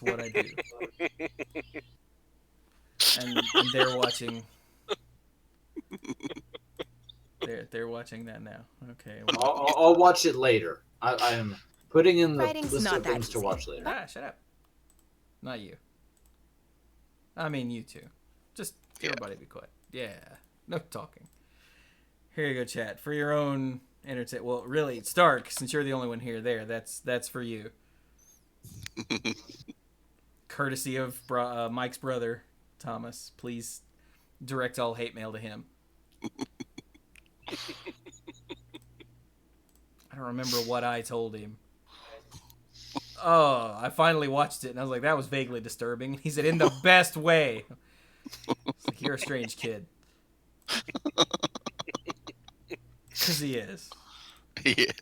what I do. And they're watching. They're watching that now. Okay. Well. I'll watch it later. I am putting in the Writing's list not of that things to easy. watch later. Shut up. Not you. I mean you two. Just everybody be quiet. Yeah. No talking. Here you go, chat. For your own entertainment. Well, really, Stark, since you're the only one here, that's for you. Courtesy of Mike's brother, Thomas. Please direct all hate mail to him. I don't remember what I told him. Oh, I finally watched it, and I was like, that was vaguely disturbing. He said, in the best way. It's like, you're a strange kid. Because he is. He is.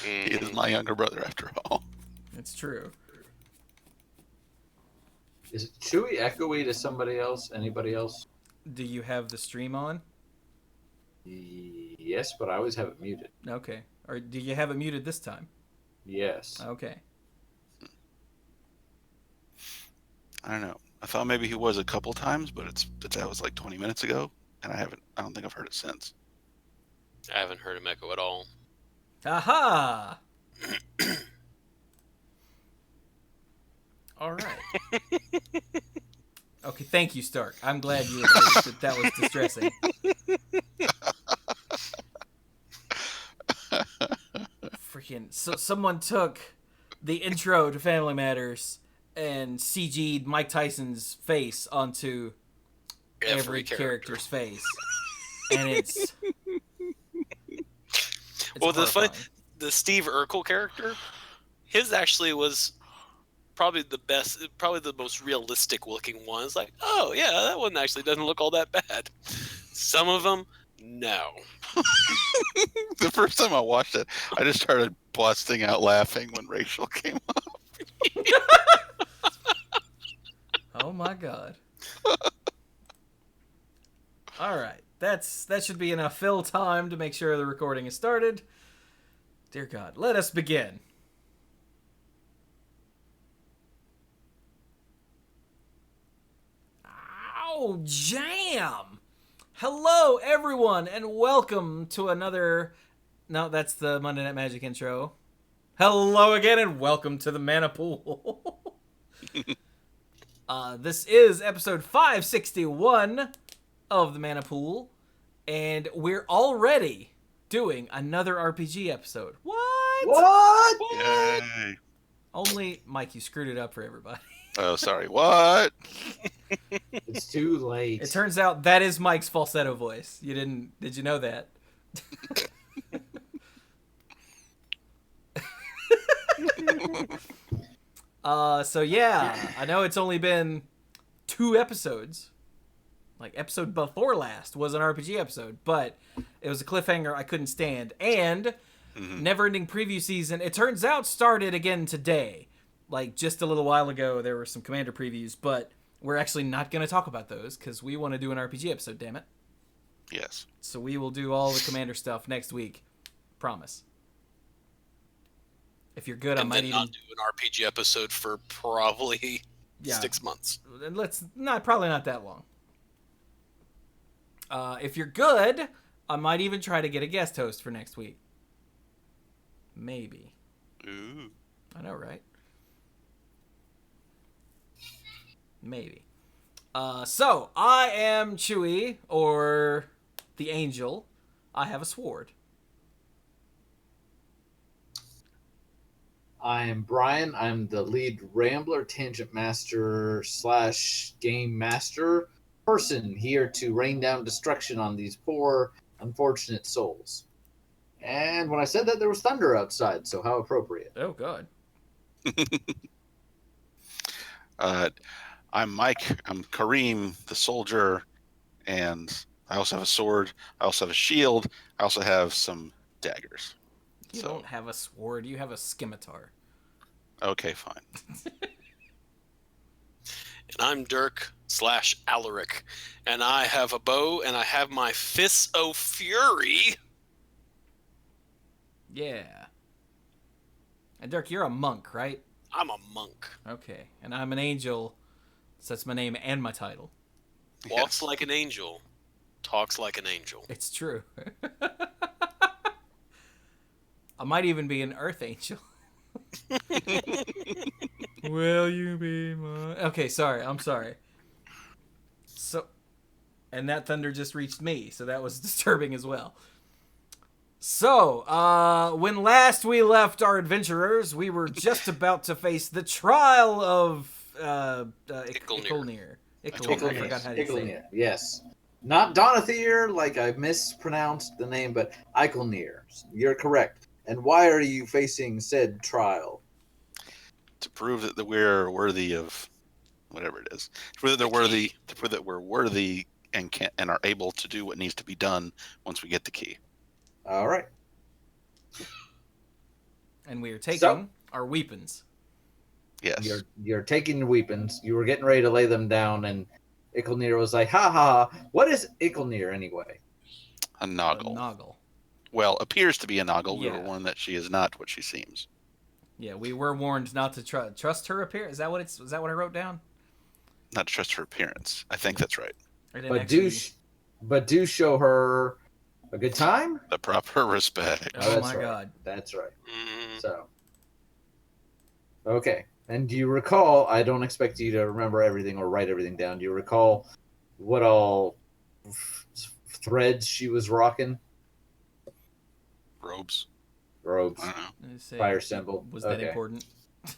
He is my younger brother, after all. It's true. Is it Chewy echoey to somebody else? Anybody else? Do you have the stream on? Yes, but I always have it muted. Okay. Or do you have it muted this time? Yes. Okay. I don't know. I thought maybe he was a couple times, but that was like 20 minutes ago, and I don't think I've heard it since. I haven't heard him echo at all. Aha! All right. Okay, thank you, Stark. I'm glad you agreed that was distressing. Freaking... So someone took the intro to Family Matters and CG'd Mike Tyson's face onto every character's face. And it's well, horrifying. the Steve Urkel character, his actually was probably the best, probably the most realistic looking one. It's like, oh yeah, that one actually doesn't look all that bad. Some of them, no. The first time I watched it, I just started busting out laughing when Rachel came up. Oh my god. All right. That should be enough fill time to make sure the recording is started. Dear God, let us begin. Ow, jam! Hello, everyone, and welcome to another... No, that's the Monday Night Magic intro. Hello again, and welcome to the Mana Pool. This is episode 561 of the Mana Pool, and we're already doing another RPG episode. What? Yay. Only, Mike, you screwed it up for everybody. Oh, sorry. What? It's too late. It turns out that is Mike's falsetto voice. Did you know that? So yeah, I know it's only been 2 episodes. Like, episode before last was an RPG episode, but it was a cliffhanger I couldn't stand. And Neverending Preview season, it turns out, started again today. Like, just a little while ago, there were some Commander previews, but we're actually not going to talk about those, because we want to do an RPG episode, damn it. Yes. So we will do all the Commander stuff next week. Promise. If you're good, I might even... not do an RPG episode for probably 6 months. And probably not that long. If you're good, I might even try to get a guest host for next week. Maybe. Ooh. I know, right? Maybe. So, I am Chewy, or the Angel. I have a sword. I am Brian. I'm the lead Rambler, Tangent Master / Game Master person here to rain down destruction on these poor, unfortunate souls. And when I said that, there was thunder outside, so how appropriate. Oh, God. I'm Mike. I'm Kareem, the soldier, and I also have a sword. I also have a shield. I also have some daggers. You don't have a sword. You have a scimitar. Okay, fine. And I'm Dirk / Alaric, and I have a bow, and I have my Fists o' Fury. Yeah. And Dirk, you're a monk, right? I'm a monk. Okay, and I'm an angel. So that's my name and my title. Walks like an angel. Talks like an angel. It's true. I might even be an earth angel. Will you be my... Okay, sorry. I'm sorry. So, and that thunder just reached me, so that was disturbing as well. So, when last we left our adventurers, we were just about to face the trial of Icolnir. Icolnir. I forgot how to say it. Yes. Not Donathier, like I mispronounced the name, but Icolnir. You're correct. And why are you facing said trial? To prove that we're worthy of whatever it is. To prove that we're worthy and are able to do what needs to be done once we get the key. All right. And we are taking our weapons. Yes. You're taking your weapons. You were getting ready to lay them down, and Icolnir was like, "Ha ha! What is Icolnir anyway?" A Noggle. A Noggle. Well, appears to be a Noggle. Yeah. We were warned that she is not what she seems. Yeah, we were warned not to trust her appearance. Is that what I wrote down? Not to trust her appearance. I think that's right. I didn't But actually... do show her a good time. The proper respect. Oh that's my right. god. That's right. Mm, So, okay. And do you recall? I don't expect you to remember everything or write everything down. Do you recall what all threads she was rocking? Robes. Robes. I don't know. Fire symbol. Was that Okay. important?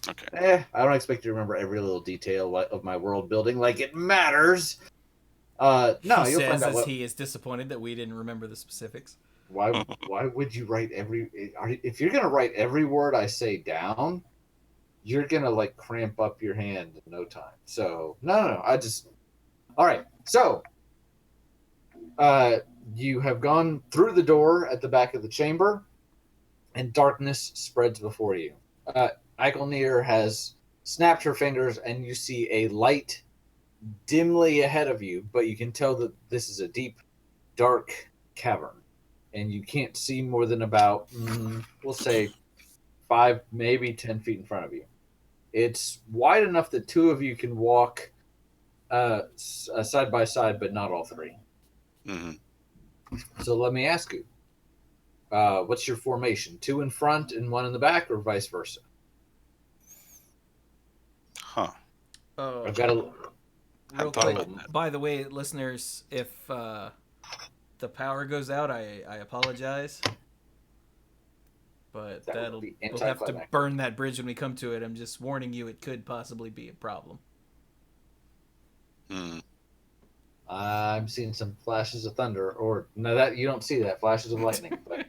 Okay. I don't expect you to remember every little detail of my world building like it matters. No, He you'll says find out as what. he is disappointed that we didn't remember the specifics. Why would you write if you're gonna write every word I say down, you're gonna like cramp up your hand in no time. So no, all right. So you have gone through the door at the back of the chamber, and darkness spreads before you. Icolnir has snapped her fingers, and you see a light dimly ahead of you, but you can tell that this is a deep, dark cavern, and you can't see more than about, we'll say, 5, maybe 10 feet in front of you. It's wide enough that 2 of you can walk side by side, but not all 3. Mm-hmm. So let me ask you, what's your formation? 2 in front and 1 in the back, or vice versa? Huh. I've got a... Real thought quick, about that. by the way, listeners, if the power goes out, I apologize. But That would be we'll have to anticlimactic. burn that bridge when we come to it. I'm just warning you, it could possibly be a problem. Hmm. I'm seeing some flashes of thunder, or no, that you don't see that flashes of lightning. But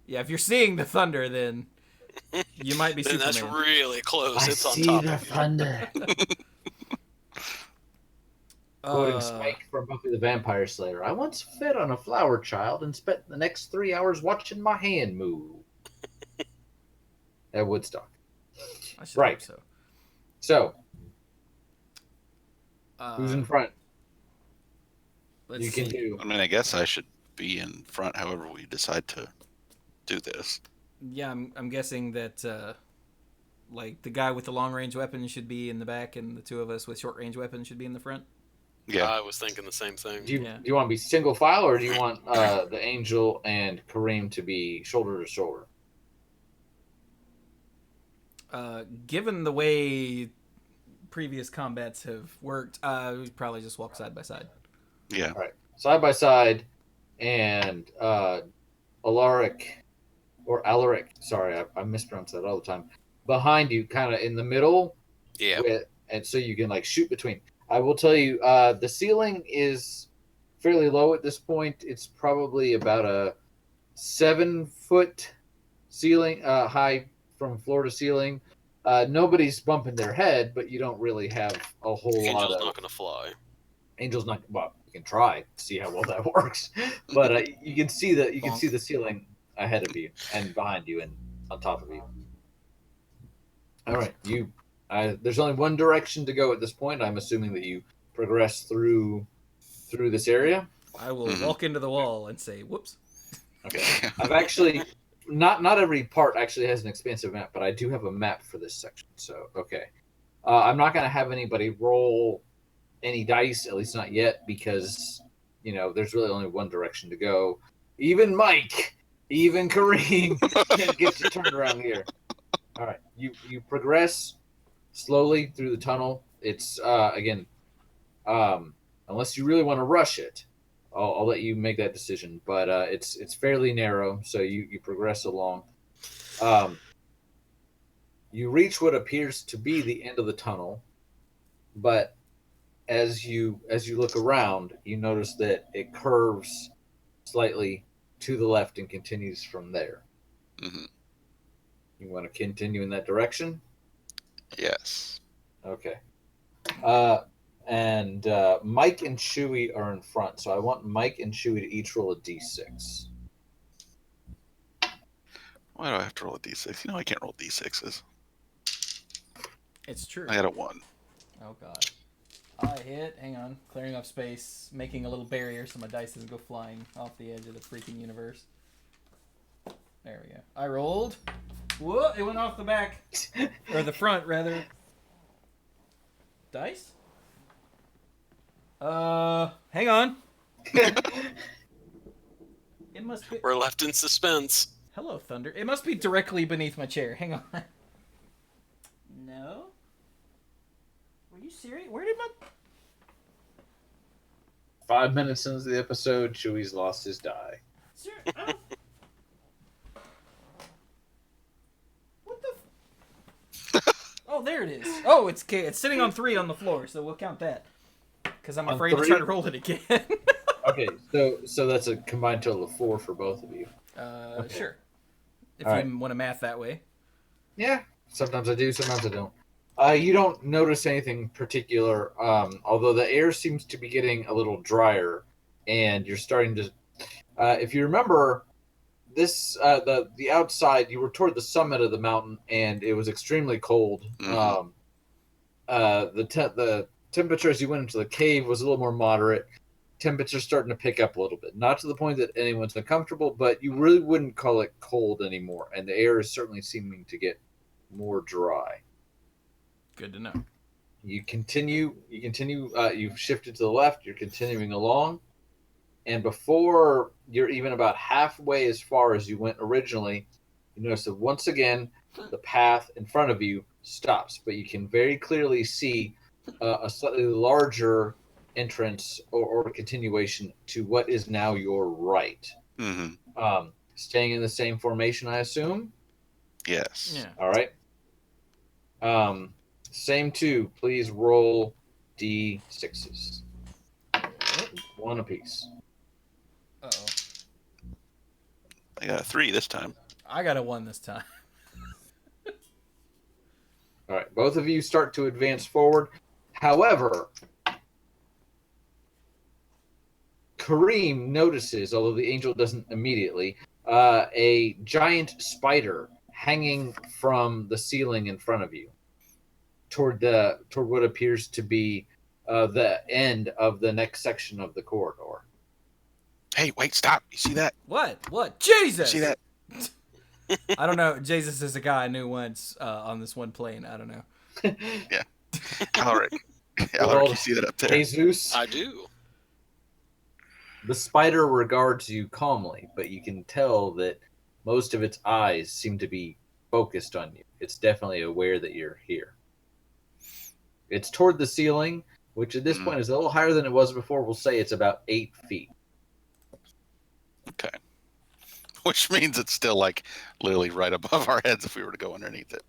Yeah, if you're seeing the thunder, then you might be then Superman. that's really close. I It's on see top the of you. thunder. Quoting Spike from Buffy the Vampire Slayer. I once fed on a flower child and spent the next 3 hours watching my hand move. At Woodstock. I should Right. hope so. So, Uh, who's in front? let's You can see. do. I mean, I guess I should be in front however we decide to do this. Yeah, I'm guessing that like the guy with the long range weapon should be in the back, and the 2 of us with short range weapons should be in the front. Yeah. I was thinking the same thing. Do you, Yeah. do you want to be single file, or do you want the Angel and Kareem to be shoulder to shoulder? Given the way previous combats have worked, we'd probably just walk side by side. Yeah. All right, side by side, and Alaric, or Alaric, sorry, I mispronounce that all the time, behind you, kind of in the middle, Yeah. and so you can like shoot between. I will tell you, the ceiling is fairly low at this point. It's probably about a 7-foot ceiling, high from floor to ceiling. Nobody's bumping their head, but you don't really have a whole lot Angel's of... not going to fly. Angel's not... Well, you can try to see how well that works. But you can see the ceiling ahead of you and behind you and on top of you. All right. There's only one direction to go at this point. I'm assuming that you progress through this area. I will Mhm. walk into the wall and say, "Whoops." Okay. I've actually, not every part actually has an expansive map, but I do have a map for this section. So okay, I'm not gonna have anybody roll any dice, at least not yet, because there's really only one direction to go. Even Mike, even Kareem can't get you turned around here. All right, you progress slowly through the tunnel. It's again, unless you really want to rush it, I'll let you make that decision. But it's fairly narrow, so you progress along. You reach what appears to be the end of the tunnel, but as you look around, you notice that it curves slightly to the left and continues from there. Mm-hmm. You want to continue in that direction? Yes. Okay. And Mike and Chewy are in front, so I want Mike and Chewy to each roll a d6. Why do I have to roll a d6? I can't roll d6s. It's true. I got a 1. Oh god. I hit. Hang on. Clearing up space, making a little barrier so my dice doesn't go flying off the edge of the freaking universe. There we go. I rolled. Whoa! It went off the back, or the front rather. Dice. Hang on. It must be. We're left in suspense. Hello, Thunder. It must be directly beneath my chair. Hang on. No. Were you serious? Where did my... 5 minutes into the episode, Chewy's lost his die. What the... Oh, there it is. Oh, it's sitting on 3 on the floor, so we'll count that. Because I'm On afraid to 3? try to roll it again. Okay, so that's a combined total of 4 for both of you. Okay. Sure. If All you right. want to math that way. Yeah, sometimes I do, sometimes I don't. You don't notice anything particular, although the air seems to be getting a little drier, and you're starting to. If you remember, this the outside, you were toward the summit of the mountain, and it was extremely cold. Mhm. The temperature as you went into the cave was a little more moderate. Temperature's starting to pick up a little bit, not to the point that anyone's uncomfortable, but you really wouldn't call it cold anymore, and the air is certainly seeming to get more dry. Good to know. You continue, you've shifted to the left, you're continuing along, and before you're even about halfway as far as you went originally, you notice that once again, the path in front of you stops, but you can very clearly see a slightly larger entrance or continuation to what is now your right. Mm-hmm. Staying in the same formation, I assume? Yes. Yeah. All right. Same 2. Please roll d6s. 1 apiece. Uh-oh. I got a 3 this time. I got a 1 this time. All right. Both of you start to advance forward. However, Kareem notices, although the angel doesn't immediately, a giant spider hanging from the ceiling in front of you, toward what appears to be the end of the next section of the corridor. Hey, wait, stop. You see that? What? Jesus! You see that? I don't know. Jesus is a guy I knew once on this one plane. I don't know. Yeah. Alric, you see that up there? Jesus. I do. The spider regards you calmly, but you can tell that most of its eyes seem to be focused on you. It's definitely aware that you're here. It's toward the ceiling, which at this point is a little higher than it was before. We'll say it's about 8 feet. Okay. Which means it's still like literally right above our heads if we were to go underneath it.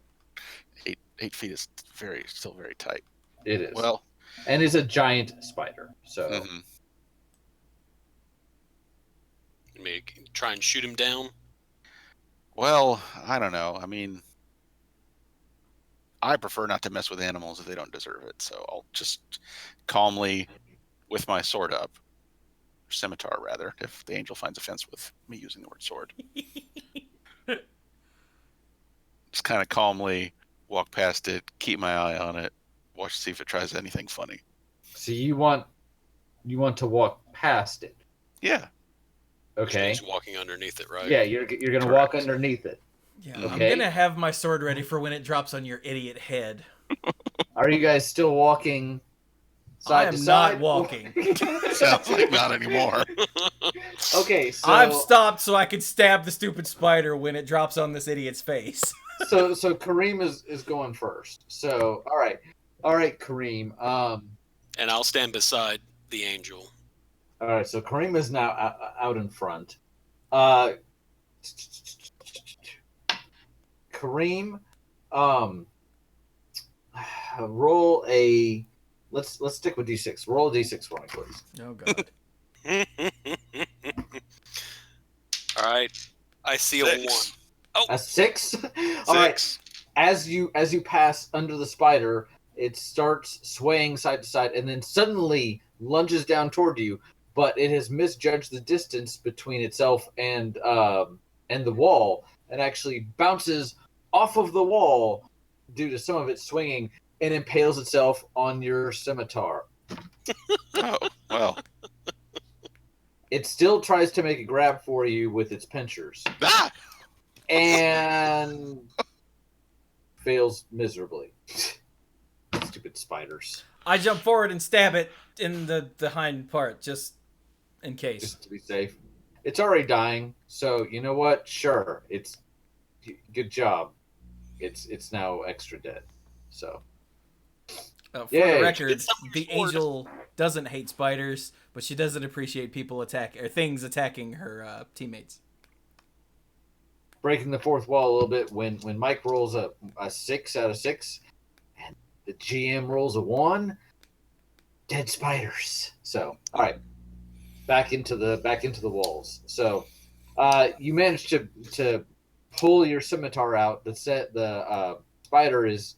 8 feet is still very tight. It is. Well, and it's a giant spider. So mhm. Maybe try and shoot him down. Well, I don't know. I mean, I prefer not to mess with animals if they don't deserve it. So I'll just calmly, with my sword up, or scimitar rather, if the angel finds offense with me using the word sword, just kind of calmly walk past it, keep my eye on it, watch to see if it tries anything funny. So you want to walk past it. Yeah. Okay. Just walking underneath it, right? Yeah, you're gonna walk underneath it. Yeah, Mhm. I'm gonna have my sword ready for when it drops on your idiot head. Are you guys still walking I side to am side? not walking. Sounds like not anymore. Okay, so I've stopped so I could stab the stupid spider when it drops on this idiot's face. so Kareem is going first. So all right, Kareem. And I'll stand beside the angel. All right, so Kareem is now out in front. Uh, Kareem, um, roll a. Let's stick with D6. Roll a D6 for me, please. Oh god. All right. I see a 6. 1. A 6. All right. 6. As you pass under the spider, it starts swaying side to side, and then suddenly lunges down toward you. But it has misjudged the distance between itself and the wall, and actually bounces off of the wall due to some of it swinging, and impales itself on your scimitar. Oh, well. It still tries to make a grab for you with its pincers, Ah! and fails miserably. Stupid spiders. I jump forward and stab it in the hind part, just in case. Just to be safe. It's already dying, so you know what? Sure, it's good job. It's now extra dead. So For Yay. the record, It's not the my sword. angel doesn't hate spiders, but she doesn't appreciate people things attacking her teammates. breaking the fourth wall a little bit when Mike rolls a 6 out of 6, and the GM rolls a 1. Dead spiders. So all right, back into the walls. So you managed to pull your scimitar out. The spider is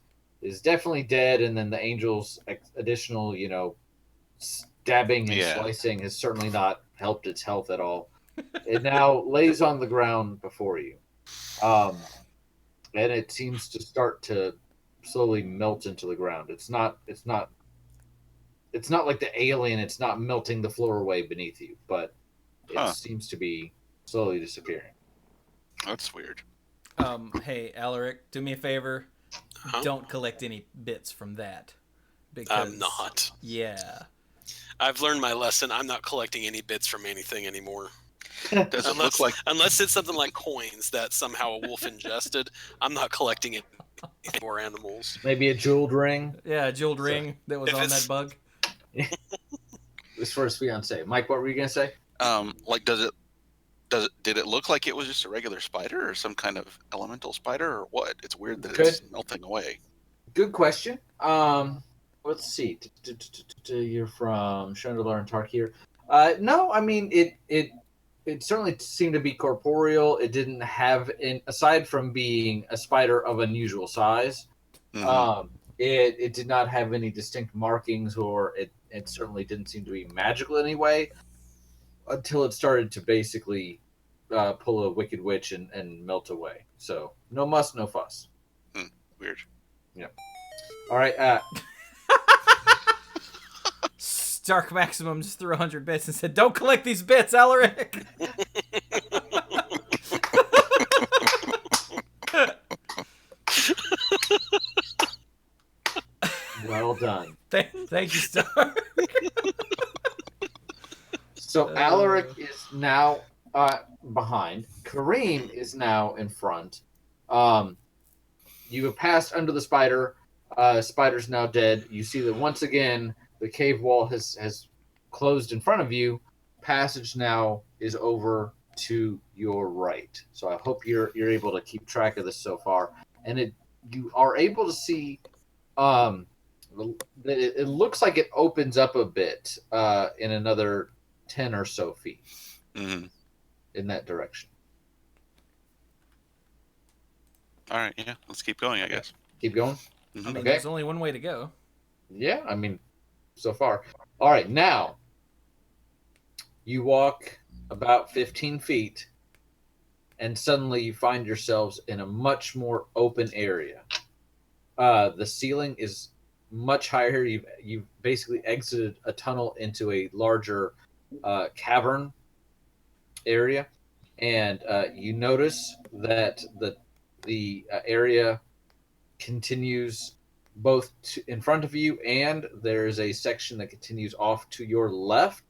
definitely dead, and then the angel's additional stabbing and Yeah. slicing has certainly not helped its health at all. It now lays on the ground before you, and it seems to start to slowly melt into the ground. It's not like the alien. It's not melting the floor away beneath you, but it Huh. seems to be slowly disappearing. That's weird. Hey, Alaric, do me a favor. Huh? Don't collect any bits from that. I'm not. Yeah. I've learned my lesson. I'm not collecting any bits from anything anymore. Does it look like Unless it's something like coins that somehow a wolf ingested, I'm not collecting it or animals. Maybe a jeweled ring. Yeah, a jeweled So, ring that was if on it's- that bug. This for his fiance. Mike, what were you gonna say? like did it look like it was just a regular spider or some kind of elemental spider or what? It's weird that it's melting away. Good question. Let's see. You're from Chandelier and Tarkir. No, I mean it certainly seemed to be corporeal. It didn't have, aside from being a spider of unusual size, Mhm. it did not have any distinct markings, or it certainly didn't seem to be magical in any way until it started to basically pull a wicked witch and melt away. So no muss, no fuss. Weird. All right. Stark Maximum just threw 100 bits and said, "Don't collect these bits, Alaric." Well done. Thank you, Stark. So Alaric is now behind. Kareem is now in front. You have passed under the spider. Spider's now dead. You see that once again the cave wall has closed in front of you. Passage now is over to your right. So I hope you're able to keep track of this so far. And you are able to see it looks like it opens up a bit in another 10 or so feet Mm-hmm. in that direction. All right, yeah, let's keep going, I guess. Keep going. I Mhm. mean, Okay. there's only one way to go. Yeah, I mean, so far. All right, now you walk about 15 feet, and suddenly you find yourselves in a much more open area. The ceiling is much higher. You've basically exited a tunnel into a larger cavern. area, and you notice that the area continues both in front of you, and there is a section that continues off to your left.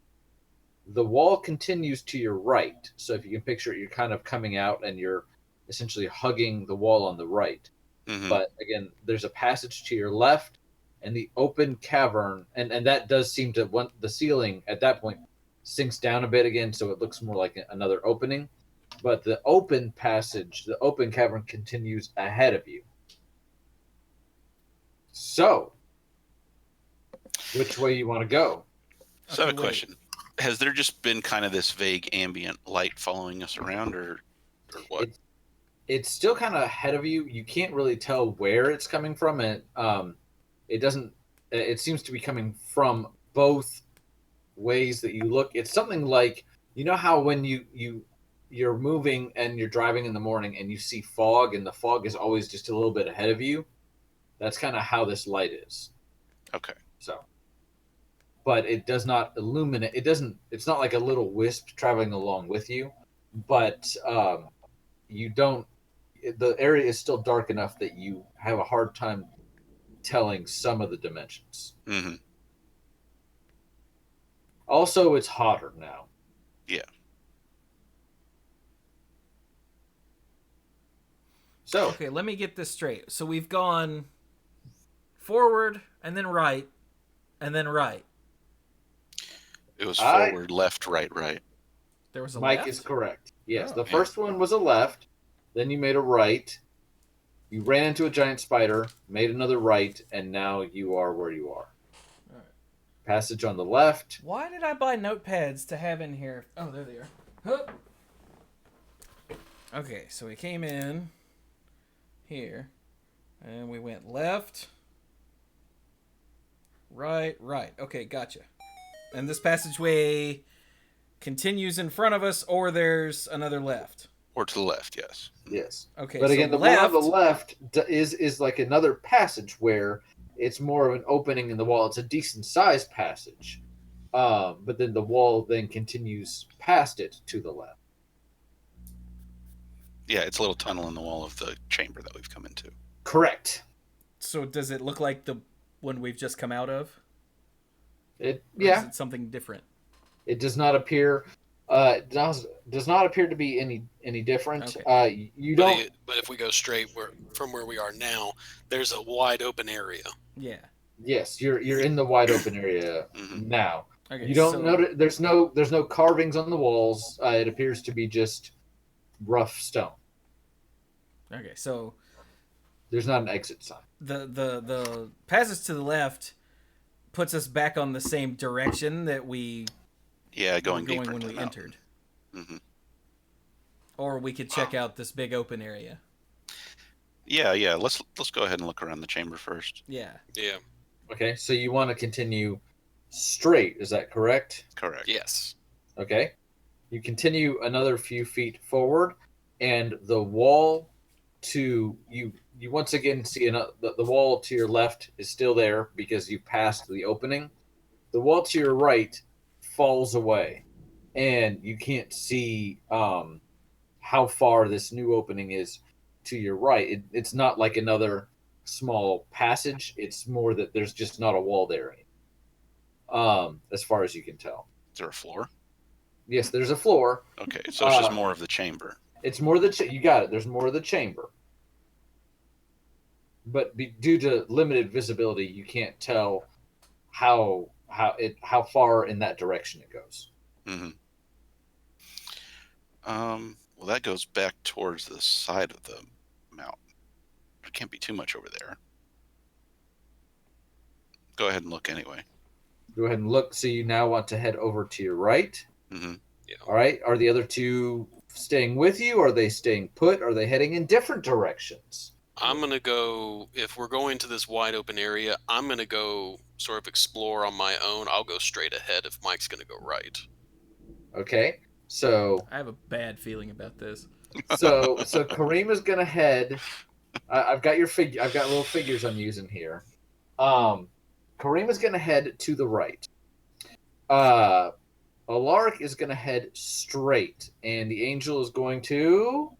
The wall continues to your right. So if you can picture it, you're kind of coming out and you're essentially hugging the wall on the right. Mm-hmm. But again, there's a passage to your left and the open cavern. And that does seem to want the ceiling at that point sinks down a bit again. So it looks more like another opening. But the open passage, the open cavern continues ahead of you. So, which way you want to go? So I have a Okay, wait. question. Has there just been kind of this vague ambient light following us around, or what? It's still kind of ahead of you. You can't really tell where it's coming from, and it doesn't. It seems to be coming from both ways that you look. It's something like, you know how when you're moving and you're driving in the morning and you see fog, and the fog is always just a little bit ahead of you. That's kind of how this light is. Okay. So, but it does not illuminate. It doesn't. It's not like a little wisp traveling along with you, but you don't. The area is still dark enough that you have a hard time telling some of the dimensions. Mm-hmm. Also, it's hotter now. Yeah. So, Okay, let me get this straight. So we've gone forward and then right and then right. It was I- forward, left, right, right. There was a Mike left? is correct. Yes, Oh. the first one was a left. Then you made a right. You ran into a giant spider, made another right, and now you are where you are. Alright. Passage on the left. Why did I buy notepads to have in here? Oh, there they are. Hup. Okay, so we came in here, and we went left, right, right. Okay, gotcha. And this passageway continues in front of us, or there's another left. Or to the left, yes. Yes. Okay, But again, so the one on left. the left is like another passage where it's more of an opening in the wall. It's a decent sized passage, but then the wall then continues past it to the left. Yeah, it's a little tunnel in the wall of the chamber that we've come into. Correct. So does it look like the one we've just come out of? It Or is yeah. it something different? It does not appear. Does not appear to be any different. Okay. You But, don't. but if we go straight from where we are now, there's a wide open area. Yeah. Yes, you're in the wide open area Mhm. now. Okay, You don't so, notice. There's no carvings on the walls. It appears to be just rough stone. Okay, so There's not an exit sign. the passage to the left puts us back on the same direction that we Yeah, were going going deeper when into we the mountain. entered. Mm-hmm. Or we could check out this big open area. Yeah. Let's go ahead and look around the chamber first. Yeah. Yeah. Okay, so you want to continue straight, is that correct? Correct. Yes. Okay. You continue another few feet forward, and the wall to you once again see the wall to your left is still there because you passed the opening. The wall to your right falls away, and you can't see how far this new opening is to your right. It's not like another small passage. It's more that there's just not a wall there anymore, as far as you can tell. Is there a floor? Yes, there's a floor. Okay, so it's just more of the chamber. It's more you got it. There's more of the chamber, but due to limited visibility, you can't tell how far in that direction it goes. Mm-hmm. Well, that goes back towards the side of the mountain. There can't be too much over there. Go ahead and look anyway. Go ahead and look. So you now want to head over to your right. Mm-hmm. Yeah. All right. Are the other two staying with you? Are they staying put? Are they heading in different directions? I'm gonna go. If we're going to this wide open area, I'm gonna go sort of explore on my own. I'll go straight ahead if Mike's gonna go right. Okay. So I have a bad feeling about this. so Kareem is gonna head. I've got your figure. I've got little figures I'm using here. Kareem is gonna head to the right. Alaric is going to head straight, and the angel is going to...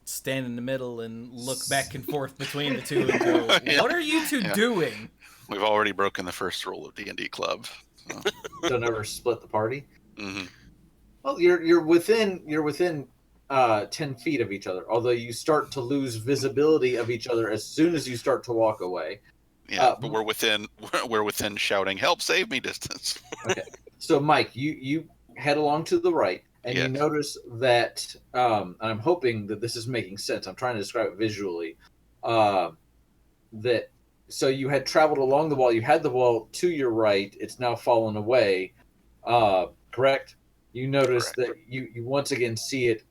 Stand in the middle and look back and forth between the two and go, Yeah. what are you two doing? We've already broken the first rule of D&D Club. So. Don't ever split the party. Mm-hmm. Well, you're within 10 feet of each other, although you start to lose visibility of each other as soon as you start to walk away. Yeah, but we're within shouting "Help! Save me!" distance. Okay, so Mike, you head along to the right, and you notice that, and I'm hoping that this is making sense. I'm trying to describe it visually. So you had traveled along the wall. You had the wall to your right. It's now fallen away. Correct? You notice that you once again see it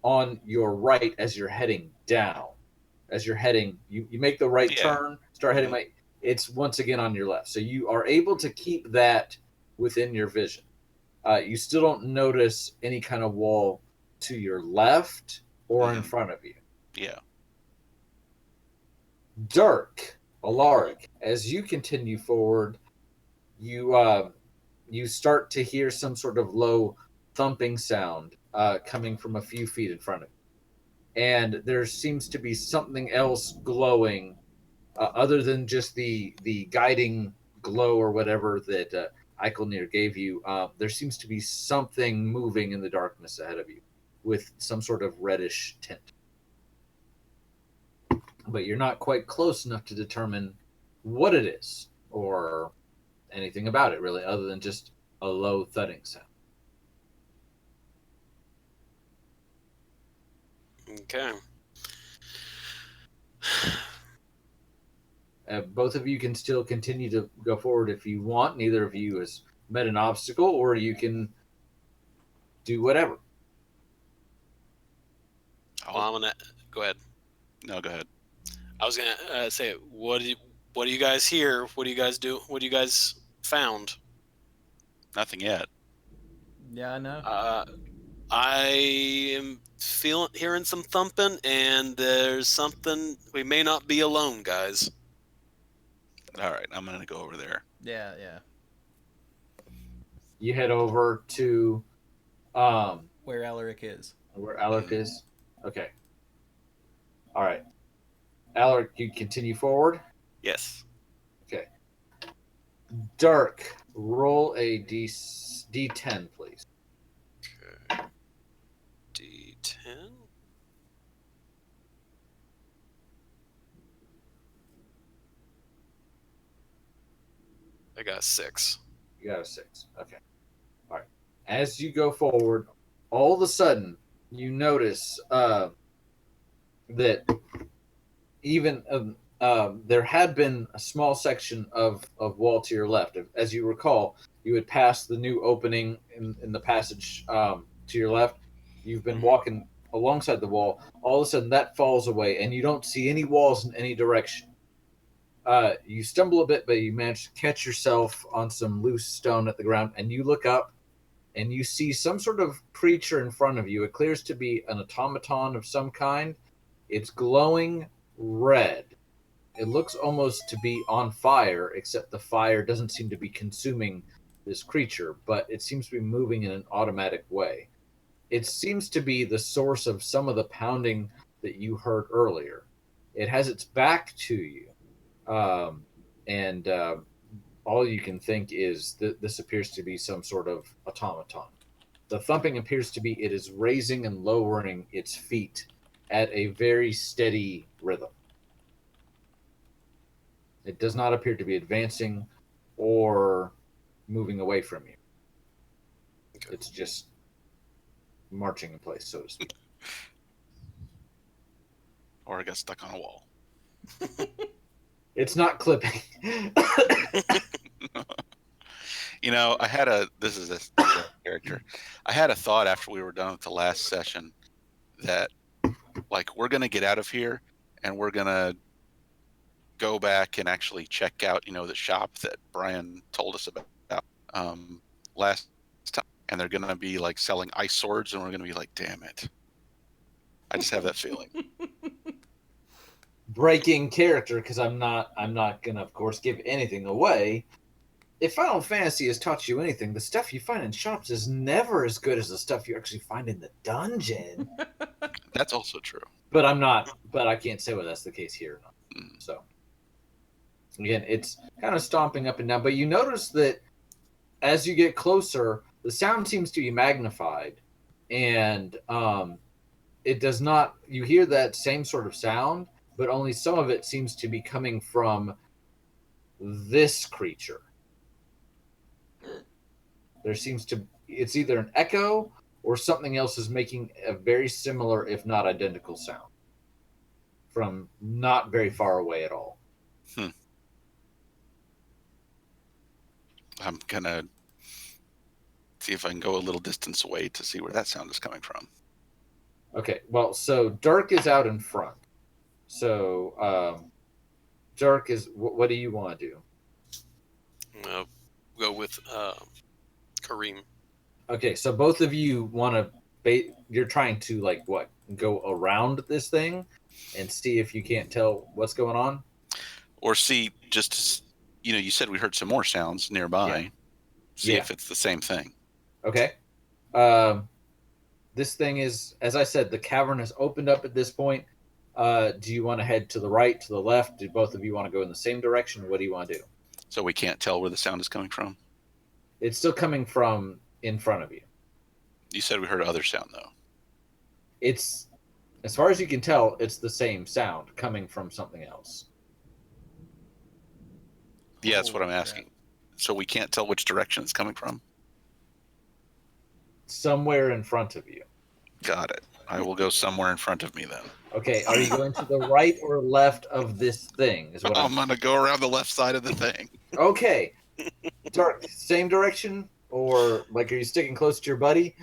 on your right as you're heading down. As you're heading, you make the right turn, start heading right. It's once again on your left. So you are able to keep that within your vision. You still don't notice any kind of wall to your left or in front of you. Yeah. Dirk, Alaric, as you continue forward, you start to hear some sort of low thumping sound coming from a few feet in front of you. And there seems to be something else glowing other than just the guiding glow or whatever that Icolnir gave you. There seems to be something moving in the darkness ahead of you with some sort of reddish tint. But you're not quite close enough to determine what it is or anything about it, really, other than just a low thudding sound. Okay. Both of you can still continue to go forward if you want. Neither of you has met an obstacle, or you can do whatever. Well, I'm gonna go ahead. No, go ahead. I was gonna say, what do you guys hear? What do you guys do? What do you guys found? Nothing yet. Yeah, I know. I am hearing some thumping, and there's something. We may not be alone, guys. All right, I'm gonna go over there. Yeah. You head over to Where Alaric is. where Alaric is. Okay. All right. Alaric, you continue forward. Yes. Okay. Dirk, roll a D10, please. Okay. D10. I got 6. You got a 6. Okay. All right. As you go forward, all of a sudden, you notice that even there had been a small section of wall to your left. As you recall, you had passed the new opening in the passage to your left. You've been walking alongside the wall. All of a sudden, that falls away, and you don't see any walls in any direction. You stumble a bit, but you manage to catch yourself on some loose stone at the ground, and you look up, and you see some sort of creature in front of you. It clears to be an automaton of some kind. It's glowing red. It looks almost to be on fire, except the fire doesn't seem to be consuming this creature, but it seems to be moving in an automatic way. It seems to be the source of some of the pounding that you heard earlier. It has its back to you, and all you can think is that this appears to be some sort of automaton. The thumping appears to be it is raising and lowering its feet at a very steady rhythm. It does not appear to be advancing or moving away from you. Okay. It's just marching in place, so to speak. Or I got stuck on a wall. It's not clipping. You know, this is a character. I had a thought after we were done with the last session that, like, we're going to get out of here and we're going to go back and actually check out, the shop that Brian told us about last time. And they're going to be, like, selling ice swords, and we're going to be like, damn it. I just have that feeling. Breaking character, because I'm not going to, of course, give anything away. if Final Fantasy has taught you anything, the stuff you find in shops is never as good as the stuff you actually find in the dungeon. That's also true. But I can't say whether that's the case here or not. Mm. So again, it's kind of stomping up and down, but you notice that as you get closer, the sound seems to be magnified, and it does not. You hear that same sort of sound, but only some of it seems to be coming from this creature. It's either an echo or something else is making a very similar, if not identical, sound from not very far away at all. I'm gonna see if I can go a little distance away to see where that sound is coming from. Okay, well, so Dirk is out in front. So, Dirk is. What do you want to do? Go with Kareem. Okay, so both of you want to. You're trying to go around this thing and see if you can't tell what's going on. Or see, you said we heard some more sounds nearby. Yeah. See if it's the same thing. Okay. This thing is, as I said, the cavern has opened up at this point. Do you want to head to the right, to the left? Do both of you want to go in the same direction? What do you want to do? So we can't tell where the sound is coming from? It's still coming from in front of you. You said we heard other sound, though. It's, as far as you can tell, it's the same sound coming from something else. Yeah, that's what I'm asking. So we can't tell which direction it's coming from? Somewhere in front of you. Got it. I will go somewhere in front of me then. Okay, are you going to the right or left of this thing? I'm going to go around the left side of the thing. Okay. Dark, same direction? Or, are you sticking close to your buddy?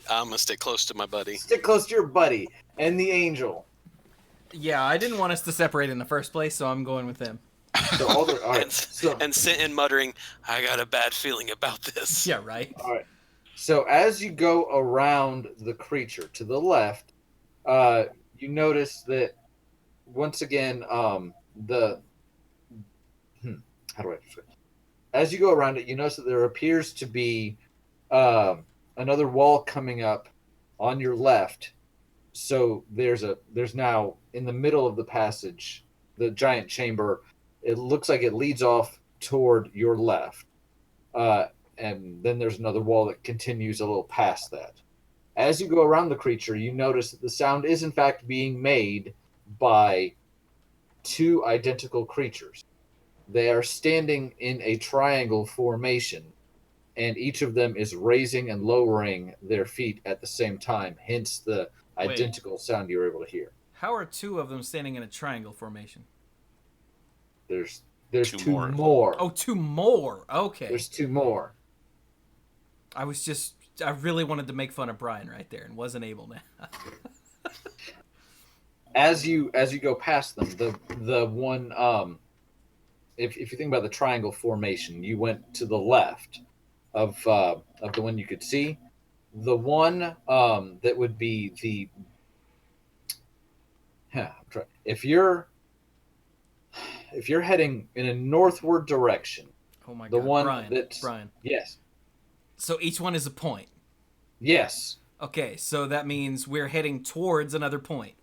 I'm going to stick close to my buddy. Stick close to your buddy and the angel. Yeah, I didn't want us to separate in the first place, so I'm going with him. So all right. And sitting muttering, I got a bad feeling about this. Yeah, right. All right. So as you go around the creature to the left, you notice that once again, how do I describe it? As you go around it, you notice that there appears to be another wall coming up on your left. So there's now in the middle of the passage, the giant chamber. It looks like it leads off toward your left. And then there's another wall that continues a little past that. As you go around the creature, you notice that the sound is in fact being made by two identical creatures. They are standing in a triangle formation, and each of them is raising and lowering their feet at the same time, hence the identical sound you were able to hear. How are two of them standing in a triangle formation? There's two more. Oh, two more. Okay. There's two more. I really wanted to make fun of Brian right there and wasn't able to. As you go past them, the one if you think about the triangle formation, you went to the left of the one you could see. The one that would be the if you're heading in a northward direction. Oh my the God, one Brian. Yes. So each one is a point. Yes. Okay, so that means we're heading towards another point.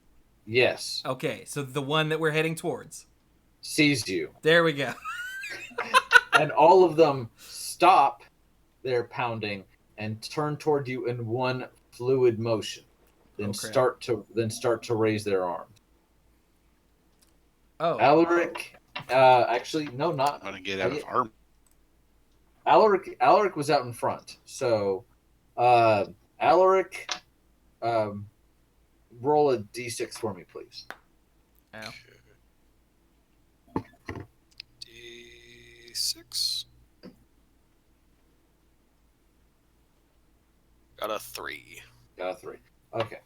Yes. Okay, so the one that we're heading towards sees you. There we go. And all of them stop their pounding and turn toward you in one fluid motion. Then start to raise their arms. Oh. Alaric, actually, no, not. I'm going to get out of arm. Alaric was out in front. So, Alaric, roll a d6 for me, please. Ow. D6. Got a 3. Got a 3. Okay.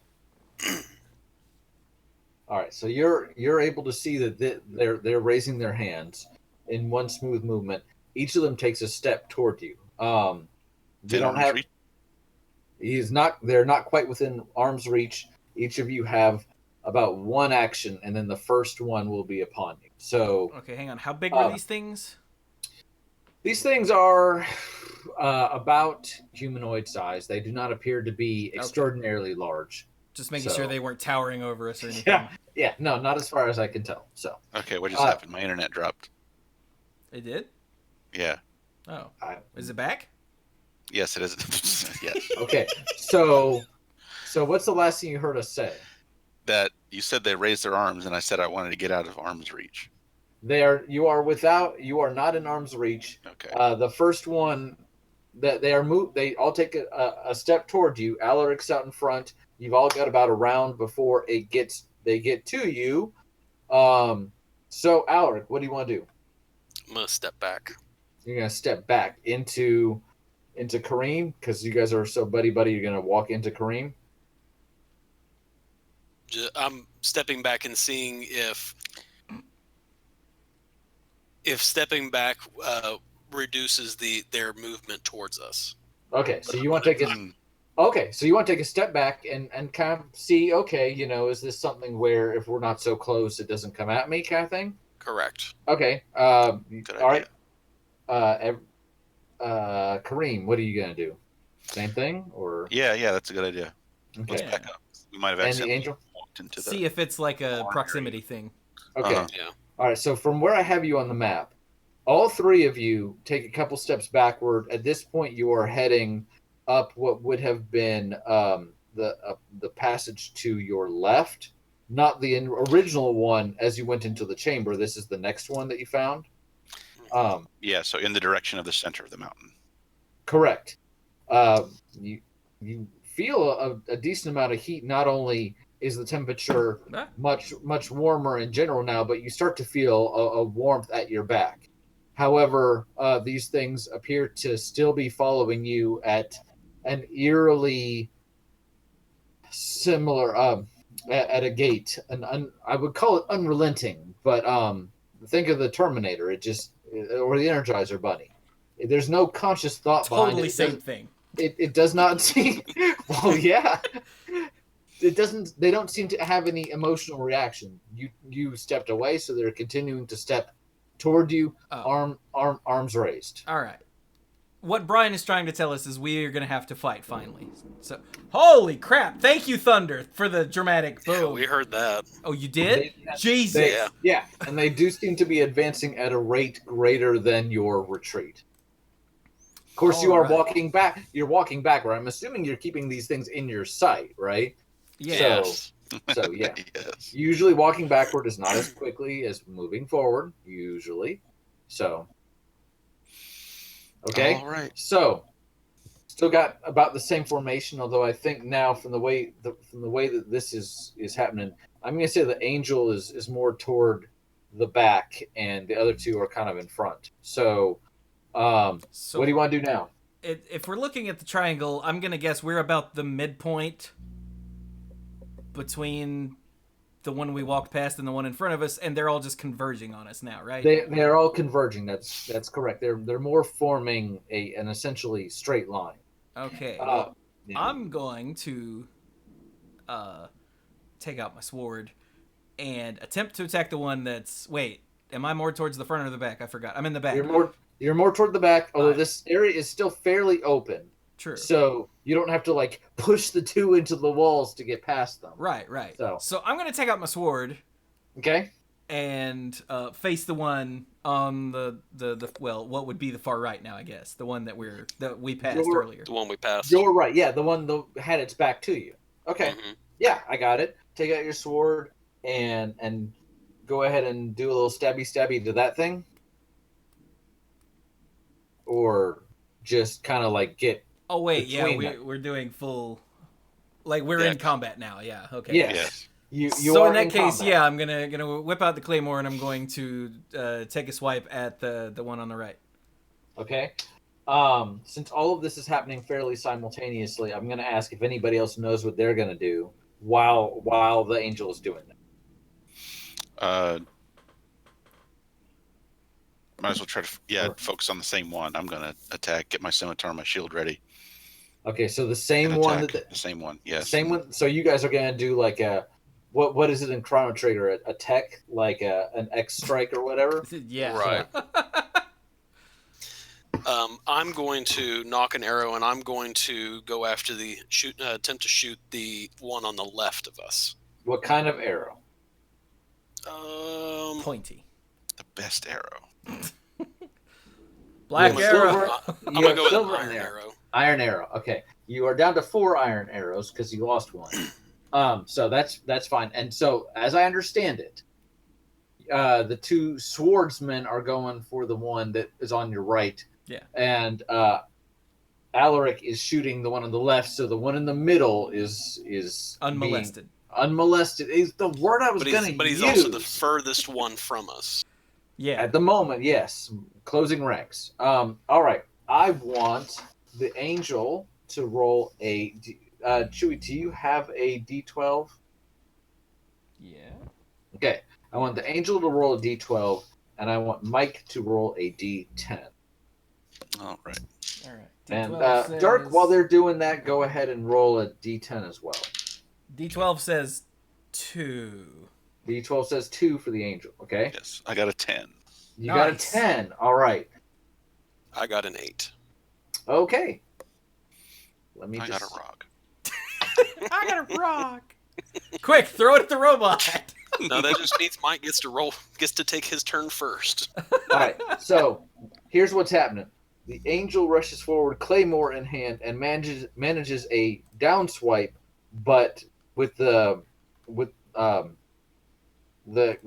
All right. So you're able to see that they're raising their hands in one smooth movement. Each of them takes a step toward you. They don't have. They're not quite within arm's reach. Each of you have about one action, and then the first one will be upon you. So. Okay, hang on. How big were these things? These things are about humanoid size. They do not appear to be extraordinarily large. Just making So- sure they weren't towering over us or anything. Yeah, no, not as far as I can tell. So Okay, what just happened? My internet dropped. It did? Yeah. Oh. I- Is it back? Yes, it is. Yes. okay, so what's the last thing you heard us say? That you said they raised their arms, and I said I wanted to get out of arm's reach. You are not in arm's reach. Okay. The first one that they all take a step toward you. Alaric's out in front. You've all got about a round before they get to you. So Alaric, what do you want to do? I'm gonna step back. You're gonna step back into Kareem because you guys are so buddy. You're gonna walk into Kareem. I'm stepping back and seeing if stepping back reduces their movement towards us. Okay, so you want to take a step back and kind of see. Okay, is this something where if we're not so close, it doesn't come at me, kind of thing? Correct. Okay. All right. Kareem, what are you gonna do? Same thing, or Yeah, that's a good idea. Let's okay? back up. We might have And the accidentally angel. walked into the. See if it's like a barn proximity thing. Okay. Yeah. All right. So from where I have you on the map, all three of you take a couple steps backward. At this point, you are heading up what would have been the passage to your left, not the original one as you went into the chamber. This is the next one that you found. Yeah, so in the direction of the center of the mountain. Correct. You feel a decent amount of heat. Not only is the temperature much warmer in general now, but you start to feel a warmth at your back. However, these things appear to still be following you at an eerily similar at a gait. I would call it unrelenting, but think of the Terminator. Or the Energizer Bunny. There's no conscious thought behind it. Totally same thing. It does not seem. Well, yeah. It doesn't. They don't seem to have any emotional reaction. You stepped away, so they're continuing to step toward you, arms raised. All right. What Brian is trying to tell us is we are going to have to fight finally. So, holy crap! Thank you, Thunder, for the dramatic boom. Yeah, we heard that. Oh, you did? Jesus. Yeah, and they do seem to be advancing at a rate greater than your retreat. Of course, you are walking back. You're walking backward. I'm assuming you're keeping these things in your sight, right? Yeah. So yeah. Yes. Usually, walking backward is not as quickly as moving forward. Usually, so. Okay. All right. So, still got about the same formation. Although I think now, from the way that this is happening, I'm going to say the angel is more toward the back, and the other two are kind of in front. So, what do you want to do now? If we're looking at the triangle, I'm going to guess we're about the midpoint between the one we walked past and the one in front of us, and they're all just converging on us now, right? They're all converging. That's correct. They're more forming an essentially straight line. Okay. Yeah. I'm going to take out my sword and attempt to attack the one that's... Wait, am I more towards the front or the back? I forgot. I'm in the back. You're more toward the back, although this area is still fairly open. True. So you don't have to push the two into the walls to get past them. Right. So I'm going to take out my sword. Okay. And face the one on the what would be the far right now, I guess. The one that we passed earlier. The one we passed. You're right. Yeah, the one that had its back to you. Okay. Mm-hmm. Yeah, I got it. Take out your sword and go ahead and do a little stabby to that thing. Or just kind of get. Oh wait, yeah, them. we're doing full. We're in combat now. Yeah. Okay. Yes. You so are in that case, combat. yeah, I'm gonna whip out the claymore and I'm going to take a swipe at the one on the right. Okay. Since all of this is happening fairly simultaneously, I'm going to ask if anybody else knows what they're going to do while the angel is doing that. Might as well try to focus on the same one. I'm gonna attack, get my scimitar, my shield ready. Okay, so the same and one attack the same one, yes. Same one. So you guys are going to do what is it in Chrono Trigger? A tech, an X strike or whatever? Yeah. Right. I'm going to knock an arrow, and I'm going to go after the attempt to shoot the one on the left of us. What kind of arrow? Pointy. The best arrow. Black You have arrow. silver- I'm you gonna have go with an silver in iron there. arrow. Iron arrow. Okay, you are down to 4 iron arrows because you lost one. So that's fine. And so, as I understand it, the 2 swordsmen are going for the one that is on your right. Yeah. And Alaric is shooting the one on the left. So the one in the middle is Unmolested. Unmolested is the word I was going to use. But he's also the furthest one from us. Yeah. At the moment, yes. Closing ranks. All right. I want the angel to roll a. Chewie, do you have a D12? Yeah. Okay. I want the angel to roll a D12, and I want Mike to roll a D10. All right. All right. And D12 says... Dirk, while they're doing that, go ahead and roll a D10 as well. D12 says 2. D12 says 2 for the angel. Okay. Yes, I got a 10. You got a Nice. 10. All right. I got an 8. Okay. Let me I just. got a rock. I got a rock. Quick, throw it at the robot. No, that just means Mike gets to take his turn first. All right. So here's what's happening. The angel rushes forward, claymore in hand, and manages a down swipe, but with the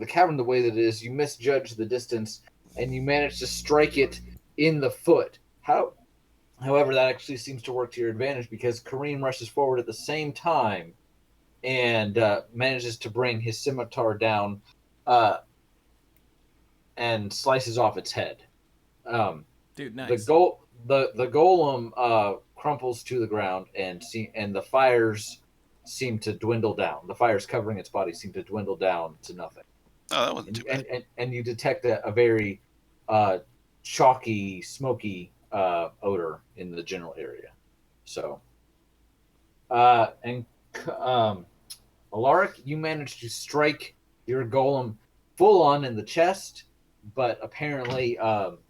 cavern the way that it is, you misjudge the distance and you manage to strike it in the foot. However, that actually seems to work to your advantage because Kareem rushes forward at the same time and manages to bring his scimitar down and slices off its head. Dude, nice. The golem crumples to the ground and the fires seem to dwindle down. The fires covering its body seem to dwindle down to nothing. Oh, that wasn't too bad. And you detect a very chalky, smoky odor in the general area. So, Alaric, you managed to strike your golem full on in the chest, but apparently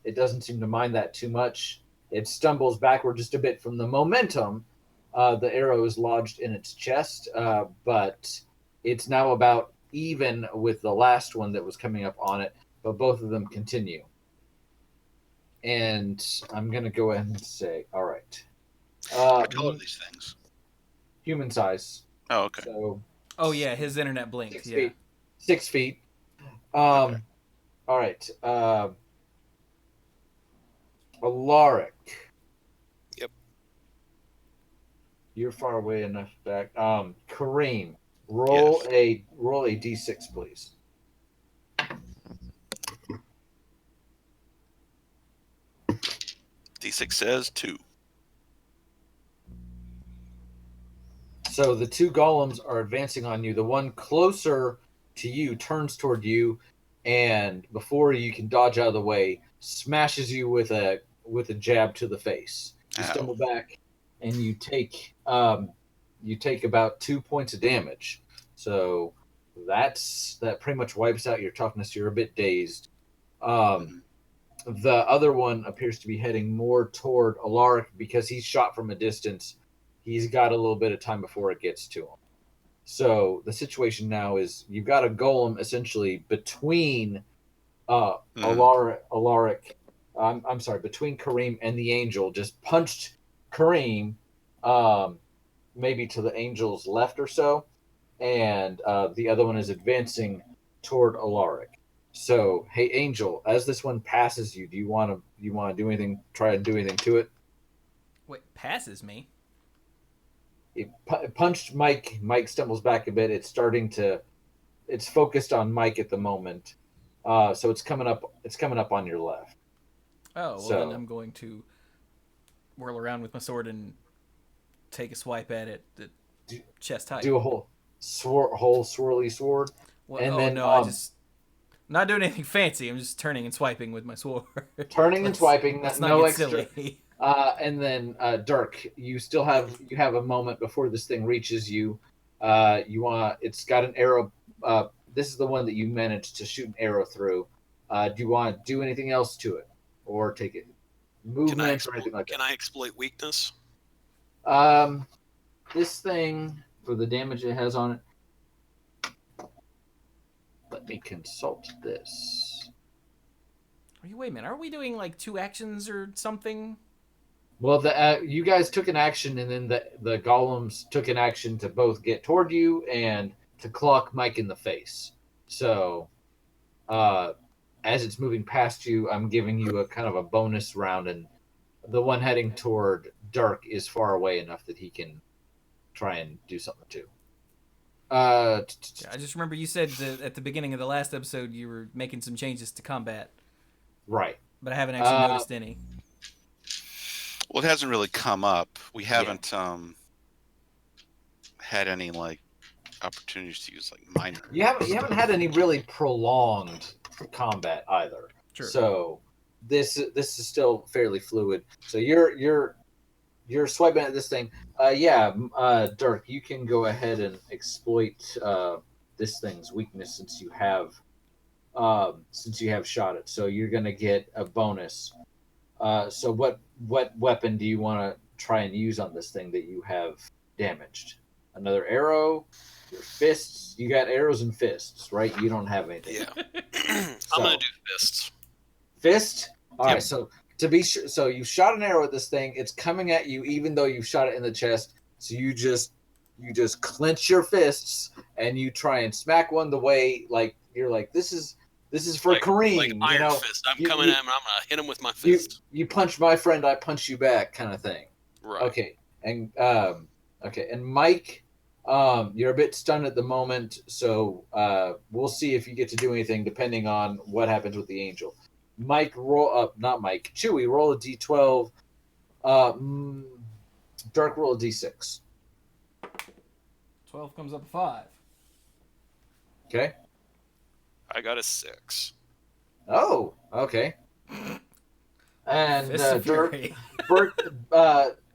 it doesn't seem to mind that too much. It stumbles backward just a bit from the momentum. The arrow is lodged in its chest, but it's now about even with the last one that was coming up on it, but both of them continue. And I'm going to go ahead and say, all right. What color are these things? Human size. Oh, okay. So Oh, yeah, his internet blinked. 6 Yeah. feet. 6 feet. Okay. All right. Alaric. Yep. You're far away enough back. Kareem, roll Yes. a d6, please. D6 says 2. So the 2 golems are advancing on you. The one closer to you turns toward you, and before you can dodge out of the way, smashes you with a jab to the face. You Ow. stumble back, and you take about 2 points of damage. So that pretty much wipes out your toughness. You're a bit dazed. The other one appears to be heading more toward Alaric because he's shot from a distance. He's got a little bit of time before it gets to him. So the situation now is you've got a golem essentially between Alaric. I'm sorry, between Kareem and the angel. Just punched Kareem, maybe to the angel's left or so, and the other one is advancing toward Alaric. So, hey, Angel, as this one passes you, do you want to do anything? Try and do anything to it? Wait, passes me? It punched Mike. Mike stumbles back a bit. It's focused on Mike at the moment. So it's coming up on your left. Oh, well, So- then I'm going to whirl around with my sword and take a swipe at it, chest height. Do a whole swirly sword. Well, and oh, then, no, I'm not doing anything fancy. I'm just turning and swiping with my sword. Turning and swiping. Let's No not get extra. silly. And then Dirk, you have a moment before this thing reaches you. It's got an arrow. This is the one that you managed to shoot an arrow through. Do you want to do anything else to it, or take it? movement or anything like Can I exploit weakness? that. This thing, for the damage it has on it, let me consult this. Wait a minute. Are we doing like 2 actions or something? Well, you guys took an action, and then the golems took an action to both get toward you and to clock Mike in the face. So, as it's moving past you, I'm giving you a kind of a bonus round, and the one heading toward Dirk is far away enough that he can try and do something too. I just remember you said that at the beginning of the last episode you were making some changes to combat, Right. but I haven't actually noticed any. Well, it hasn't really come up. We haven't had any like opportunities to use like minor. You haven't had any really prolonged combat either. Sure. So this is still fairly fluid. So you're swiping at this thing. Dirk, you can go ahead and exploit this thing's weakness since you have shot it. So you're gonna get a bonus. So what weapon do you want to try and use on this thing that you have damaged? Another arrow? Your fists? You got arrows and fists, right? You don't have anything. Yeah. I'm gonna do fists. Fist? All Yep. right. So to be sure, so you shot an arrow at this thing. It's coming at you, even though you shot it in the chest. So you just clench your fists and you try and smack one the way like you're like this is for Kareem. Like Iron Fist. I'm coming at him and I'm gonna hit him with my fist. You punch my friend, I punch you back, kind of thing. Right. Okay. And and Mike, you're a bit stunned at the moment, so we'll see if you get to do anything depending on what happens with the angel. Mike, Chewy, roll a d12. Dark, roll a d6. 12 comes up 5. Okay. I got a 6. Oh, okay. And Fist of Dirk, Fury. Bert,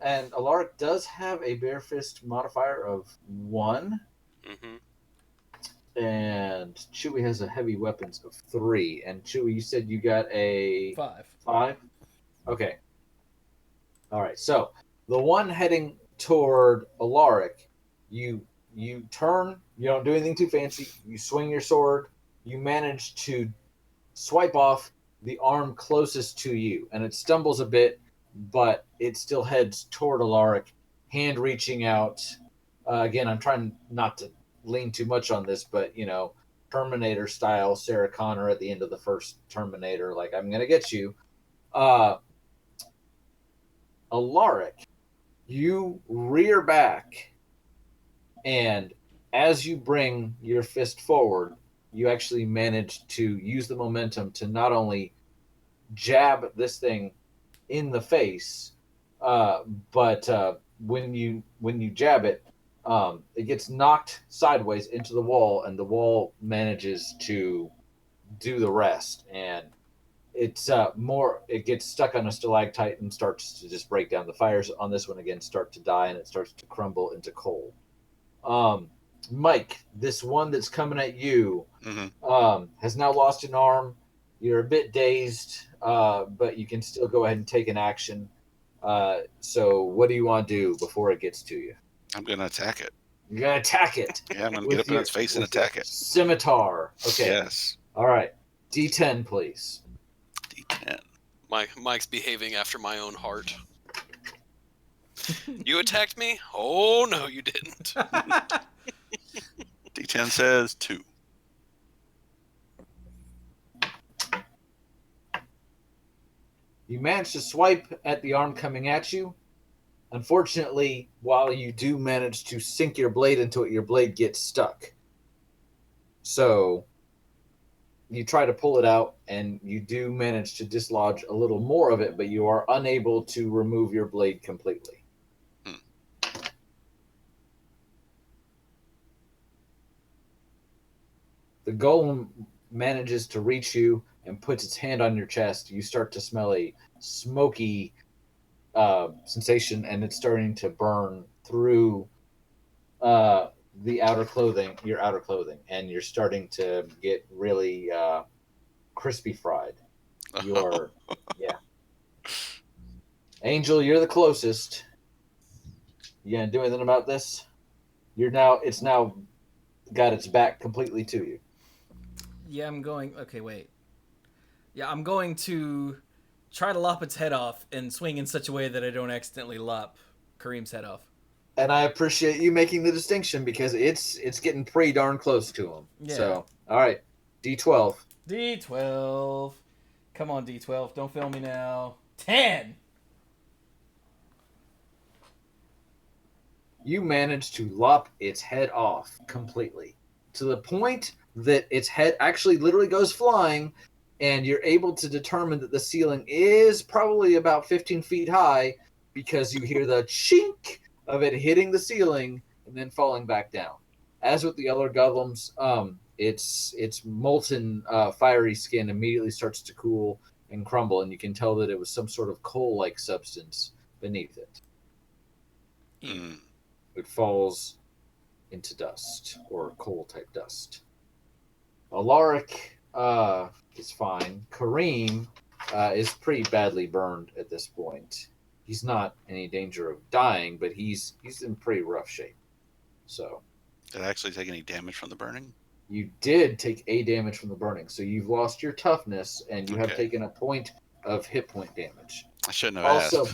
and Alaric does have a bare fist modifier of 1. Mm-hmm. And Chewy has a heavy weapons of 3. And Chewy, you said you got a 5. 5? Okay. All right. So the one heading toward Alaric, you turn. You don't do anything too fancy. You swing your sword. You manage to swipe off the arm closest to you, and it stumbles a bit, but it still heads toward Alaric, hand reaching out. Again, I'm trying not to lean too much on this, but Terminator style, Sarah Connor at the end of the first Terminator, like I'm gonna get you. Alaric, you rear back, and as you bring your fist forward, you actually manage to use the momentum to not only jab this thing in the face, but when you jab it, it gets knocked sideways into the wall, and the wall manages to do the rest. And it's it gets stuck on a stalactite and starts to just break down. The fires on this one again start to die, and it starts to crumble into coal. Mike, this one that's coming at you has now lost an arm. You're a bit dazed, but you can still go ahead and take an action. So what do you want to do before it gets to you? I'm going to attack it. You're going to attack it. Yeah, I'm going to get up in its face and attack it. Scimitar. Okay. Yes. All right. D10, please. D10. Mike's behaving after my own heart. You attacked me? Oh, no, you didn't. D10 says 2. You manage to swipe at the arm coming at you. Unfortunately, while you do manage to sink your blade into it, your blade gets stuck. So you try to pull it out, and you do manage to dislodge a little more of it, but you are unable to remove your blade completely. The golem manages to reach you and puts its hand on your chest. You start to smell a smoky sensation, and it's starting to burn through the outer clothing, your outer clothing, and you're starting to get really crispy fried. You're, yeah. Angel, you're the closest. You gonna do anything about this? It's now got its back completely to you. Yeah, I'm going. Okay, wait. Yeah, I'm going to try to lop its head off and swing in such a way that I don't accidentally lop Kareem's head off. And I appreciate you making the distinction because it's getting pretty darn close to him. Yeah. So, all right, D12. D12. Come on, D12. Don't fail me now. 10. You managed to lop its head off completely to the point that its head actually literally goes flying, and you're able to determine that the ceiling is probably about 15 feet high because you hear the chink of it hitting the ceiling and then falling back down. As with the other golems, its molten fiery skin immediately starts to cool and crumble, and you can tell that it was some sort of coal-like substance beneath it. Mm. It falls into dust, or coal-type dust. Alaric is fine. Kareem is pretty badly burned at this point. He's not in any danger of dying, but he's in pretty rough shape. So, Did I actually take any damage from the burning? you did take a damage from the burning, so you've lost your toughness, and you have Okay. taken a point of hit point damage. I shouldn't have Also,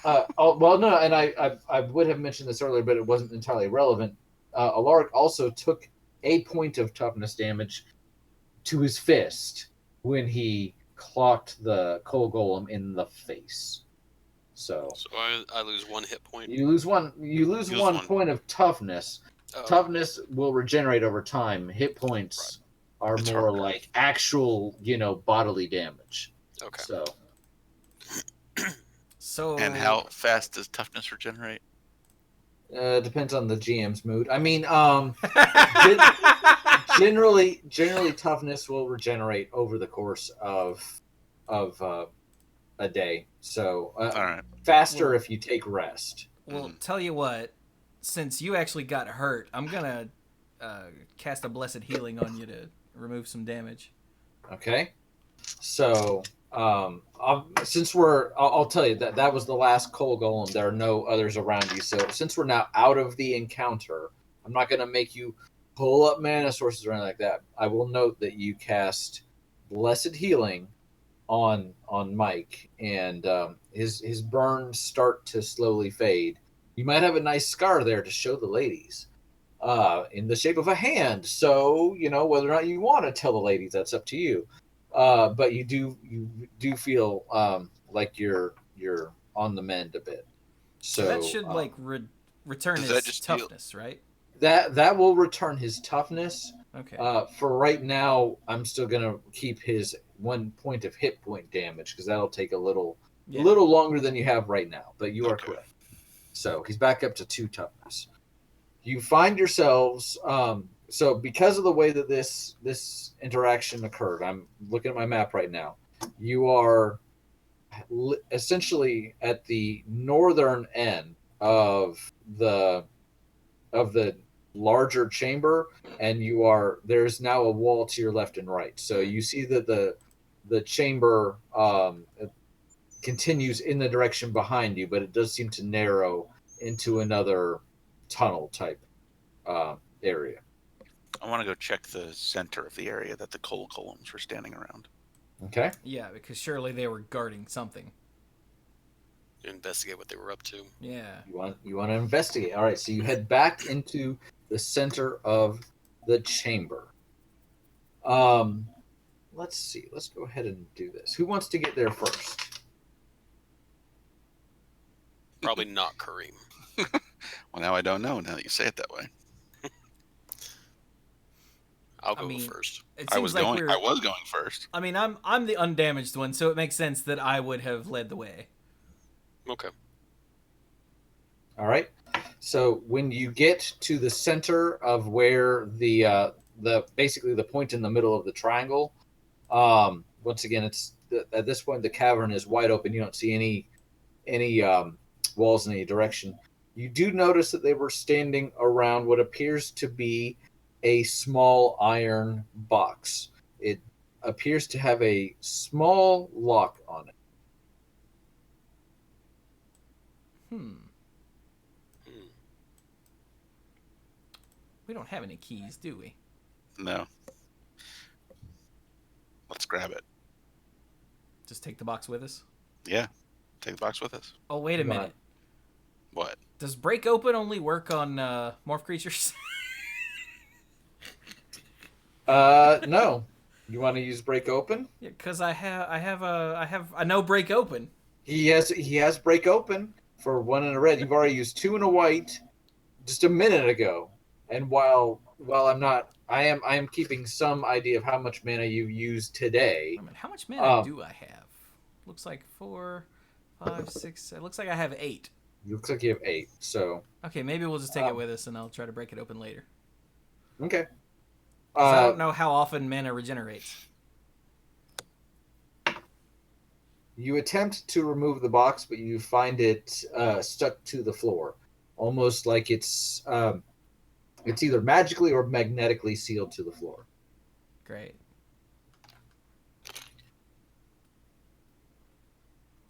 asked. well, no, and I would have mentioned this earlier, but it wasn't entirely relevant. Alaric also took a point of toughness damage to his fist when he clocked the coal golem in the face. So I lose 1 hit point. you lose one. You lose Use one one. point of toughness. Oh, Toughness will regenerate over time. Hit points are It's more harder. like actual, bodily damage. okay. So So. And how fast does toughness regenerate? depends on the GM's mood. I mean, generally toughness will regenerate over the course of a day. So All right. faster if you take rest. Well, tell you what. Since you actually got hurt, I'm gonna cast a blessed healing on you to remove some damage. Okay. So since I'll tell you that was the last coal golem. There are no others around you. So since we're now out of the encounter, I'm not going to make you pull up mana sources or anything like that. I will note that you cast blessed healing on Mike, and his burns start to slowly fade. You might have a nice scar there to show the ladies, in the shape of a hand. So whether or not you want to tell the ladies, that's up to you. But you do feel like you're on the mend a bit. So that should return Does his that just heal- toughness, right? that will return his toughness. Okay. For right now, I'm still gonna keep his 1 point of hit point damage because that'll take a little longer than you have right now. But you are Okay. correct. So he's back up to 2 toughness. You find yourselves. So because of the way that this interaction occurred, I'm looking at my map right now. You are essentially at the northern end of the larger chamber, and there's now a wall to your left and right. So you see that the chamber continues in the direction behind you, but it does seem to narrow into another tunnel type area. I want to go check the center of the area that the coal golems were standing around. Okay. Yeah, because surely they were guarding something. To investigate what they were up to. Yeah. You want to investigate. All right, so you head back into the center of the chamber. Let's see. Let's go ahead and do this. Who wants to get there first? Probably not Kareem. Well, now I don't know. Now that you say it that way, I'll go mean, first. It I seems was like going. we're. I was going first. I mean, I'm the undamaged one, so it makes sense that I would have led the way. Okay. All right. So when you get to the center of where the basically the point in the middle of the triangle, once again, at this point the cavern is wide open. You don't see any walls in any direction. You do notice that they were standing around what appears to be a small iron box. It appears to have a small lock on it. We don't have any keys, do we? No. Let's grab it. Just take the box with us? Yeah. Take the box with us. Oh, wait a Right. minute. What? Does break open only work on morph creatures? No. You want to use break open? Yeah, because I know break open. He has break open for 1 in a red. You've already used 2 in a white just a minute ago. And while I am keeping some idea of how much mana you've used today. Wait a minute, how much mana do I have? Looks like 4, 5, 6. It looks like I have 8. Looks like you have 8. So Okay, maybe we'll just take it with us, and I'll try to break it open later. okay. 'Cause I don't know how often mana regenerates. You attempt to remove the box, but you find it stuck to the floor, almost like it's either magically or magnetically sealed to the floor. Great.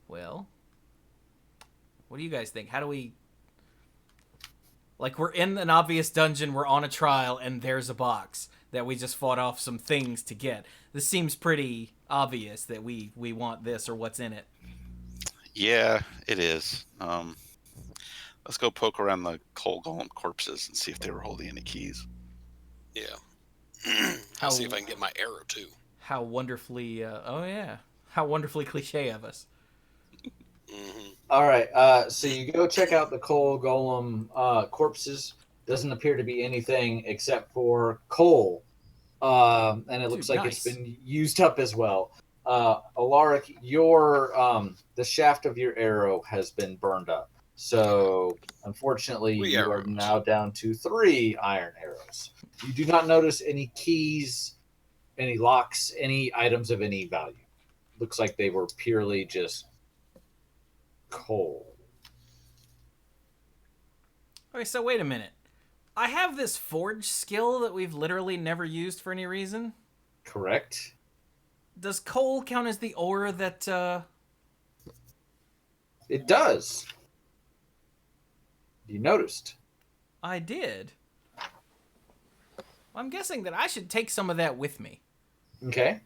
Well, what do you guys think? How do we... Like, we're in an obvious dungeon, we're on a trial, and there's a box that we just fought off some things to get. This seems pretty obvious that we want this or what's in it. Yeah, it is. Let's go poke around the coal golem corpses and see if they were holding any keys. Yeah. I'll see if I can get my arrow too. How wonderfully... How wonderfully cliche of us. Mm-hmm. All right. So you go check out the coal golem corpses. Doesn't appear to be anything except for coal, and it looks like nice. it's been used up as well. Alaric, your the shaft of your arrow has been burned up. So unfortunately, 3 you are arrows. now down to 3 iron arrows. You do not notice any keys, any locks, any items of any value. Looks like they were purely just coal. Okay, so wait a minute. I have this forge skill that we've literally never used for any reason. Correct. Does coal count as the ore that, It does. You noticed. I did? I'm guessing that I should take some of that with me. Okay.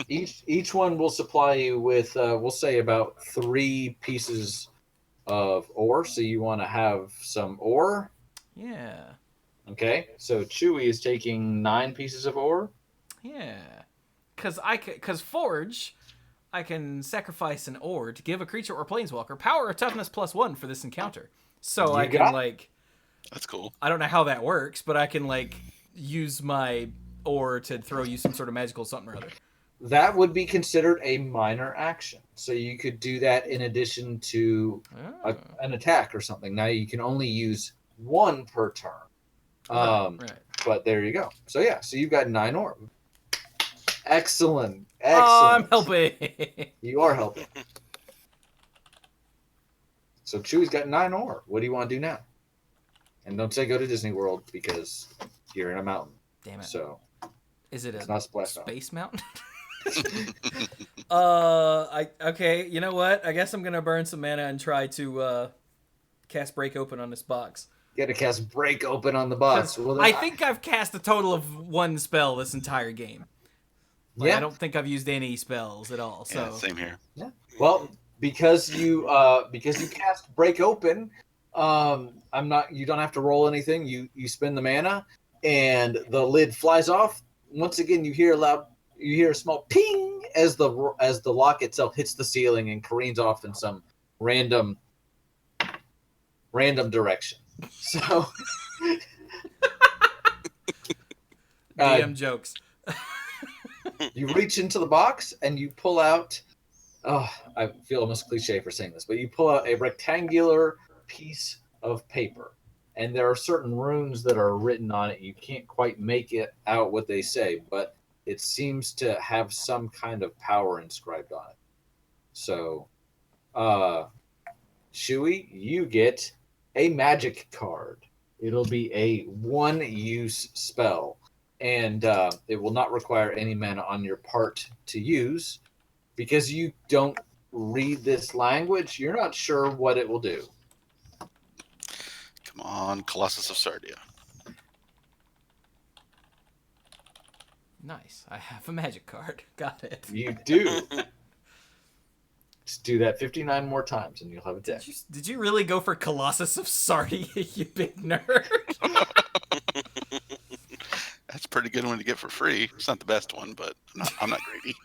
Each one will supply you with, we'll say, about 3 pieces of ore. So you want to have some ore. Yeah. Okay. So Chewy is taking 9 pieces of ore. Yeah. Because forge, I can sacrifice an ore to give a creature or planeswalker power or toughness +1 for this encounter. So You I can, got- like... That's cool. I don't know how that works, but I can, like, use my ore to throw you some sort of magical something or other. That would be considered a minor action. So you could do that in addition to an attack or something. Now you can only use 1 per turn. Right. But there you go. So yeah, so you've got 9 ore. Excellent. Oh, I'm helping. You are helping. So Chewy's got 9 ore. What do you want to do now? And don't say go to Disney World because you're in a mountain. Damn it. So Is it it's a not Splash Mountain. space mountain? Okay, you know what? I guess I'm gonna burn some mana and try to cast break open on this box. You gotta cast break open on the box. Well, then I think I've cast a total of 1 spell this entire game. Like, yeah. I don't think I've used any spells at all. So Yeah, same here. Yeah. Well, because you cast break open, you don't have to roll anything. You spend the mana and the lid flies off. Once again you hear a small ping as the lock itself hits the ceiling and careens off in some random direction. So DM jokes. you reach into the box and you pull out, I feel almost cliche for saying this, but you pull out a rectangular piece of paper. And there are certain runes that are written on it. You can't quite make it out what they say, but it seems to have some kind of power inscribed on it. So, Shui, you get a magic card. It'll be a 1-use spell, and it will not require any mana on your part to use, because you don't read this language, you're not sure what it will do. Come on, Colossus of Sardia. Nice. I have a magic card. Got it. You do. Just do that 59 more times and you'll have a deck. Did you really go for Colossus of Sardia, you big nerd? That's a pretty good one to get for free. It's not the best one, but I'm not greedy.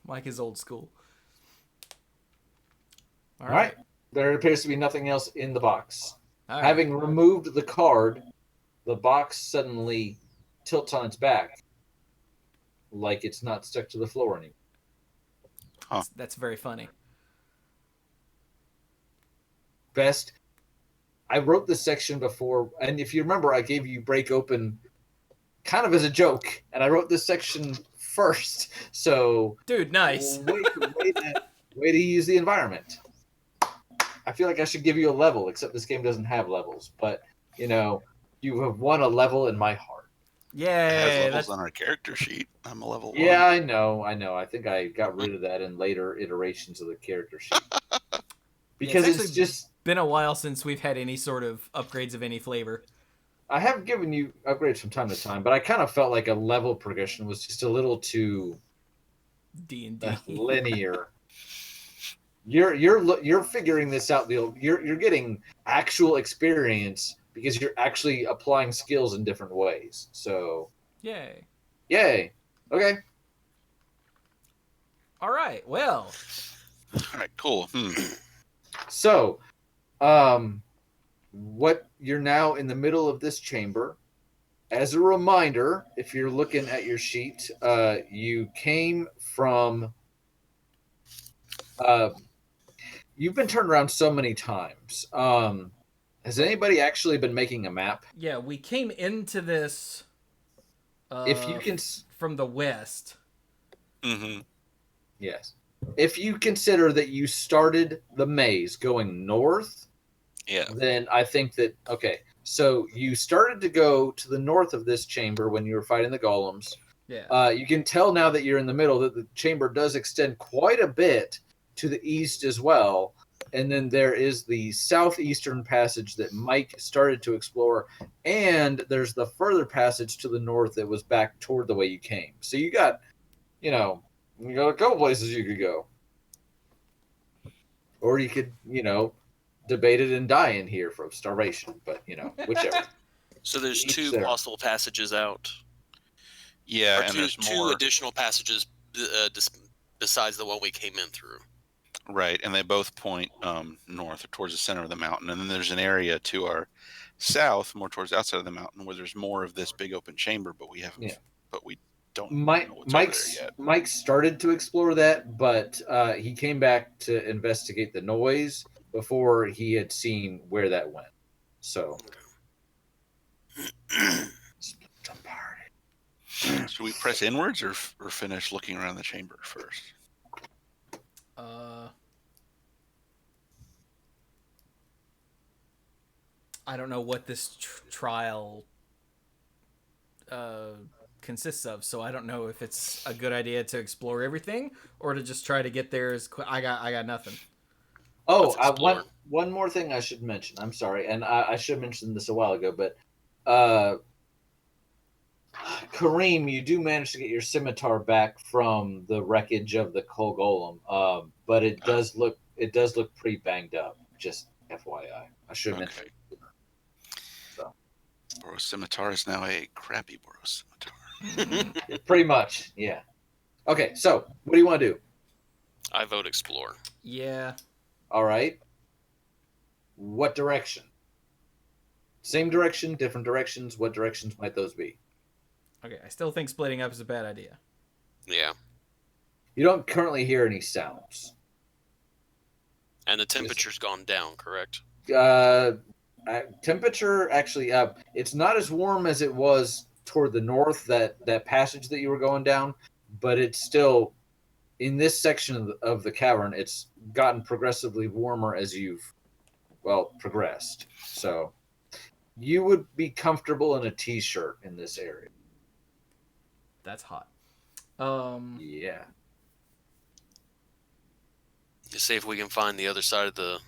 Mike is old school. All right. There appears to be nothing else in the box. All right. Having removed the card, the box suddenly tilts on its back, like it's not stuck to the floor anymore. Huh. That's very funny. Best. I wrote this section before, and if you remember, I gave you Break Open kind of as a joke, and I wrote this section first. So, dude, nice. way to use the environment. I feel like I should give you a level, except this game doesn't have levels. But, you know, you have won a level in my heart. Yeah, it has levels on our character sheet. I'm a level 1. Yeah, I know. I think I got rid of that in later iterations of the character sheet. Because it's just been a while since we've had any sort of upgrades of any flavor. I have given you upgrades from time to time, but I kind of felt like a level progression was just a little too D&D linear. You're figuring this out. You're getting actual experience because you're actually applying skills in different ways. So, yay! Okay. All right. Well. All right. Cool. So, what you're now in the middle of this chamber. As a reminder, if you're looking at your sheet, you came from. You've been turned around so many times. Has anybody actually been making a map? Yeah, we came into this. If you can, from the west. Mm-hmm. Yes. If you consider that you started the maze going north, then I think that okay. So you started to go to the north of this chamber when you were fighting the golems. Yeah. You can tell now that you're in the middle that the chamber does extend quite a bit to the east as well. And then there is the southeastern passage that Mike started to explore. And there's the further passage to the north that was back toward the way you came. So you got, you got a couple places you could go. Or you could, debate it and die in here from starvation. But, whichever. So there's two possible passages out. Yeah, and there's two additional passages besides the one we came in through. Right, and they both point north or towards the center of the mountain. And then there's an area to our south, more towards the outside of the mountain, where there's more of this big open chamber, but we haven't. But we don't know what's over there yet. Mike started to explore that, but he came back to investigate the noise before he had seen where that went. So, split the party. Should we press inwards or finish looking around the chamber first? I don't know what this trial consists of, so I don't know if it's a good idea to explore everything or to just try to get there as quick. I got nothing. Oh, one more thing I should mention. I'm sorry, and I should have mentioned this a while ago, but Kareem, you do manage to get your scimitar back from the wreckage of the coal golem, but it does look pretty banged up. Just FYI, I should have mentioned. So, Boros scimitar is now a crappy Boros scimitar. Pretty much, yeah. Okay, so what do you want to do? I vote explore. Yeah. All right. What direction? Same direction, different directions. What directions might those be? Okay, I still think splitting up is a bad idea. Yeah. You don't currently hear any sounds. And the temperature's gone down, correct? Temperature, actually, it's not as warm as it was toward the north, that passage that you were going down, but it's still, in this section of the cavern, it's gotten progressively warmer as you've, progressed. So you would be comfortable in a t-shirt in this area. That's hot. Yeah. To see if we can find the other side of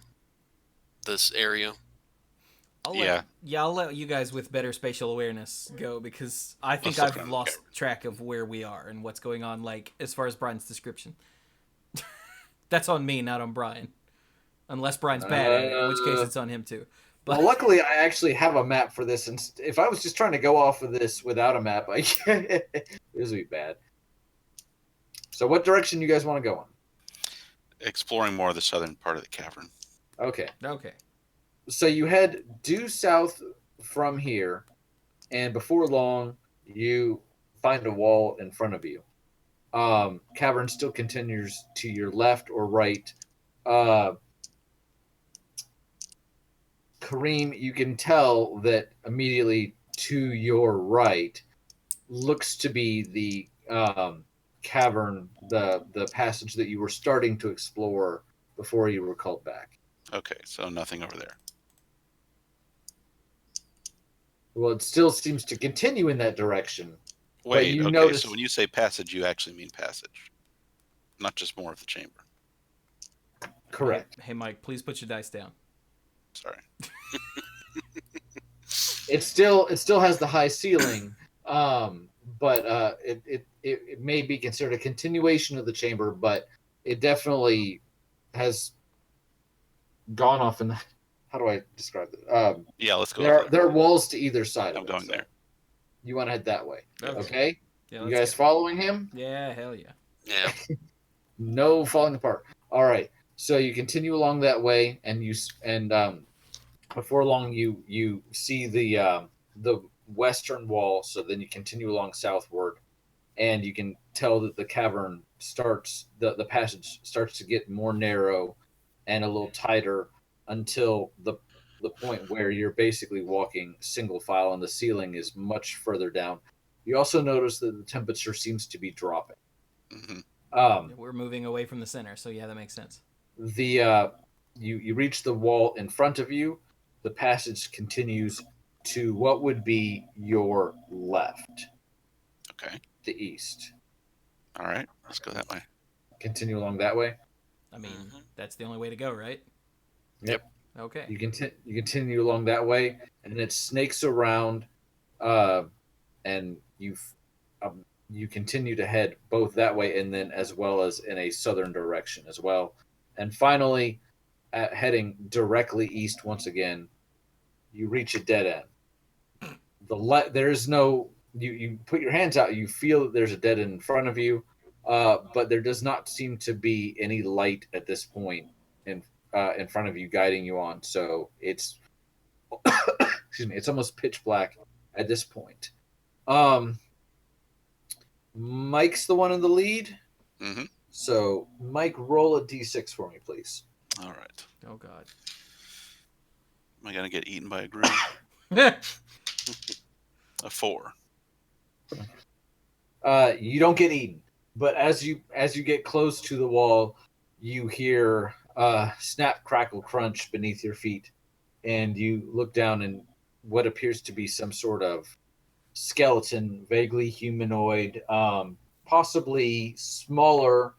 this area. I'll let you guys with better spatial awareness go, because I think Let's look I've around the lost cavern. track of where we are and what's going on, like, as far as Brian's description. That's on me, not on Brian. Unless Brian's bad at it, in which case it's on him too. But Well, luckily, I actually have a map for this, and if I was just trying to go off of this without a map, this would be bad. So, what direction you guys want to go on? Exploring more of the southern part of the cavern. Okay. okay. So you head due south from here, and before long, you find a wall in front of you. Cavern still continues to your left or right. Kareem, you can tell that immediately to your right looks to be the cavern, the passage that you were starting to explore before you were called back. Okay, so nothing over there. Well, it still seems to continue in that direction. Wait, you okay, notice- so when you say passage, you actually mean passage, not just more of the chamber. Correct. Hey, Mike, please put your dice down. Sorry. It still has the high ceiling, but it may be considered a continuation of the chamber, but it definitely has gone off in the. How do I describe it? Yeah, let's go. over There are walls to either side I'm of it. going there. You want to head that way, Okay. okay? Yeah, You let's guys go. following him? Yeah, hell yeah. Yeah. No falling apart. All right. So you continue along that way, and before long you see the western wall. So then you continue along southward, and you can tell that the cavern starts the passage starts to get more narrow and a little tighter until the point where you're basically walking single file, and the ceiling is much further down. You also notice that the temperature seems to be dropping. Hmm. We're moving away from the center, so yeah, that makes sense. You reach the wall in front of you. The passage continues to what would be your left, Okay. the east. All right. Let's go that way. Continue along that way. I mean, Mhm. that's the only way to go, right? Yep. Okay. You continue along that way, and it snakes around, and you continue to head both that way, and then as well as in a southern direction as well. And finally, heading directly east once again, you reach a dead end. There is no. You put your hands out. You feel that there's a dead end in front of you, but there does not seem to be any light at this point in front of you guiding you on. So it's excuse me. It's almost pitch black at this point. Mike's the one in the lead. Mm-hmm. So Mike, roll a d6 for me, please. All right. Oh God. Am I gonna get eaten by a groom? A 4. You don't get eaten, but as you get close to the wall, you hear snap, crackle, crunch beneath your feet, and you look down, and what appears to be some sort of skeleton, vaguely humanoid, possibly smaller,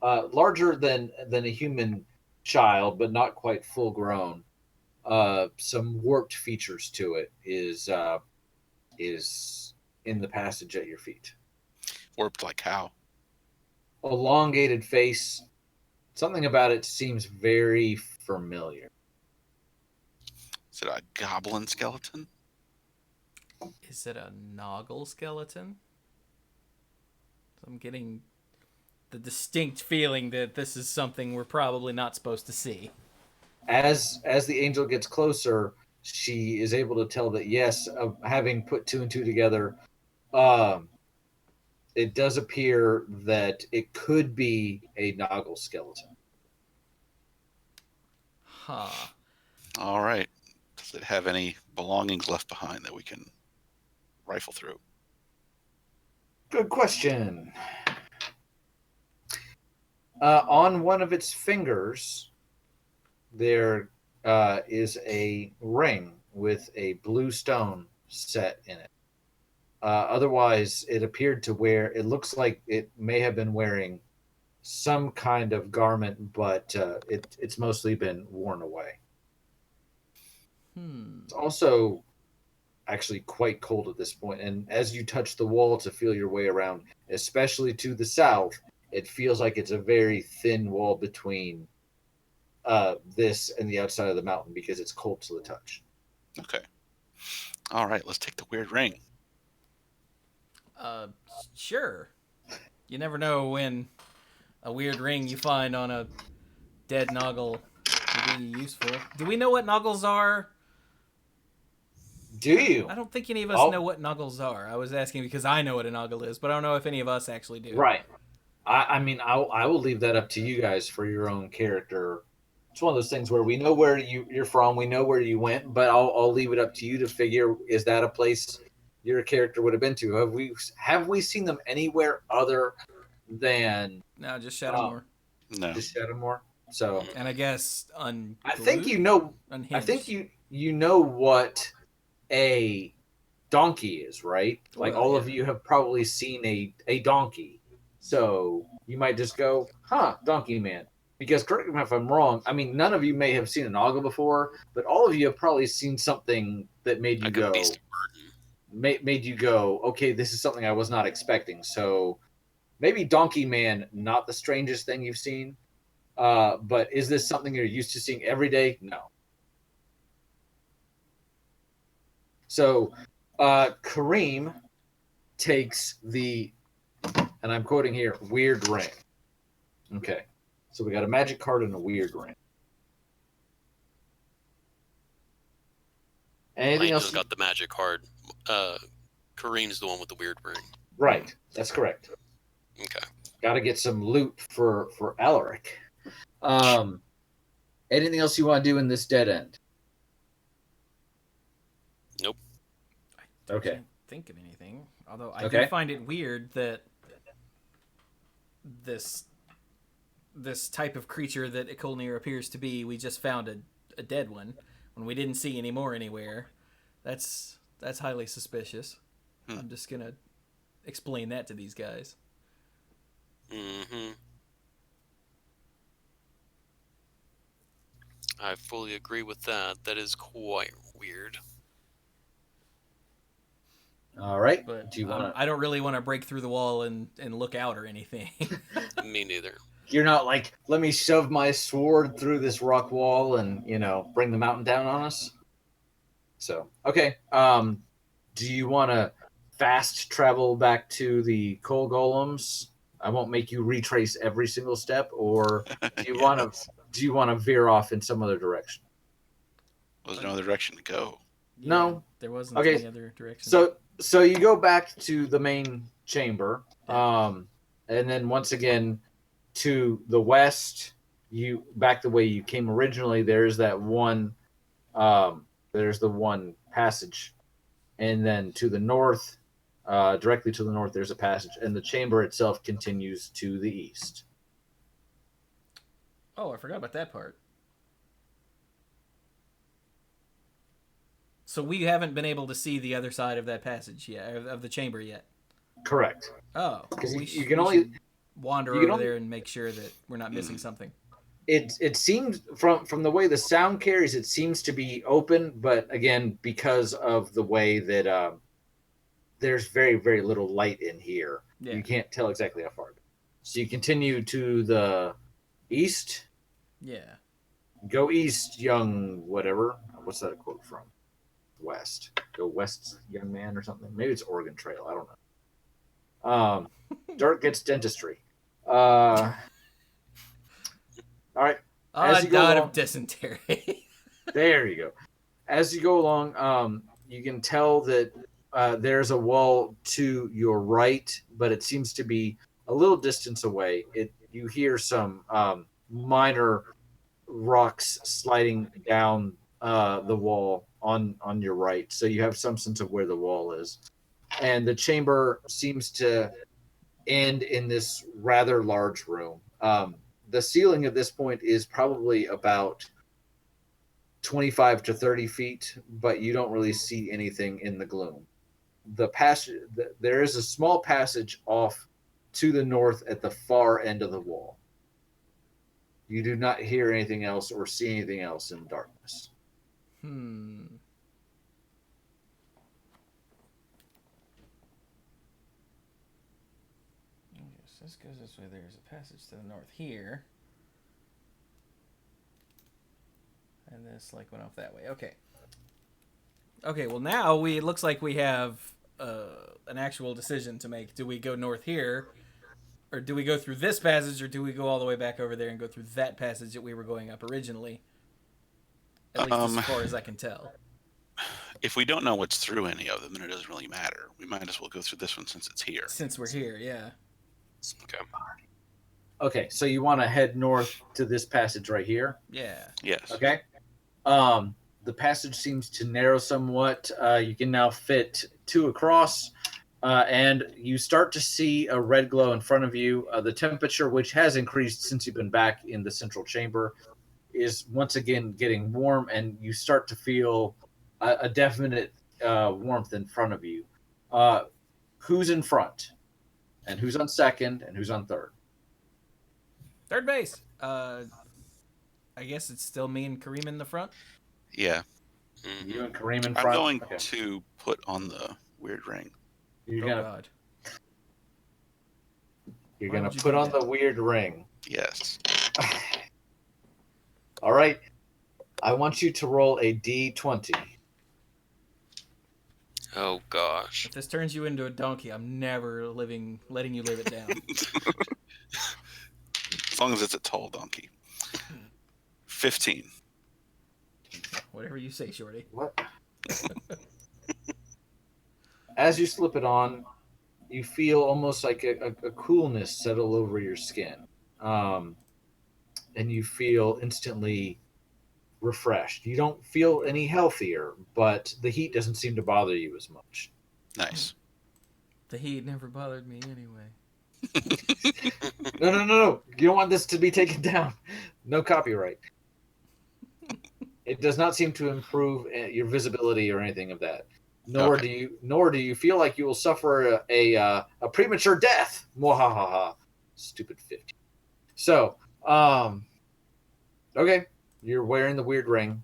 larger than a human child, but not quite full grown. Some warped features to it is in the passage at your feet. Warped like how? Elongated face. Something about it seems very familiar. Is it a goblin skeleton? Is it a Noggle skeleton? I'm getting the distinct feeling that this is something we're probably not supposed to see. As the angel gets closer, she is able to tell that yes, having put two and two together, it does appear that it could be a Noggle skeleton. Huh. All right. Does it have any belongings left behind that we can rifle through? Good question. On one of its fingers, there is a ring with a blue stone set in it. Otherwise, it appeared to wear. It looks like it may have been wearing some kind of garment, but it's mostly been worn away. It's also actually quite cold at this point, and as you touch the wall to feel your way around, especially to the south, it feels like it's a very thin wall between this and the outside of the mountain because it's cold to the touch. Okay. All right, let's take the weird ring. Sure. You never know when a weird ring you find on a dead Noggle will be useful. Do we know what Noggles are? Do you? I don't think any of us know what Noggles are. I was asking because I know what a Noggle is, but I don't know if any of us actually do. Right. I mean, I will leave that up to you guys for your own character. It's one of those things where we know where you're from, we know where you went, but I'll leave it up to you to figure, is that a place your character would have been to? Have we seen them anywhere other than No, just Shadowmoor. No. just Shadowmoor? So, And I guess I think you know. Unhinged. I think you know what a donkey is, right? Like Well, all yeah. of you have probably seen a donkey. So you might just go, huh, Donkey Man. Because correct me if I'm wrong, I mean, none of you may have seen an Ogre before, but all of you have probably seen something that made you Like go, a beast of burden. made you go, okay, this is something I was not expecting. So maybe Donkey Man, not the strangest thing you've seen, but is this something you're used to seeing every day? No. So Kareem takes the, and I'm quoting here, weird ring. Okay. So we got a magic card and a weird ring. Anything Lane else? just got the magic card. Kareem's the one with the weird ring. Right. That's correct. Okay. Got to get some loot for Alaric. Anything else you want to do in this dead end? Nope. I Okay. can't think of anything. Although I Okay. do find it weird that this type of creature that Icolnir appears to be, we just found a dead one when we didn't see any more anywhere. That's highly suspicious. I'm just gonna explain that to these guys. Mm-hmm. I fully agree with that. That is quite weird. All right. But Do you want to? I don't really want to break through the wall and look out or anything. Me neither. You're not like, let me shove my sword through this rock wall and bring the mountain down on us. So okay. Do you want to fast travel back to the coal golems? I won't make you retrace every single step, or do you want to veer off in some other direction? There's no other direction to go. No. There wasn't Okay, any other direction. So you go back to the main chamber, and then once again to the west, you back the way you came originally. There's that one, there's the one passage, and then to the north, directly to the north, there's a passage, and the chamber itself continues to the east. Oh, I forgot about that part. So we haven't been able to see the other side of that passage yet, of the chamber yet. Correct. Oh, Because well, you can only should wander you can over only- there and make sure that we're not missing something. it seems from the way the sound carries, it seems to be open, but again, because of the way that there's very, very little light in here, Yeah. you can't tell exactly how far. So you continue to the east. Yeah. Go east, young whatever. What's that a quote from? West. Go west, young man, or something. Maybe it's Oregon Trail. I don't know. Dirt gets dentistry. All right. I As you go died along- of dysentery. There you go. As you go along, you can tell that there's a wall to your right, but it seems to be a little distance away. You hear some minor rocks sliding down the wall on your right, so you have some sense of where the wall is. And the chamber seems to end in this rather large room. The ceiling at this point is probably about 25 to 30 feet, but you don't really see anything in the gloom. The passage, there is a small passage off to the north at the far end of the wall. You do not hear anything else or see anything else in the darkness. This goes this way. There's a passage to the north here. And this like went off that way. Okay. Okay, well now it looks like we have an actual decision to make. Do we go north here? Or do we go through this passage, or do we go all the way back over there and go through that passage that we were going up originally? At least as far as I can tell. If we don't know what's through any of them, then it doesn't really matter. We might as well go through this one since it's here. Since we're here, yeah. Okay. Okay, so you want to head north to this passage right here? Yeah. Yes. Okay. The passage seems to narrow somewhat. You can now fit 2 across, and you start to see a red glow in front of you. The temperature, which has increased since you've been back in the central chamber, is once again getting warm, and you start to feel a definite warmth in front of you. Who's in front? And who's on second? And who's on third? Third base. I guess it's still me and Kareem in the front. Yeah. You and Kareem in front. I'm going Okay. to put on the weird ring. You're Oh gonna God. you're Why gonna would you put do on that? the weird ring. Yes. All right. I want you to roll a d20. Oh gosh. If this turns you into a donkey, I'm never letting you live it down. As long as it's a tall donkey. 15. Whatever you say, Shorty. What? As you slip it on, you feel almost like a coolness settle over your skin. And you feel instantly refreshed. You don't feel any healthier, but the heat doesn't seem to bother you as much. Nice. The heat never bothered me anyway. No. You don't want this to be taken down. No copyright. It does not seem to improve your visibility or anything of that. Nor do you feel like you will suffer a premature death. Mwahaha. Stupid 50. So, okay, you're wearing the weird ring.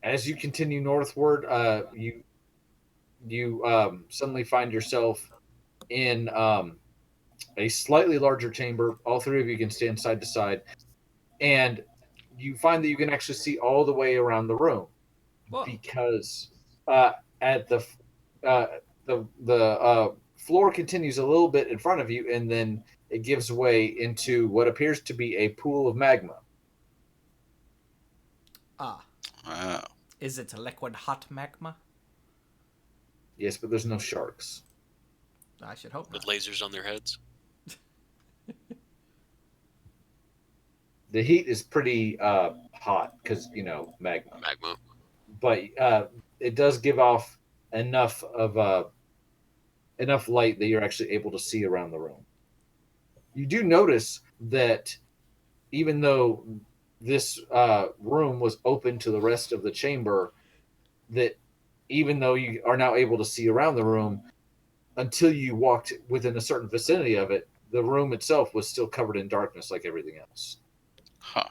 As you continue northward, you suddenly find yourself in a slightly larger chamber. All 3 of you can stand side to side, and you find that you can actually see all the way around the room. Whoa. Because at the floor continues a little bit in front of you, and then it gives way into what appears to be a pool of magma. Ah. Wow. Is it liquid hot magma? Yes, but there's no sharks. I should hope With not. lasers on their heads. The heat is pretty hot because magma. Magma. But it does give off enough light that you're actually able to see around the room. You do notice that even though this room was open to the rest of the chamber, that even though you are now able to see around the room, until you walked within a certain vicinity of it, the room itself was still covered in darkness like everything else. Huh.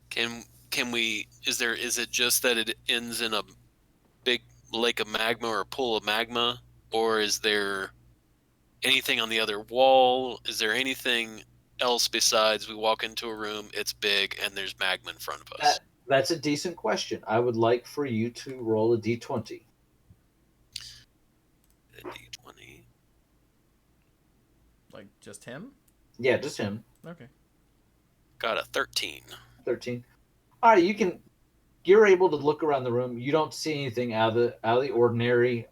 Can we? Is it just that it ends in a big lake of magma or a pool of magma, or is there anything on the other wall? Is there anything else besides we walk into a room, it's big, and there's magma in front of us? That's a decent question. I would like for you to roll a d20. A D20. Like just him? Yeah, just him. Okay. Got a 13. 13. All right, you're able to look around the room. You don't see anything out of the ordinary.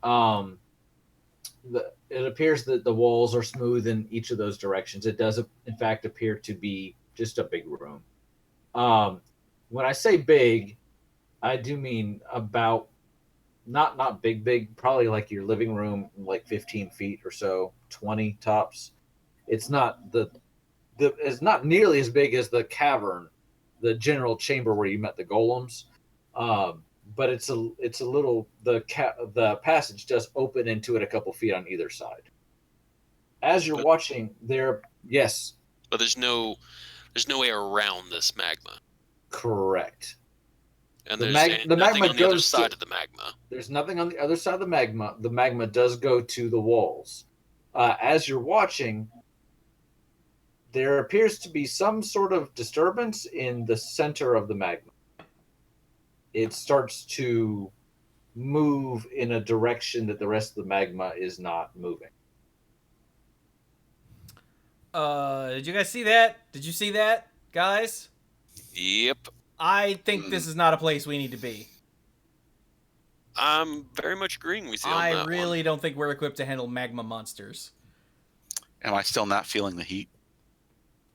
It appears that the walls are smooth in each of those directions. It does, in fact, appear to be just a big room. When I say big, I do mean about not big, probably like your living room, like 15 feet or so, 20 tops. It's not it's not nearly as big as the cavern, the general chamber where you met the golems. but it's a little the passage does open into it a couple feet on either side. As you're watching there, yes, But there's no way around this magma. correct. And The there's magma nothing on the other goes side to- of the magma. There's nothing on the other side of the magma. The magma does go to the walls. As you're watching, there appears to be some sort of disturbance in the center of the magma. It starts to move in a direction that the rest of the magma is not moving. Did you guys see that? Did you see that, guys? Yep. I think this is not a place we need to be. I'm very much agreeing with you on I that really one. don't think we're equipped to handle magma monsters. Am I still not feeling the heat?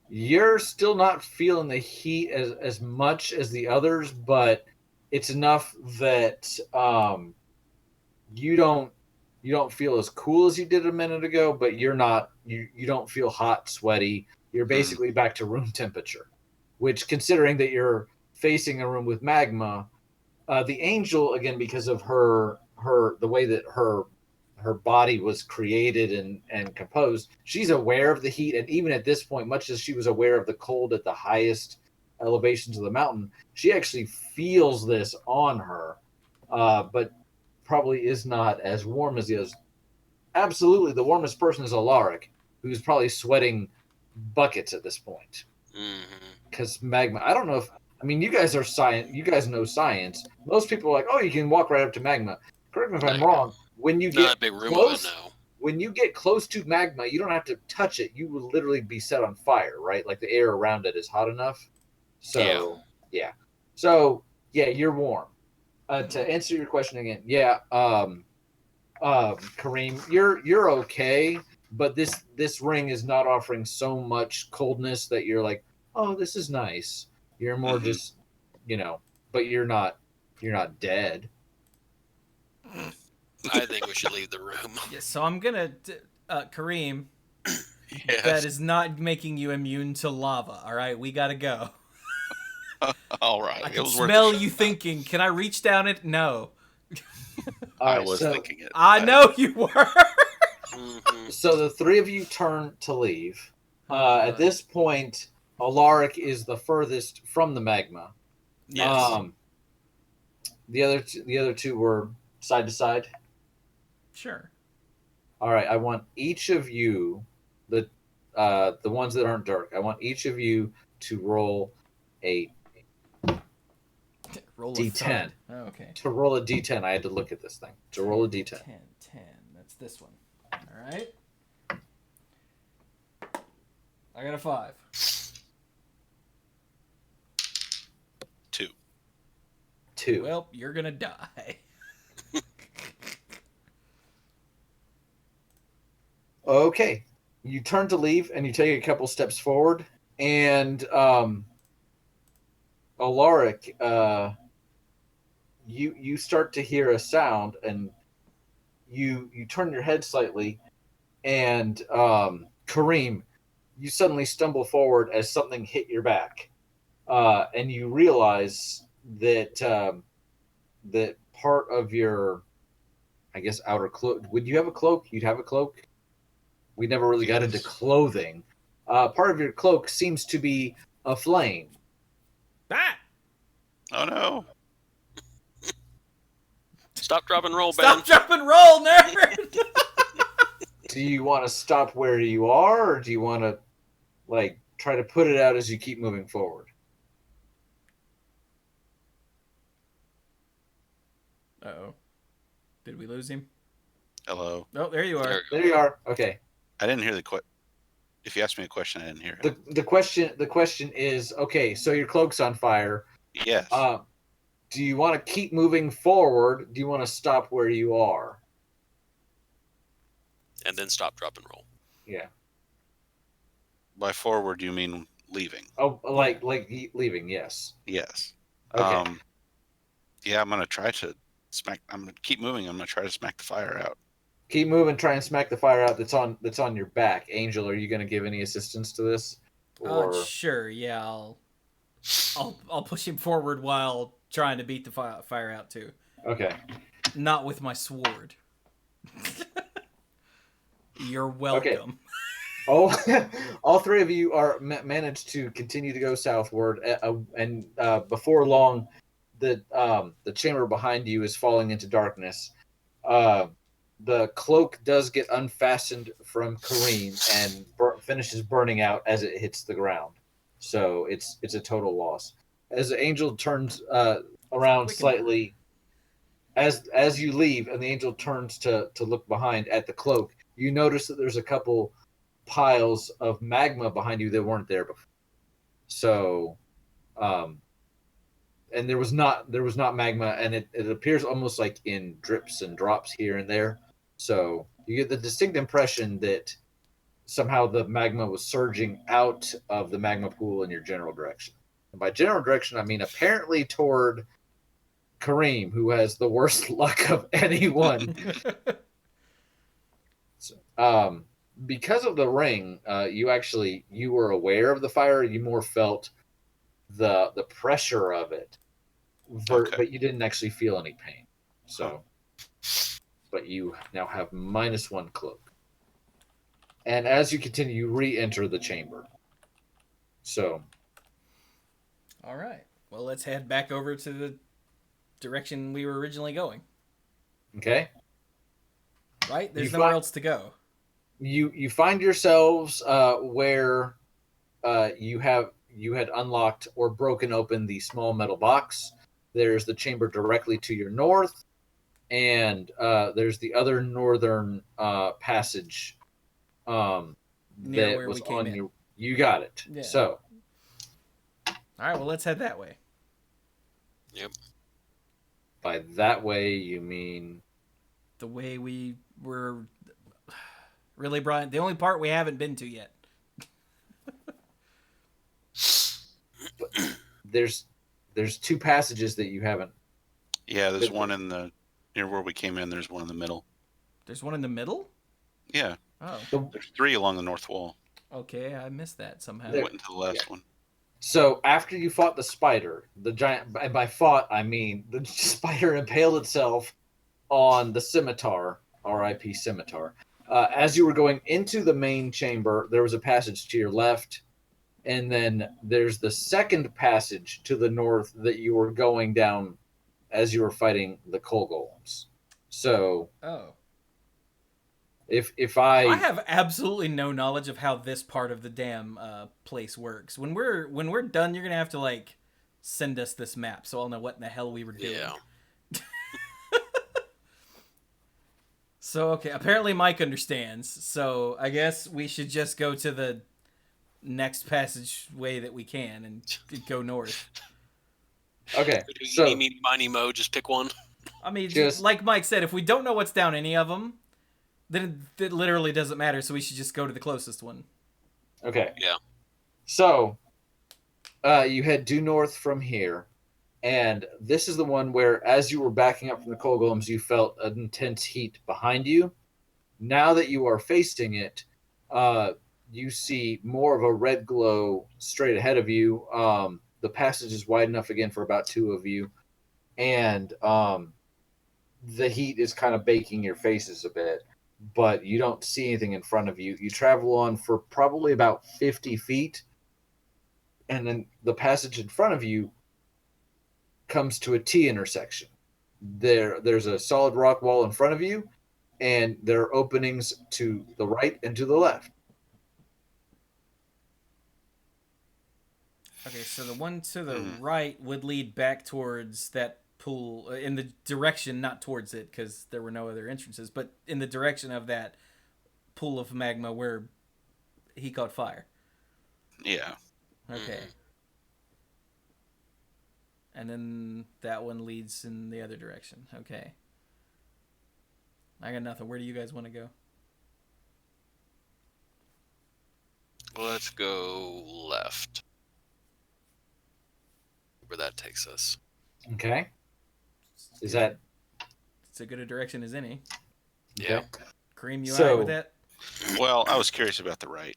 You're still not feeling the heat as much as the others, but it's enough that you don't feel as cool as you did a minute ago, but you don't feel hot, sweaty. You're basically back to room temperature, which, considering that you're facing a room with magma, the angel, again, because of the way that her body was created and composed, she's aware of the heat, and even at this point, much as she was aware of the cold at the highest elevations of the mountain, she actually feels this on her, but probably is not as warm as the others. Absolutely, the warmest person is Alaric, who's probably sweating buckets at this point. Because magma, I don't know if, I mean, you guys are science, you guys know science. Most people are like, oh, you can walk right up to magma. Correct me if I'm wrong. When you Not get a big room close, of it, no. when you get close to magma, you don't have to touch it. You will literally be set on fire, right? Like the air around it is hot enough. So, yeah. So, yeah, you're warm. To answer your question again, Kareem, you're okay, but this ring is not offering so much coldness that you're like, oh, this is nice. You're more just, but you're not dead. I think we should leave the room. Yeah, so I'm gonna, Kareem, Yes. that is not making you immune to lava, alright? We gotta go. All right. I It can was worth smell a shot. you thinking, can I reach down it? No. All I right, was so, thinking it. I know you were. So the three of you turn to leave. At this point, Alaric is the furthest from the magma. Yes. The other two were side to side. Sure. All right, I want each of you, the ones that aren't dark, I want each of you to roll a Roll a D10. thud. Oh, okay. To roll a D10, I had to look at this thing. To roll a D10. 10. That's this one. Alright. I got a 5. 2. Well, you're gonna die. Okay. You turn to leave and you take a couple steps forward, and Alaric, you start to hear a sound, and you turn your head slightly, and Kareem, you suddenly stumble forward as something hit your back, and you realize that that part of your, I guess, outer cloak. Would you have a cloak? You'd have a cloak. We never really got into clothing. Part of your cloak seems to be aflame. Ah! Oh no. Stop, drop, and roll, Ben. Stop, jump, and roll, nerd! Do you want to stop where you are, or do you want to, like, try to put it out as you keep moving forward? Uh-oh. Did we lose him? Hello. Oh, there you are. There you are. Okay. I didn't hear the question. If you asked me a question, I didn't hear it. The question is, okay, so your cloak's on fire. Yes. Do you want to keep moving forward? Do you want to stop where you are? And then stop, drop, and roll. Yeah. By forward, you mean leaving? Oh, like leaving? Yes. Yes. Okay. Yeah, I'm gonna try to smack. I'm gonna keep moving. I'm gonna try to smack the fire out. Keep moving. Try and smack the fire out that's on your back. Angel, are you going to give any assistance to this? Or Sure, yeah, I'll push him forward while trying to beat the fire out too. Okay. Not with my sword. You're welcome. All, all three of you are managed to continue to go southward, and before long, the chamber behind you is falling into darkness. The cloak does get unfastened from Kareem and finishes burning out as it hits the ground. So it's a total loss. As the angel turns around slightly, as you leave, and the angel turns to look behind at the cloak, you notice that there's a couple piles of magma behind you that weren't there before. So, and there was not magma, and it appears almost like in drips and drops here and there. So you get the distinct impression that somehow the magma was surging out of the magma pool in your general direction. And by general direction, I mean apparently toward Kareem, who has the worst luck of anyone. So, because of the ring, you were aware of the fire. You more felt the pressure of it, but you didn't actually feel any pain. So, but you now have -1 cloak. And as you continue, you re-enter the chamber. So, all right. Well, let's head back over to the direction we were originally going. Okay. Right? There's nowhere else to go. You find yourselves where you had unlocked or broken open the small metal box. There's the chamber directly to your north, and there's the other northern passage Near that where was we came on in. you. You got it. Yeah. So, all right. Well, let's head that way. Yep. By that way, you mean the way we were. Really, Brian? The only part we haven't been to yet. there's 2 passages that you haven't. Yeah, there's one near where we came in. There's one in the middle. There's one in the middle? Yeah. Oh. There's 3 along the north wall. Okay, I missed that somehow. I went into the last one. So after you fought the spider, the giant, and by fought I mean the spider impaled itself on the scimitar, R.I.P. scimitar. As you were going into the main chamber, there was a passage to your left, and then there's the second passage to the north that you were going down as you were fighting the coal golems. So, if I have absolutely no knowledge of how this part of the damn place works. When we're done, you're gonna have to send us this map so I'll know what in the hell we were doing. Yeah. So, okay, apparently Mike understands, so I guess we should just go to the next passageway that we can and go north. Okay, so... Eeny, meeny, mo, just pick one? I mean, like Mike said, if we don't know what's down any of them, then it literally doesn't matter, so we should just go to the closest one. Okay. Yeah. So, you head due north from here. And this is the one where, as you were backing up from the coal golems, you felt an intense heat behind you. Now that you are facing it, you see more of a red glow straight ahead of you. The passage is wide enough again for about 2 of you. And the heat is kind of baking your faces a bit. But you don't see anything in front of you. You travel on for probably about 50 feet. And then the passage in front of you comes to a T intersection. There's a solid rock wall in front of you, and there are openings to the right and to the left. Okay, so the one to the right would lead back towards that pool, in the direction, not towards it, because there were no other entrances, but in the direction of that pool of magma where he caught fire. Yeah. Okay. And then that one leads in the other direction. Okay. I got nothing. Where do you guys want to go? Let's go left. Where that takes us. Okay. Is that... It's as good a direction as any. Yeah. Kareem, you alright with that? Well, I was curious about the right.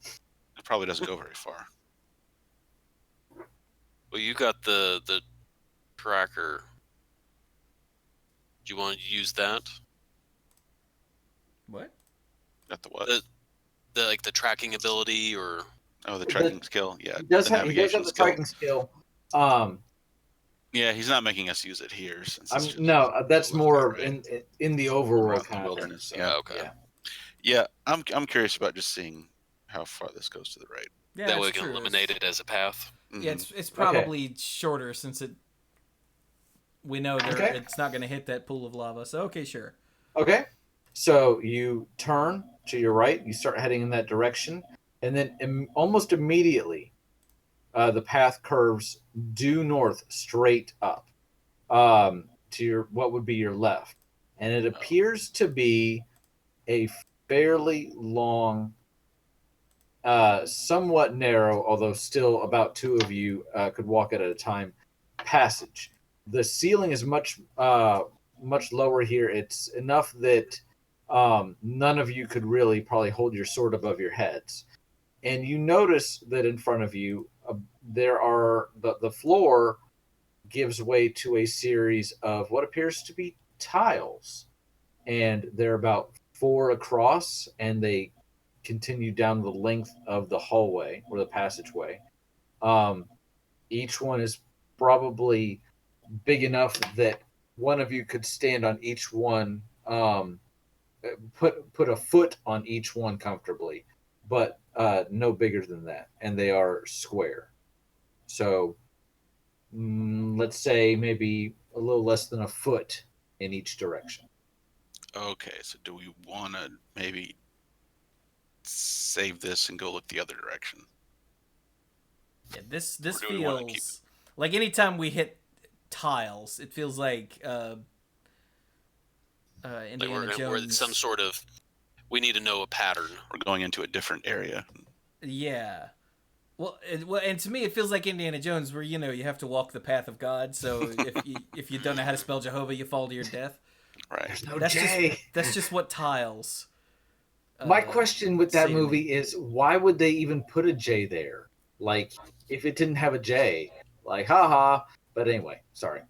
It probably doesn't go very far. Well, you got the tracker. Do you want to use that? What? Got the what? The tracking ability or Oh, the tracking skill. Yeah, He does the have navigation the skill. tracking skill. Yeah, he's not making us use it here. Since it's just That's with more that, right? in the overworld Around the kind of thing. wilderness, So, yeah. Okay. Yeah, I'm curious about just seeing how far this goes to the right. Yeah, that way we it's can true. eliminate it as a path. Yeah, Mhm. it's probably shorter since we know Okay. it's not going to hit that pool of lava. So okay, sure. Okay, so you turn to your right, you start heading in that direction, and then almost immediately, the path curves due north straight up to your what would be your left, and it appears to be a fairly long, somewhat narrow, although still about two of you could walk it at a time, passage. The ceiling is much lower here. It's enough that none of you could really probably hold your sword above your heads. And you notice that in front of you, there are the floor gives way to a series of what appears to be tiles, and they're about 4 across, and they continue down the length of the hallway or the passageway. Each one is probably big enough that one of you could stand on each one, put a foot on each one comfortably, but no bigger than that, and they are square. So let's say maybe a little less than a foot in each direction. Okay, so do we want to maybe save this and go look the other direction? Yeah, this Or do we wanna keep feels like anytime we hit tiles, it feels like Like Indiana we're Jones. some sort of. We need to know a pattern. We're going into a different area. Yeah. Well, and to me, it feels like Indiana Jones, where you have to walk the path of God. So if you don't know how to spell Jehovah, you fall to your death. Right. There's no That's J. that's just what tiles. My question with that say to me. movie is, why would they even put a J there? Like, if it didn't have a J, like, haha. But anyway, sorry.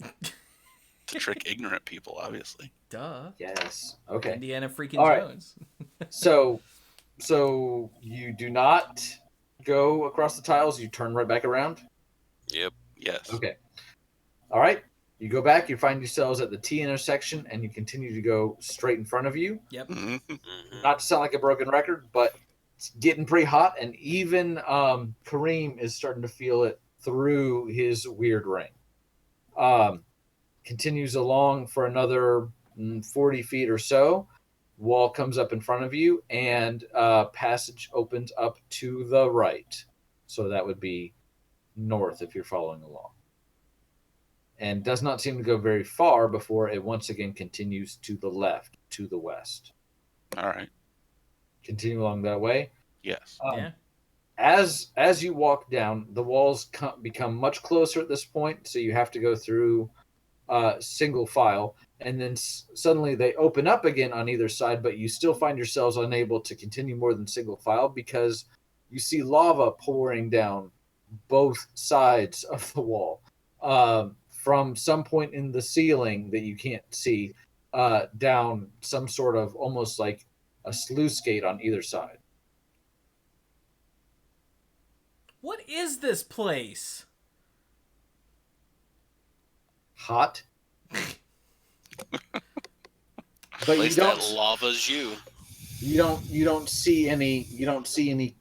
To trick ignorant people, obviously. Duh. Yes. Okay. Indiana freaking All right. Jones. So you do not go across the tiles. You turn right back around. Yep. Yes. Okay. All right. You go back. You find yourselves at the T intersection, and you continue to go straight in front of you. Yep. Mhm. Mhm. Not to sound like a broken record, but it's getting pretty hot, and even Kareem is starting to feel it through his weird ring. Continues along for another 40 feet or so. Wall comes up in front of you, and passage opens up to the right. So that would be north if you're following along. And does not seem to go very far before it once again continues to the left, to the west. All right. Continue along that way. Yes. Yeah. As you walk down, the walls become much closer at this point, so you have to go through single file, and then suddenly they open up again on either side, but you still find yourselves unable to continue more than single file because you see lava pouring down both sides of the wall from some point in the ceiling that you can't see down some sort of almost like a sluice gate on either side. What is this place? Hot. But you Place that don't lava's you. you don't see any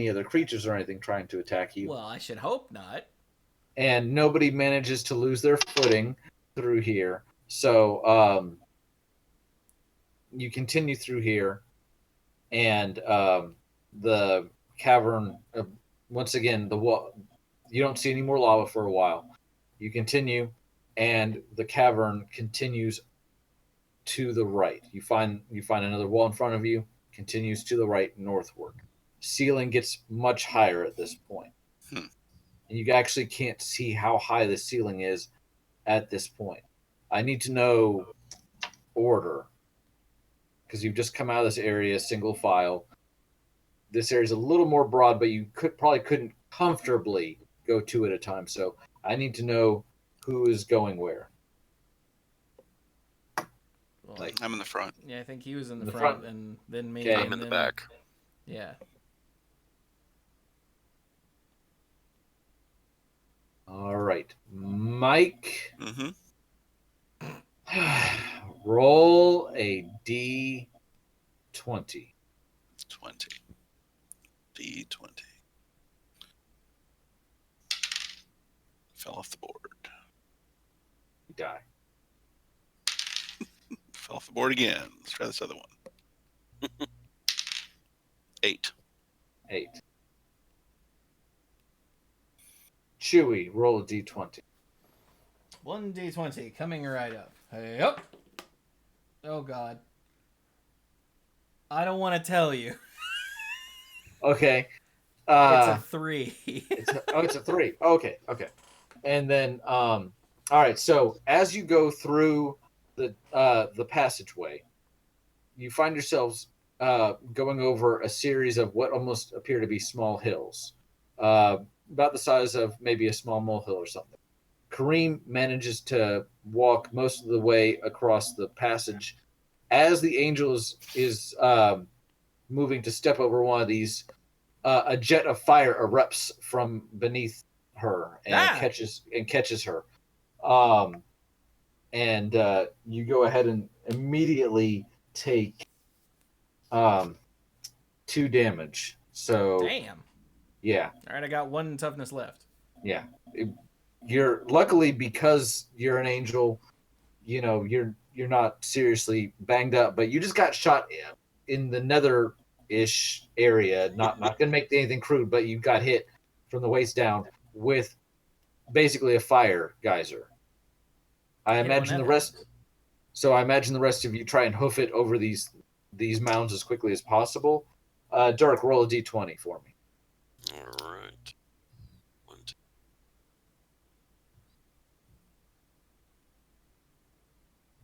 other creatures or anything trying to attack you. Well, I should hope not. And nobody manages to lose their footing through here. So you continue through here, and the cavern once again the wall. You don't see any more lava for a while. You continue, and the cavern continues to the right. You find another wall in front of you. Continues to the right northward. Ceiling gets much higher at this point. Hmm. And you actually can't see how high the ceiling is at this point. I need to know order, because you've just come out of this area single file. This area is a little more broad, but you couldn't comfortably go two at a time. So I need to know who is going where? Well, Like, I'm in the front. yeah, I think he was in the, the front, front. and then me. Okay. and I'm in the then- back. Yeah. All right, Mike. Mm-hmm. Roll a D20. 20. D20. Fell off the board. You die. Fell off the board again. Let's try this other one. 8. 8. Chewy, roll a D20. 1d20 coming right up. Hey up. Oh God. I don't want to tell you. Okay. It's a 3. It's a 3. Okay. And then, all right. So as you go through the passageway, you find yourselves going over a series of what almost appear to be small hills, about the size of maybe a small molehill or something. Kareem manages to walk most of the way across the passage. As the angel is moving to step over one of these, a jet of fire erupts from beneath her and catches her. And you go ahead and immediately take 2 damage. So Damn. yeah, All right, I got 1 toughness left. yeah. You're luckily, because you're an angel, you know, you're not seriously banged up, but you just got shot in the nether-ish area. Not gonna make anything crude, but you got hit from the waist down with basically a fire geyser. I imagine the rest. So I imagine the rest of you try and hoof it over these mounds as quickly as possible. Dirk, roll a d20 for me. All right. 1, 2.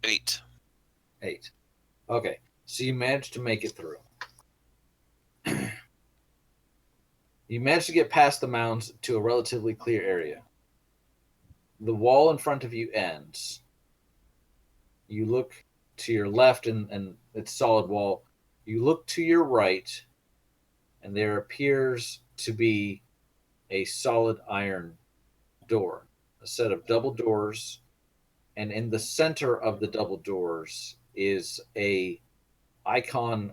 8. 8. Okay, so you managed to make it through. You managed to get past the mounds to a relatively clear area. The wall in front of you ends. You look to your left, and it's solid wall. You look to your right, and there appears to be a solid iron door, a set of double doors, and in the center of the double doors is a icon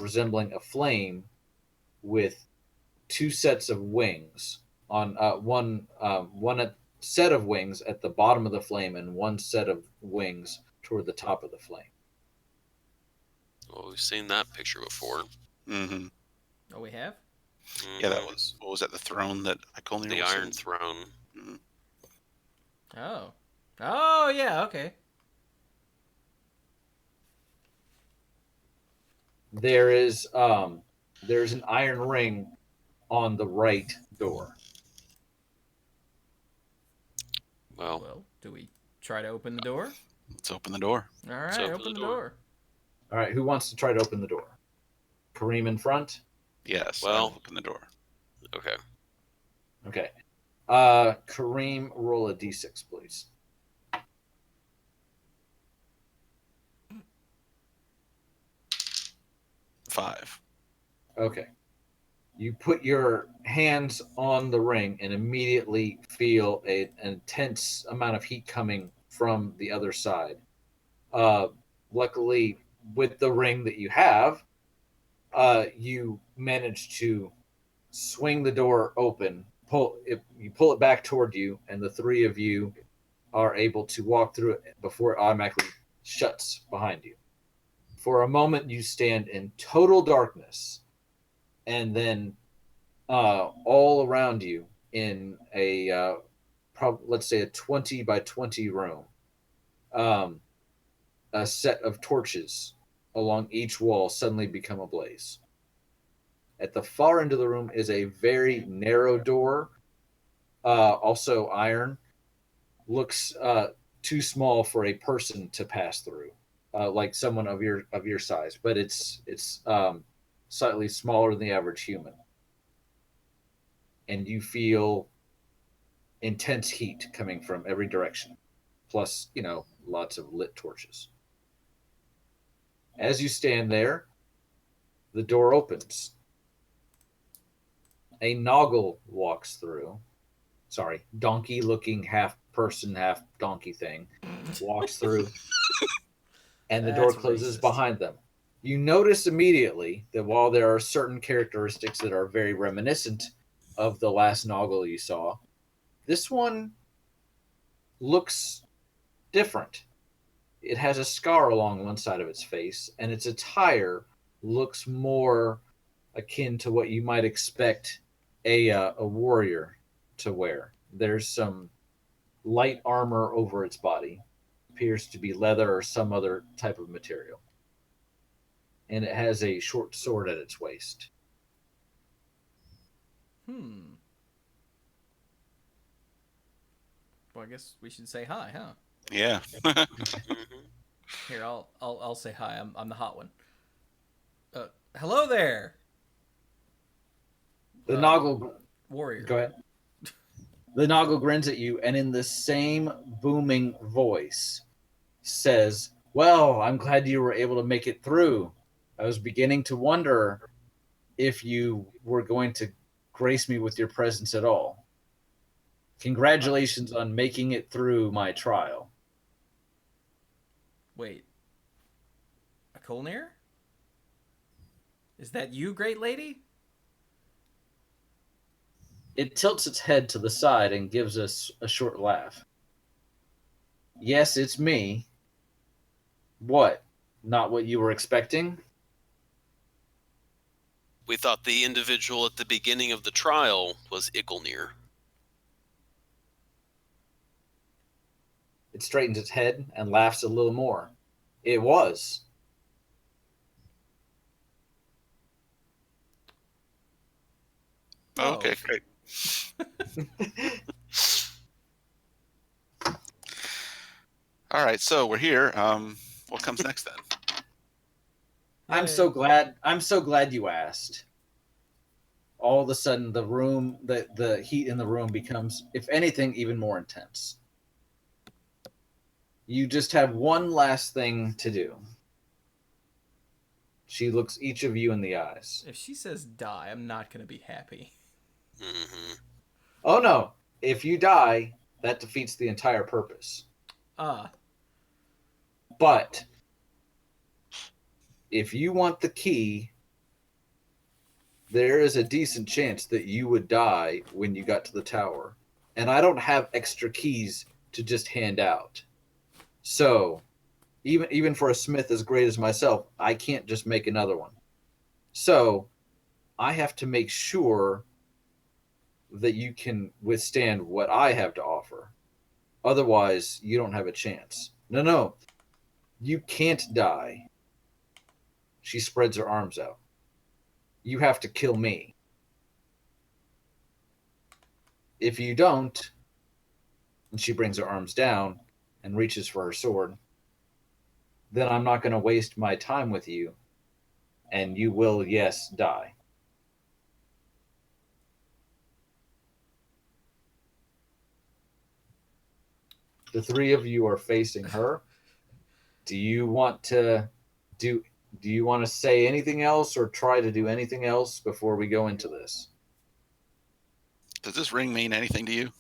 resembling a flame with 2 sets of wings on one set of wings at the bottom of the flame and 1 set of wings toward the top of the flame. Well, we've seen that picture before. Mm-hmm. Oh, we have? Yeah, that was, what was that, the throne that Icolnir the was Iron in? Throne. Mm-hmm. Oh. Oh, yeah, okay. There's an iron ring on the right door. Well, Do we try to open the door? Let's open the door. All right, open open the the door. door. All right, who wants to try to open the door? Kareem in front? Yes, Well- I'll open the door. okay. Okay. Kareem, roll a d6, please. Five. Okay. You put your hands on the ring and immediately feel an intense amount of heat coming from the other side. Luckily, with the ring that you have, you manage to swing the door open. You pull it back toward you, and the 3 of you are able to walk through it before it automatically shuts behind you. For a moment, you stand in total darkness, and then all around you in a let's say a 20 by 20 room, a set of torches along each wall suddenly become ablaze. At the far end of the room is a very narrow door, also iron. Looks too small for a person to pass through, like someone of your size, but it's slightly smaller than the average human. And you feel intense heat coming from every direction, plus, lots of lit torches. As you stand there, the door opens. A Noggle walks through. Sorry, donkey-looking half-person, half-donkey thing walks through, and the door That's closes racist. behind them. You notice immediately that while there are certain characteristics that are very reminiscent of the last Noggle you saw, this one looks different. It has a scar along one side of its face, and its attire looks more akin to what you might expect a warrior to wear. There's some light armor over its body, appears to be leather or some other type of material, and it has a short sword at its waist. Well, I guess we should say hi, huh? Yeah. Here, I'll say hi. I'm the hot one. Hello there. The Noggle warrior. Go ahead. The Noggle grins at you and in the same booming voice says, "Well, I'm glad you were able to make it through. I was beginning to wonder if you were going to grace me with your presence at all. Congratulations on making it through my trial." Wait. Icolnir? Is that you, great lady? It tilts its head to the side and gives us a short laugh. "Yes, it's me. What? Not what you were expecting?" We thought the individual at the beginning of the trial was Icolnir. It straightens its head and laughs a little more. "It was." Oh. Okay, great. All right, so we're here. What comes next then? I'm so glad you asked. All of a sudden the heat in the room becomes, if anything, even more intense. You just have one last thing to do. She looks each of you in the eyes. If she says die, I'm not going to be happy. Mm-hmm. Oh no, if you die, that defeats the entire purpose. But if you want the key, there is a decent chance that you would die when you got to the tower. And I don't have extra keys to just hand out. So, even for a smith as great as myself, I can't just make another one. So, I have to make sure that you can withstand what I have to offer. Otherwise, you don't have a chance. No. You can't die. She spreads her arms out. You have to kill me. If you don't, and she brings her arms down and reaches for her sword, then I'm not going to waste my time with you, and you will, yes, die. The three of you are facing her. Do you want to say anything else or try to do anything else before we go into this? Does this ring mean anything to you?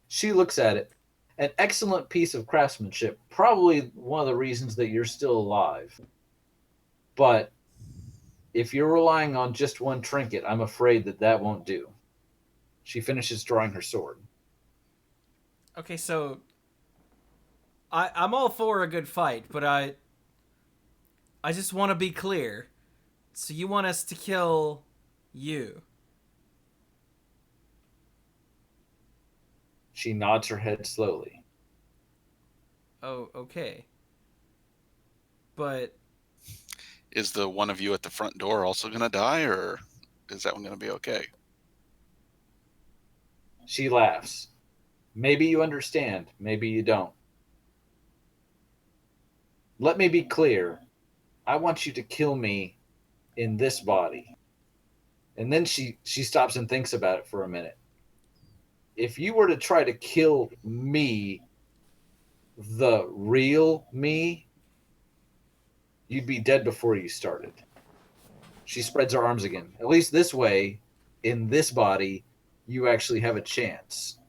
She looks at it. An excellent piece of craftsmanship. Probably one of the reasons that you're still alive. But if you're relying on just one trinket, I'm afraid that won't do. She finishes drawing her sword. Okay, so I'm all for a good fight, but I just want to be clear. So you want us to kill you? She nods her head slowly. Oh, okay. But Is the one of you at the front door also going to die, or is that one going to be okay? She laughs. Maybe you understand, maybe you don't. Let me be clear. I want you to kill me in this body. And then she stops and thinks about it for a minute. If you were to try to kill me, the real me, you'd be dead before you started. She spreads her arms again. At least this way, in this body, you actually have a chance.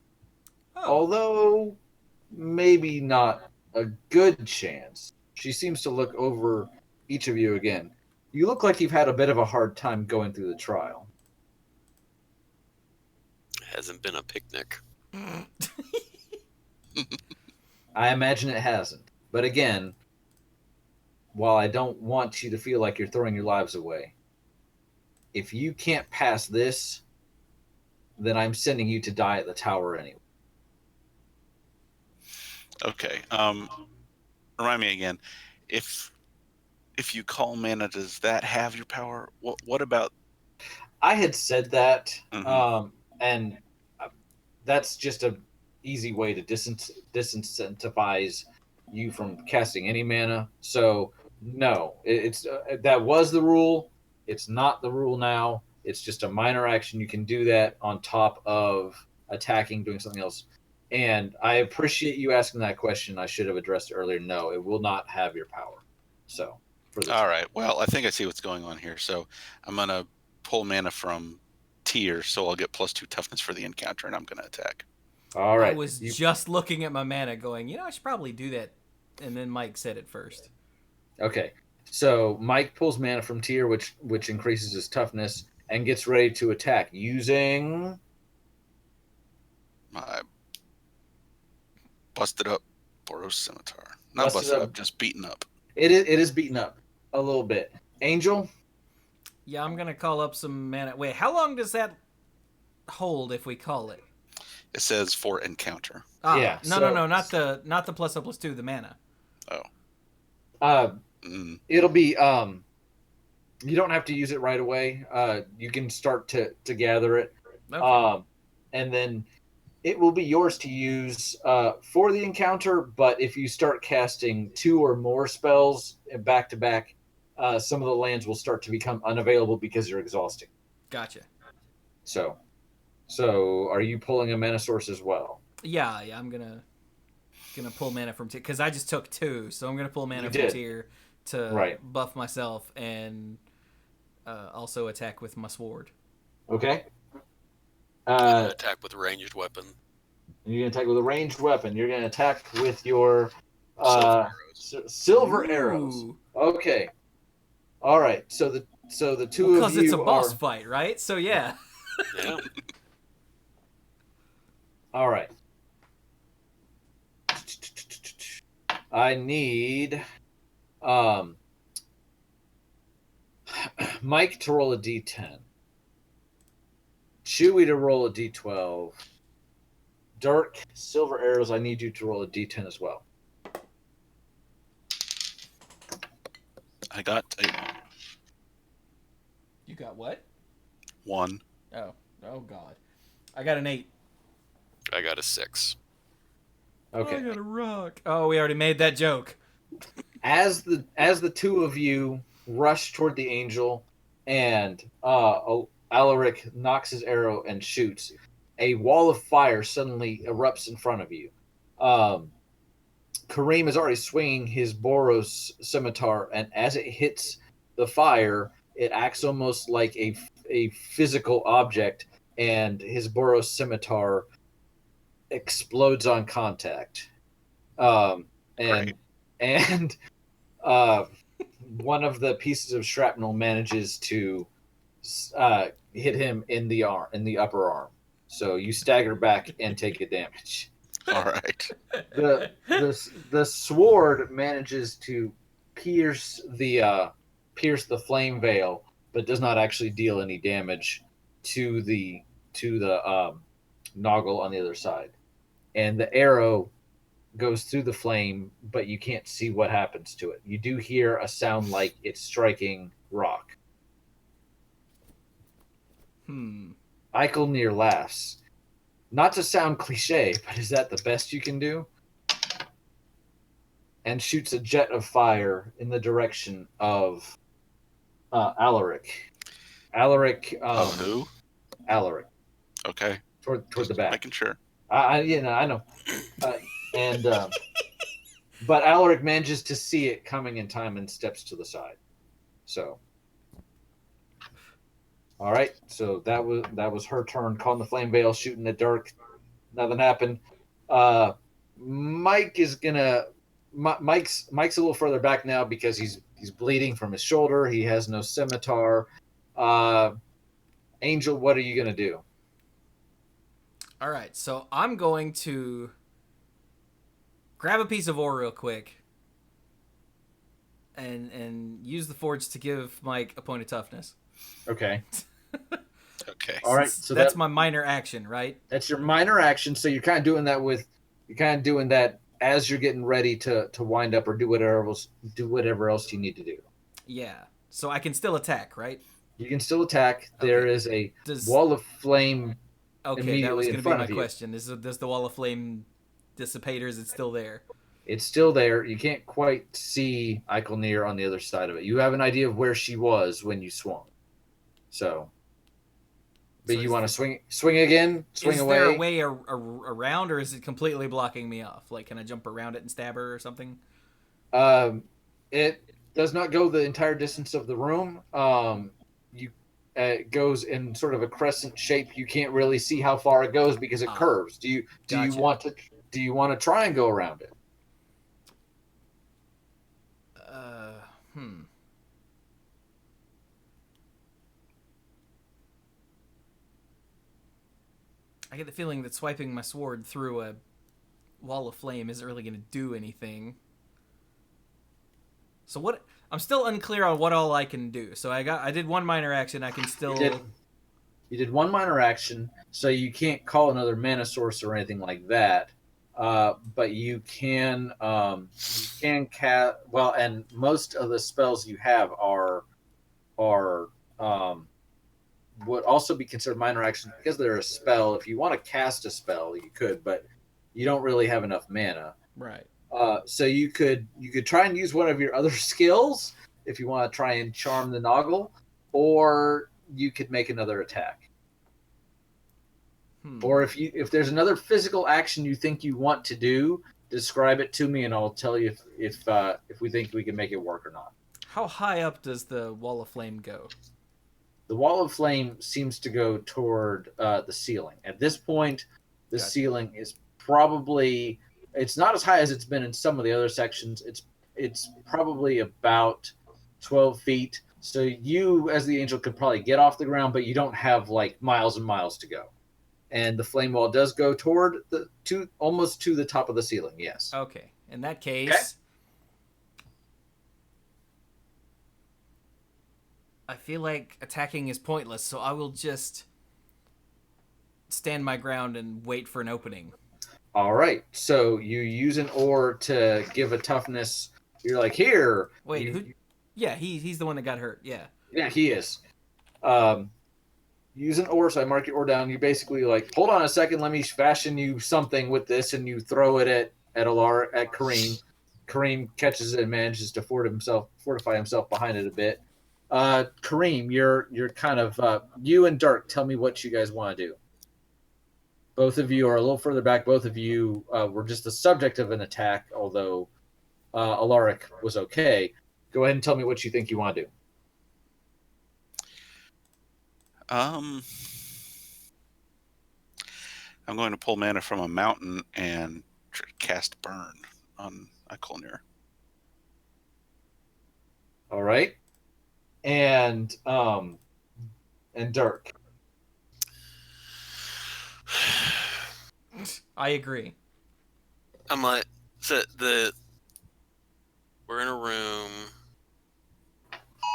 Oh. Although, maybe not a good chance. She seems to look over each of you again. You look like you've had a bit of a hard time going through the trial. Hasn't been a picnic. I imagine it hasn't. But again, while I don't want you to feel like you're throwing your lives away, if you can't pass this, then I'm sending you to die at the tower anyway. Okay. Remind me again. If you call mana, does that have your power? What about? I had said that, Mhm. and that's just a easy way to disincentivize you from casting any mana. So no, it's that was the rule. It's not the rule now. It's just a minor action. You can do that on top of attacking, doing something else. And I appreciate you asking that question. I should have addressed it earlier. No, it will not have your power. So for this, All right. Well, I think I see what's going on here. So I'm gonna pull mana from Tier, so I'll get +2 toughness for the encounter, and I'm gonna attack. all I right. was just looking at my mana going, I should probably do that. And then Mike said it first. Okay. So Mike pulls mana from Tier, which increases his toughness, and gets ready to attack using. My busted up Boros Scimitar. Not busted up, just beaten up. It is beaten up a little bit. Angel. Yeah, I'm going to call up some mana. Wait, how long does that hold if we call it? It says for encounter. Ah, Yeah, no, so- not the +1/+2, the mana. Oh. It'll be you don't have to use it right away. You can start to gather it. Okay. And then it will be yours to use for the encounter, but if you start casting 2 or more spells back to back, some of the lands will start to become unavailable because you're exhausting. Gotcha. So are you pulling a mana source as well? Yeah, I'm gonna pull mana from Tier because I just took 2, so I'm gonna pull mana You from did. Tier to Right. buff myself and also attack with my sword. Okay. Attack with a ranged weapon. You're gonna attack with a ranged weapon. You're gonna attack with your Silver silver arrows. Ooh. Okay. All right. So the two of Because you it's a boss are fight, right? So yeah. Yeah. all right. I need Mike to roll a d10. Chewy to roll a d12. Dirk, silver arrows, I need you to roll a d10 as well. I got You got what? 1. Oh God. I got an 8. I got a 6. Okay. I got a rock. Oh, we already made that joke. As the two of you rush toward the angel, and Alaric knocks his arrow and shoots, a wall of fire suddenly erupts in front of you. Kareem is already swinging his Boros scimitar, and as it hits the fire, it acts almost like a physical object, and his Boros scimitar explodes on contact. And Great. and one of the pieces of shrapnel manages to hit him in the upper arm. So you stagger back and take a damage. All right. The sword manages to pierce the flame veil, but does not actually deal any damage to the Noggle on the other side. And the arrow goes through the flame, but you can't see what happens to it. You do hear a sound like it's striking rock. Icolnir laughs. Not to sound cliche, but is that the best you can do? And shoots a jet of fire in the direction of Alaric. Alaric. Of who? Alaric. Okay. Toward Just the back. making sure. I know. And but Alaric manages to see it coming in time and steps to the side. So, all right. So that was her turn. Calling the flame veil, shooting at Dirk. Nothing happened. Mike is gonna. Mike's a little further back now because he's bleeding from his shoulder. He has no scimitar. Angel, what are you gonna do? All right, so I'm going to grab a piece of ore real quick and use the forge to give Mike a point of toughness. Okay. Okay. All right. So that's my minor action, right? That's your minor action. So you're kind of doing that as you're getting ready to wind up or do whatever else you need to do. Yeah. So I can still attack, right? You can still attack. Okay. There is a wall of flame. Okay, that was going to be my question. Does the wall of flame dissipate, or is it still there? It's still there. You can't quite see Icolnir on the other side of it. You have an idea of where she was when you swung. So, but you want to swing again? Swing away? Is there a way around, or is it completely blocking me off? Like, can I jump around it and stab her or something? It does not go the entire distance of the room. It goes in sort of a crescent shape. You can't really see how far it goes because it curves. Do you want to try and go around it? I get the feeling that swiping my sword through a wall of flame isn't really going to do anything. So what? I'm still unclear on what all I can do. So I did one minor action. I can still. You did one minor action, so you can't call another mana source or anything like that. But you can cast. Well, and most of the spells you have are would also be considered minor actions because they're a spell. If you want to cast a spell, you could, but you don't really have enough mana. Right. So you could try and use one of your other skills if you want to try and charm the Noggle, or you could make another attack. Or if there's another physical action you think you want to do, describe it to me and I'll tell you if we think we can make it work or not. How high up does the wall of flame go? The wall of flame seems to go toward the ceiling. At this point, the ceiling is probably, it's not as high as it's been in some of the other sections. It's probably about 12 feet. So you, as the angel, could probably get off the ground, but you don't have like miles and miles to go. And the flame wall does go toward almost to the top of the ceiling. Yes. Okay. In that case, okay. I feel like attacking is pointless, so I will just stand my ground and wait for an opening. All right. So you use an ore to give a toughness. You're like, here. Wait, who? Yeah, he's the one that got hurt. Yeah. Yeah, he is. Use an ore, so I mark your ore down. You basically like, hold on a second, let me fashion you something with this, and you throw it at Kareem. Kareem catches it and manages to fortify himself behind it a bit. Kareem, you're kind of you and Dirk. Tell me what you guys want to do. Both of you are a little further back. Both of you were just the subject of an attack, although Alaric was okay. Go ahead and tell me what you think you want to do. I'm going to pull mana from a mountain and cast Burn on Icolnir. All right. And Dirk. I agree. I'm like, we're in a room.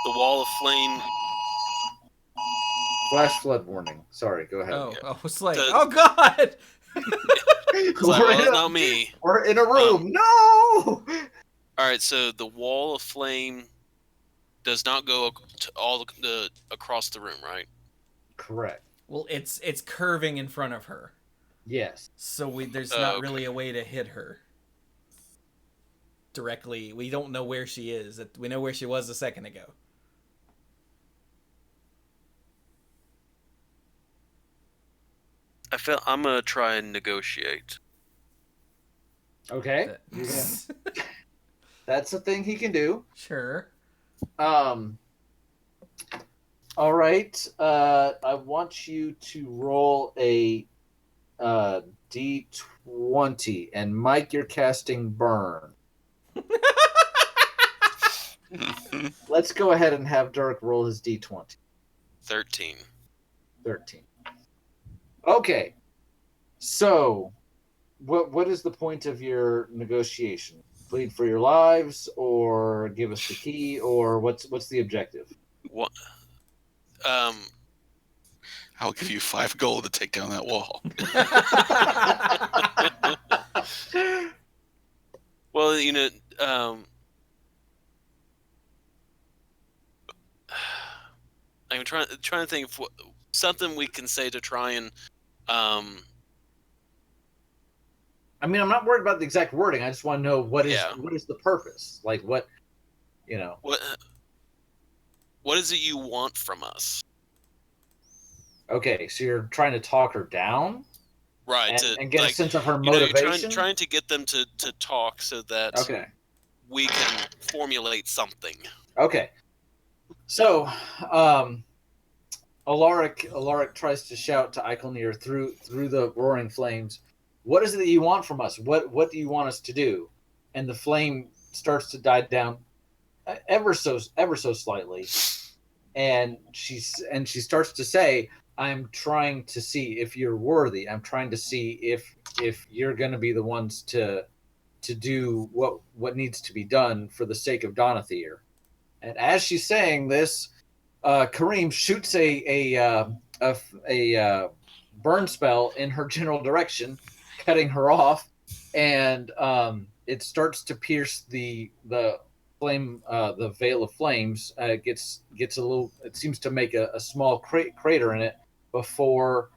The wall of flame. Flash flood warning. Sorry, go ahead. Oh, I was like, oh god! It's like, well, it's not me. We're in a room. No! Alright, so the wall of flame does not go to all across the room, right? Correct. Well, it's curving in front of her. Yes. So there's not really a way to hit her directly. We don't know where she is. We know where she was a second ago. I'm gonna try and negotiate. Okay. That's a thing he can do. Sure. All right. I want you to roll a D20, and Mike, you're casting Burn. Let's go ahead and have Dirk roll his D20. 13. 13. Okay. So, what is the point of your negotiation? Plead for your lives, or give us the key, or what's the objective? What? I'll give you 5 gold to take down that wall. Well, I'm trying to think of something we can say to try and. I mean, I'm not worried about the exact wording. I just want to know what is the purpose? Like what. What is it you want from us? Okay, so you're trying to talk her down, right? And get a sense of her motivation. You're trying to get them to talk so that we can formulate something. Okay, so Alaric tries to shout to Icolnir through the roaring flames. What is it that you want from us? What do you want us to do? And the flame starts to die down ever so slightly, and she starts to say, I'm trying to see if you're worthy. I'm trying to see if you're going to be the ones to do what needs to be done for the sake of Donathir. And as she's saying this, Kareem shoots a burn spell in her general direction, cutting her off, and it starts to pierce the flame, the veil of flames. Gets a little. It seems to make a small crater in it before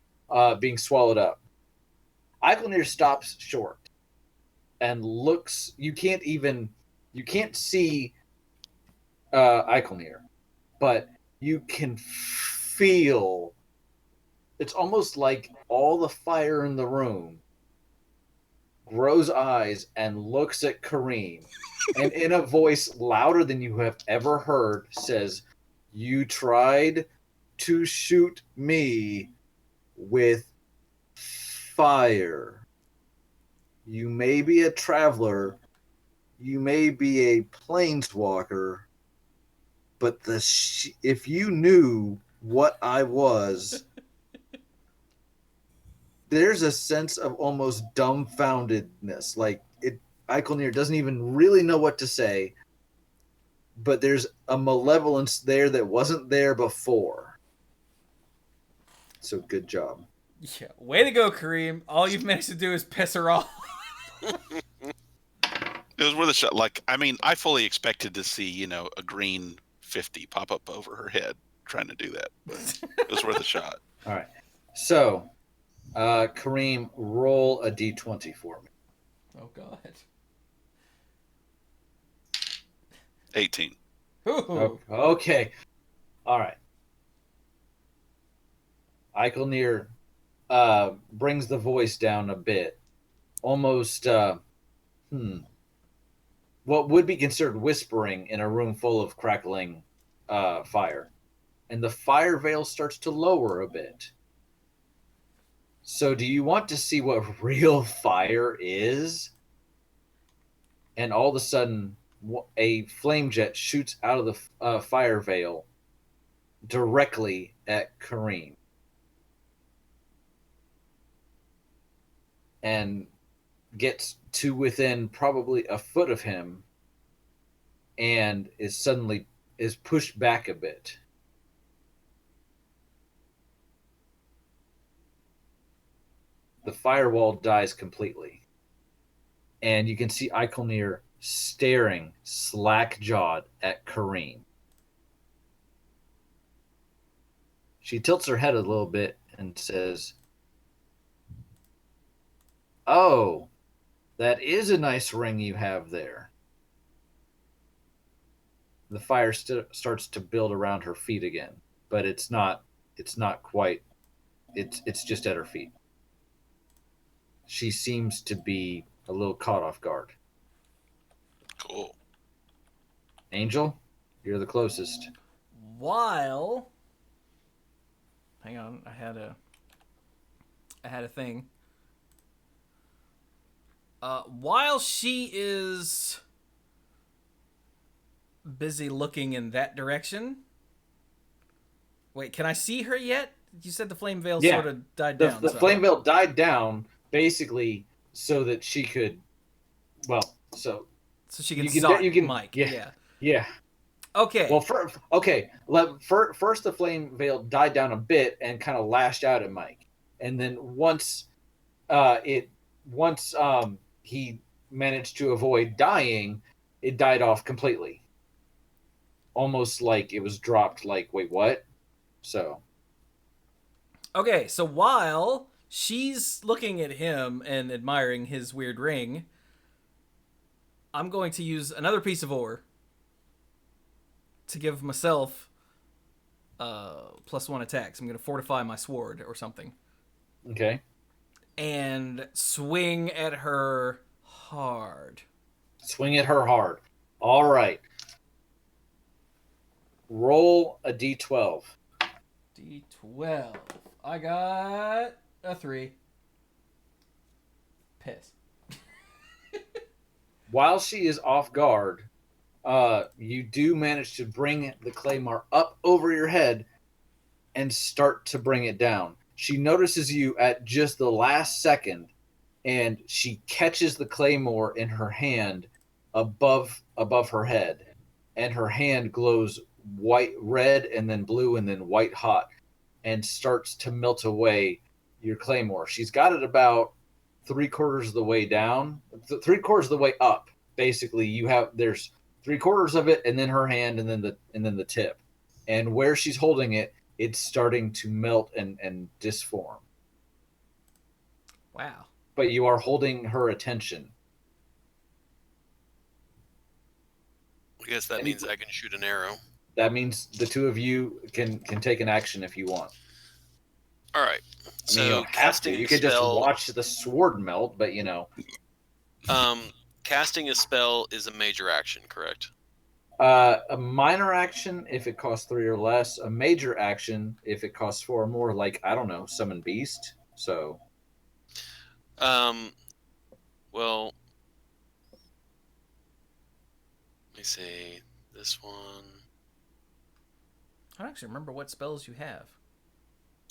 being swallowed up. Icolnir stops short and looks. You can't see Icolnir, but you can feel. It's almost like all the fire in the room grows eyes and looks at Kareem, and in a voice louder than you have ever heard says, "You tried to shoot me with fire. You may be a traveler, you may be a planeswalker, but if you knew what I was," there's a sense of almost dumbfoundedness. Like Icolnir doesn't even really know what to say, but there's a malevolence there that wasn't there before. So good job. Yeah, way to go, Kareem. All you've managed to do is piss her off. It was worth a shot. Like, I mean, I fully expected to see, a green 50 pop up over her head trying to do that, but it was worth a shot. All right. So, Kareem, roll a D20 for me. Oh, God. 18. Ooh. Okay. All right. Icolnir brings the voice down a bit. Almost, what would be considered whispering in a room full of crackling fire. And the fire veil starts to lower a bit. So do you want to see what real fire is? And all of a sudden, a flame jet shoots out of the fire veil directly at Kareem. And gets to within probably a foot of him and is pushed back a bit. The firewall dies completely. And you can see Icolnir staring slack-jawed at Kareem. She tilts her head a little bit and says, "Oh, that is a nice ring you have there." The fire starts to build around her feet again, but it's not quite. It's just at her feet. she seems to be a little caught off guard. Cool. Angel, you're the closest. While, hang on, I had a thing. While she is busy looking in that direction. Wait, can I see her yet? You said the flame veil sort of died down. The flame veil died down basically so that she could, so she can zot Mike. Yeah. Okay. Well, first the flame veil died down a bit and kind of lashed out at Mike, and then once he managed to avoid dying, it died off completely. Almost like it was dropped. Like, wait, what? So. Okay, so while she's looking at him and admiring his weird ring, I'm going to use another piece of ore to give myself +1 attacks. I'm going to fortify my sword or something. Okay. And swing at her hard. Swing at her hard. All right. Roll a d12. D12. I got a 3. Piss. While she is off guard, you do manage to bring the claymore up over your head and start to bring it down. She notices you at just the last second, and she catches the claymore in her hand above her head, and her hand glows red and then blue and then white hot, and starts to melt away your claymore. She's got it about 3/4 of the way down, 3/4 of the way up. Basically, there's 3/4 of it, and then her hand, and then the tip, and where she's holding it, it's starting to melt and disform. Wow. But you are holding her attention. I guess that means I can shoot an arrow. That means the two of you can take an action if you want. All right. I mean, you don't have to. You could just watch the sword melt, but you know. Casting a spell is a major action, correct? A minor action if it costs 3 or less. A major action if it costs 4 or more. Like, I don't know, summon beast. So. Well. Let me see. This one. I don't actually remember what spells you have.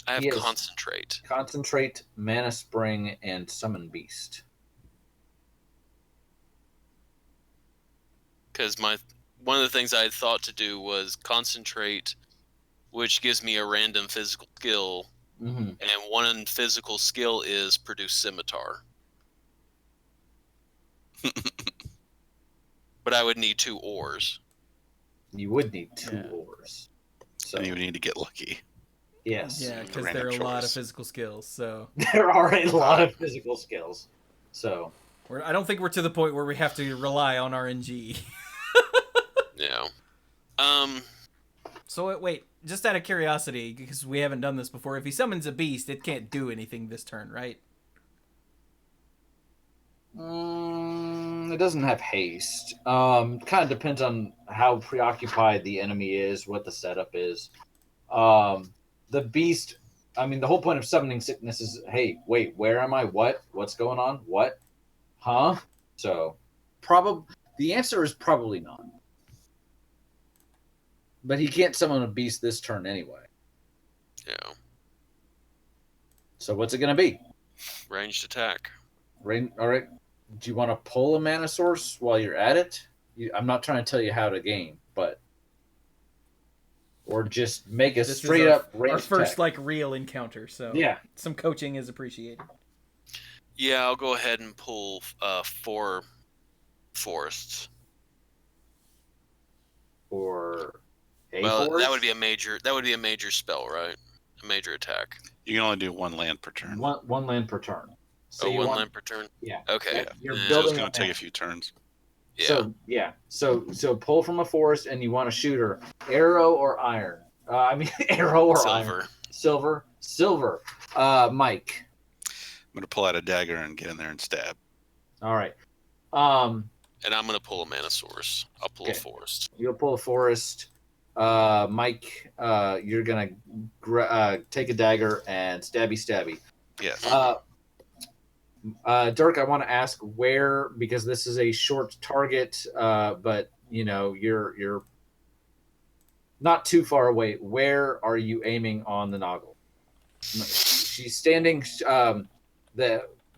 I have Concentrate. Concentrate, Mana Spring, and Summon Beast. Because one of the things I had thought to do was Concentrate, which gives me a random physical skill, and one physical skill is Produce Scimitar. But I would need 2 ores. You would need 2 ores. So and you would need to get lucky. Yes. Yeah, because there are a lot of physical skills. So there are a lot of physical skills. So I don't think we're to the point where we have to rely on RNG. Yeah. So wait, just out of curiosity, because we haven't done this before, if he summons a beast, it can't do anything this turn, right? It doesn't have haste. Kind of depends on how preoccupied the enemy is, what the setup is. The beast, I mean, the whole point of summoning sickness is, hey, wait, where am I? What? What's going on? What? Huh? So, the answer is probably not. But he can't summon a beast this turn anyway. Yeah. So what's it going to be? Ranged attack. All right. Do you want to pull a mana source while you're at it? I'm not trying to tell you how to game, but... Or just make a straight up ranged our first attack. real encounter, so yeah, some coaching is appreciated. Yeah, I'll go ahead and pull 4 forests. Or forest? That would be a major spell, right? A major attack. You can only do 1 land per turn. One land per turn. So one land per turn? Yeah. Okay. You're So building it's going to take a few turns. Yeah. So pull from a forest and you want to shoot her. Arrow or iron? Arrow or Silver. Iron? Silver. Mike. going to pull out a dagger and get in there and stab. All right. And I'm gonna pull a mana source. I'll pull a Okay. forest. You'll pull a forest. Mike, you're gonna take a dagger and stabby. Yes. Dirk, I want to ask where, because this is a short target, but you're not too far away. Where are you aiming on the Noggle? She's standing.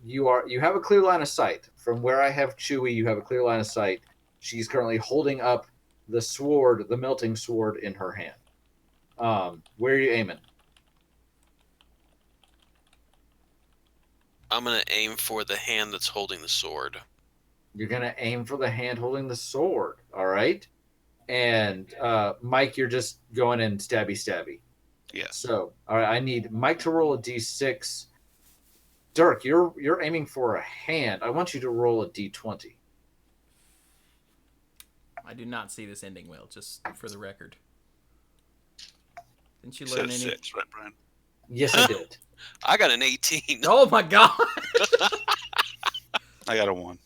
You have a clear line of sight from where I have Chewie. You have a clear line of sight. She's currently holding up the sword, the melting sword, in her hand. Where are you aiming? I'm gonna aim for the hand that's holding the sword. You're gonna aim for the hand holding the sword. All right. And Mike, you're just going in stabby. Yes. So, all right, I need Mike to roll a d6. Dirk, you're aiming for a hand. I want you to roll a d20. I do not see this ending well, just for the record. Didn't you You learn said any? 6, right, Brian? Yes, I did. I got an 18. Oh my god! I got a 1.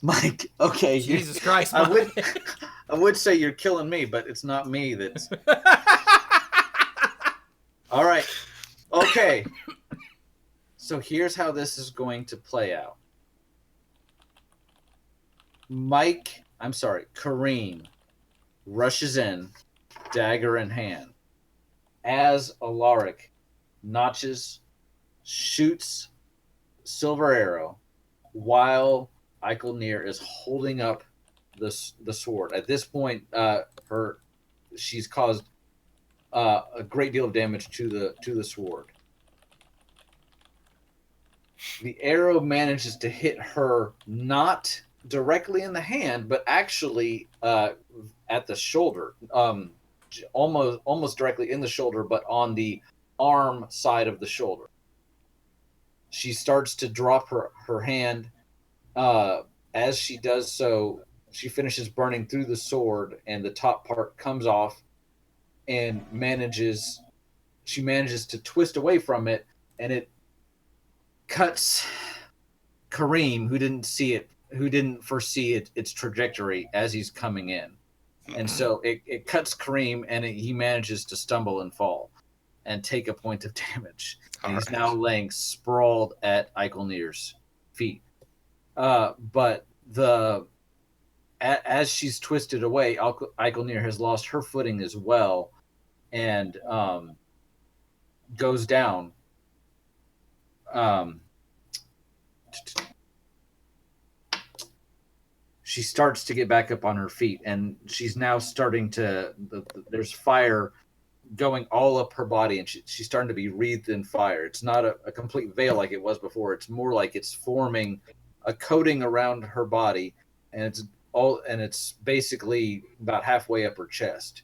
Mike, okay. Jesus Christ! I would, Mike. I would say you're killing me, but it's not me that's. All right. Okay. So here's how this is going to play out. Kareem rushes in, dagger in hand, as Alaric shoots silver arrow, while Icolnir is holding up the sword. At this point, she's caused a great deal of damage to the sword. The arrow manages to hit her not directly in the hand, but actually at the shoulder, almost directly in the shoulder, but on the arm side of the shoulder. She starts to drop her hand. As she does so, she finishes burning through the sword, and the top part comes off, and she manages to twist away from it, and it cuts Kareem, who didn't foresee its trajectory as he's coming in. And so it cuts Kareem, and he manages to stumble and fall and take a point of damage. And he's now laying sprawled at Icolnir's feet. But as she's twisted away, Icolnir has lost her footing as well, and goes down. She starts to get back up on her feet, and she's now starting to. There's fire going all up her body, and she's starting to be wreathed in fire. It's not a complete veil like it was before. It's more like it's forming a coating around her body, and it's basically about halfway up her chest.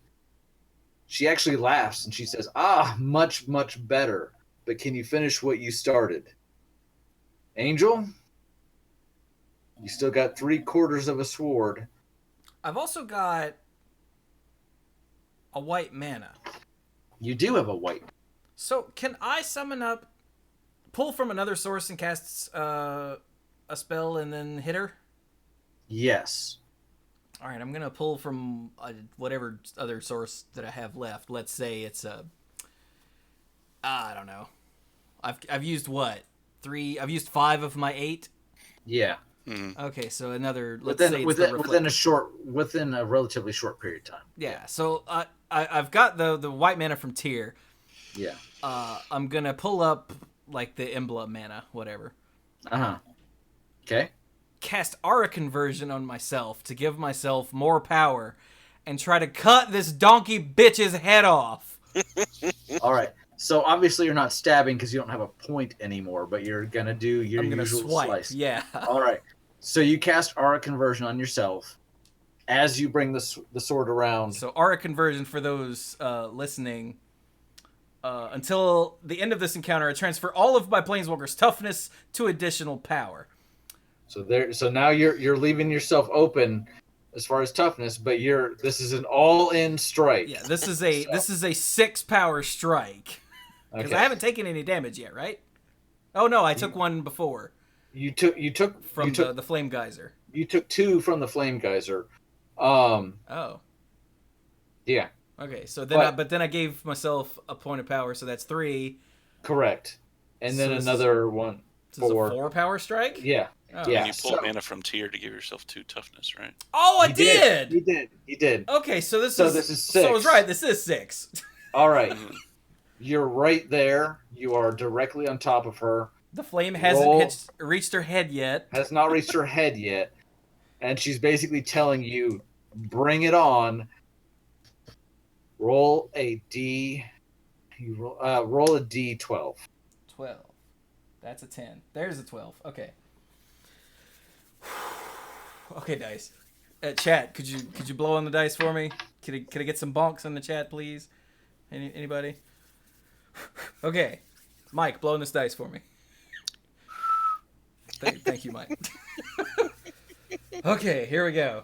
She actually laughs and she says, much, much better. But can you finish what you started? Angel, you still got 3/4 of a sword. I've also got a white mana. You do have a white. So can I pull from another source and cast a spell and then hit her? Yes. All right, I'm gonna pull from whatever other source that I have left. Let's say it's I don't know. I've used what? 3? I've used 5 of my 8. Yeah. Mm-hmm. Okay, so another. Within a relatively short period of time. Yeah. So I've got the white mana from Tyr. Yeah. I'm gonna pull up like the emblem mana, whatever. Okay. Cast Aura Conversion on myself to give myself more power, and try to cut this donkey bitch's head off. All right. So obviously you're not stabbing because you don't have a point anymore, but you're gonna do your usual swipe. slice. Yeah. All right. So you cast Aura Conversion on yourself as you bring the sword around. So Aura Conversion, for those listening, until the end of this encounter, I transfer all of my Planeswalker's toughness to additional power. So now you're leaving yourself open, as far as toughness, but this is an all-in strike. Yeah, this is a 6 power strike. Because Okay. I haven't taken any damage yet, right? Oh no, I took one before. You took the flame geyser. You took 2 from the flame geyser. Oh. Yeah. Okay, so then but then I gave myself a point of power, so that's 3. Correct. And then So another one. This is a 4 power strike? Yeah. Oh. Yeah. And you pull mana from tier to give yourself 2 toughness, right? Oh, I did! You did. Okay, so this So is... this is 6. So I was right, this is 6. All right. You're right there. You are directly on top of her. The flame hasn't reached her head yet. Has not reached her head yet. And she's basically telling you, bring it on. Roll a D. Roll a D12. 12. That's a 10. There's a 12. Okay. Okay, dice. Chat, could you blow on the dice for me? Could I get some bonks in the chat, please? Anybody? Okay. Mike, blow on this dice for me. Thank you, Mike. Okay, here we go.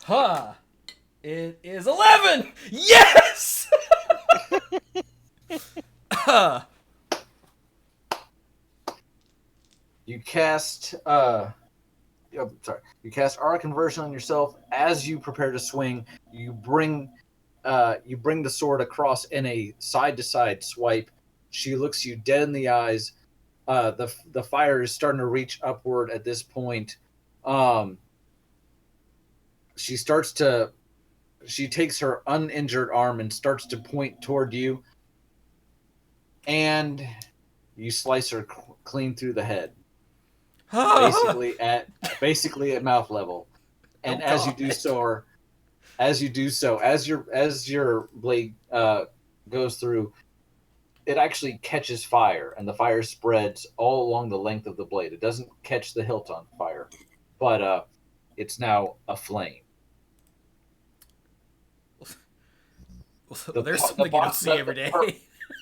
Ha! It is 11! Yes! You cast you cast Aura Conversion on yourself. As you prepare to swing, you bring the sword across in a side-to-side swipe. She looks you dead in the eyes. The fire is starting to reach upward at this point. She takes her uninjured arm and starts to point toward you, and you slice her clean through the head, basically at mouth level. And as you do so, as your blade goes through, it actually catches fire, and the fire spreads all along the length of the blade. It doesn't catch the hilt on fire, but it's now aflame. There's something you don't see every day.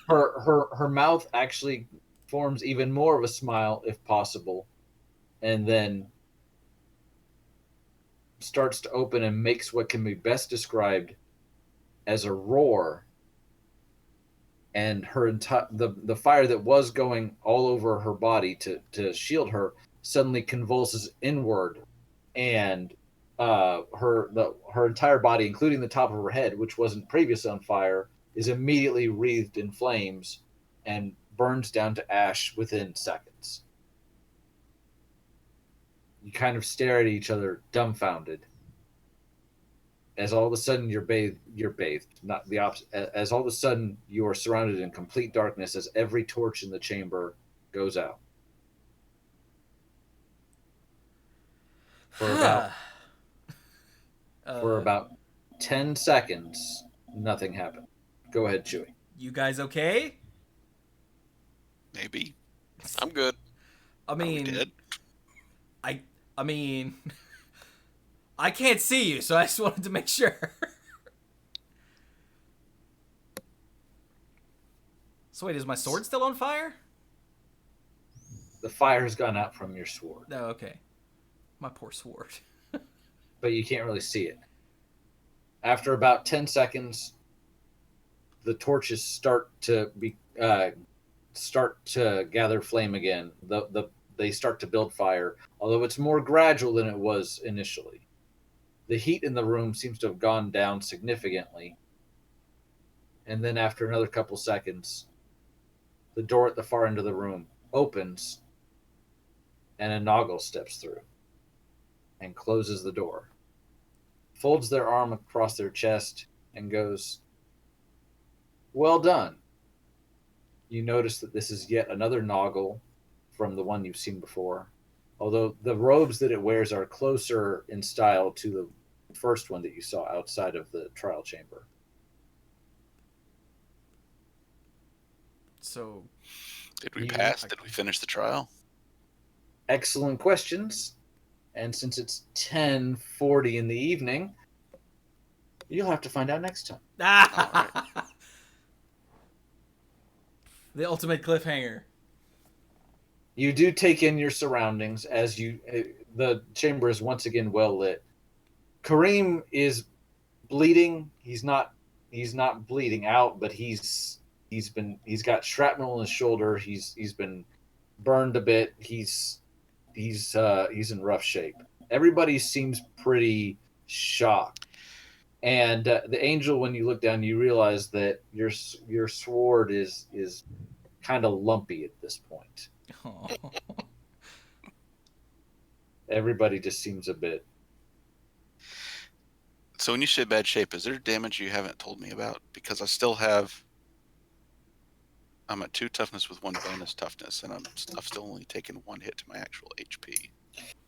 Her mouth actually forms even more of a smile, if possible, and then starts to open and makes what can be best described as a roar. And the fire that was going all over her body to shield her suddenly convulses inward, and her entire body, including the top of her head, which wasn't previously on fire, is immediately wreathed in flames and burns down to ash within seconds. You kind of stare at each other, dumbfounded. As all of a sudden you're bathed, not the opposite. As all of a sudden you are surrounded in complete darkness as every torch in the chamber goes out. For about 10 seconds, nothing happened. Go ahead, Chewy. You guys okay? Maybe. I'm good. I mean, Are we dead? I mean, I can't see you, so I just wanted to make sure. So wait, is my sword still on fire? The fire has gone out from your sword, No, okay. My poor sword. but you can't really see it. After about 10 seconds, the torches start to gather flame again. They start to build fire, although it's more gradual than it was initially. The heat in the room seems to have gone down significantly. And then after another couple seconds, the door at the far end of the room opens, and a Noggle steps through and closes the door, folds their arm across their chest, and goes, "Well done." You notice that this is yet another Noggle from the one you've seen before, although the robes that it wears are closer in style to the first one that you saw outside of the trial chamber. So, Did we pass? Did we finish the trial? Excellent questions. And since it's 10:40 in the evening, you'll have to find out next time. The ultimate cliffhanger. You do take in your surroundings as the chamber is once again well lit. Kareem is bleeding. He's not bleeding out, but he's got shrapnel in his shoulder. He's been burned a bit. He's in rough shape. Everybody seems pretty shocked. And the angel, when you look down, you realize that your sword is kind of lumpy at this point. Oh. Everybody just seems a bit. So when you say bad shape, is there damage you haven't told me about? Because I still have. I'm at 2 toughness with 1 bonus toughness, and I've still only taken 1 hit to my actual HP.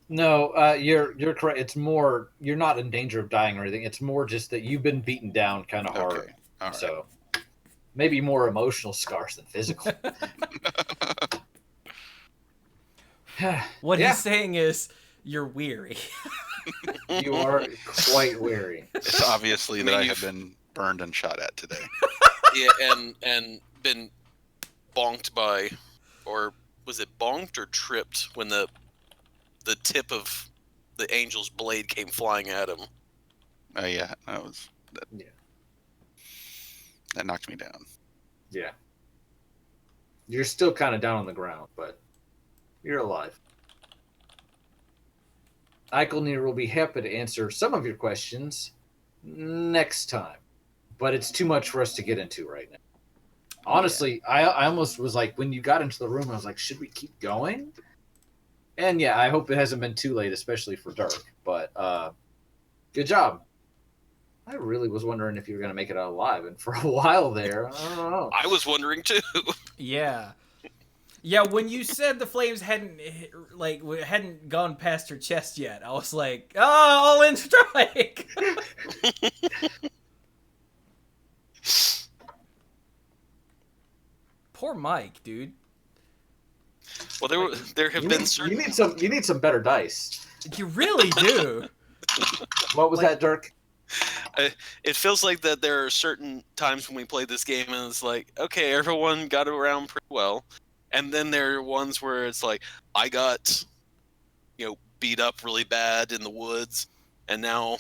No, you're correct. It's more you're not in danger of dying or anything. It's more just that you've been beaten down kind of hard. Okay. All right. So maybe more emotional scars than physical. What Yeah. he's saying is, you're weary. You are quite weary. It's obviously I that mean, I have been burned and shot at today. Yeah, and been bonked by, or was it bonked or tripped when the tip of the angel's blade came flying at him? Yeah, that knocked me down. Yeah. You're still kind of down on the ground, but you're alive. Icolnir will be happy to answer some of your questions next time, but it's too much for us to get into right now. Honestly, I almost was like, when you got into the room, I was like, should we keep going? And yeah, I hope it hasn't been too late, especially for Dark. But good job. I really was wondering if you were going to make it out alive, and for a while there, I don't know. I was wondering too. Yeah. Yeah, when you said the flames hadn't gone past her chest yet, I was like, "Oh, all in strike!" Poor Mike, dude. Well, there have been certain. You need some better dice. You really do. What was that, Dirk? It feels like that there are certain times when we play this game and it's like, okay, everyone got around pretty well, and then there are ones where it's like, I got, beat up really bad in the woods, and now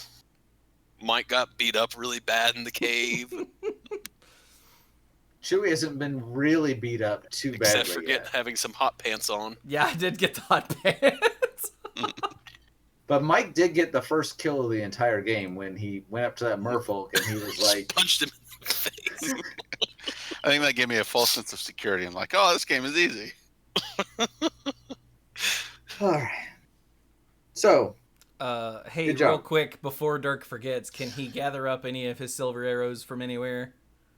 Mike got beat up really bad in the cave. Chewie hasn't been really beat up too badly Except for having some hot pants on. Yeah, I did get the hot pants. But Mike did get the first kill of the entire game when he went up to that merfolk and he was like... punched him in the face. I think that gave me a false sense of security. I'm like, oh, this game is easy. All right. So... hey, good job. real quick, before Dirk forgets, can he gather up any of his silver arrows from anywhere?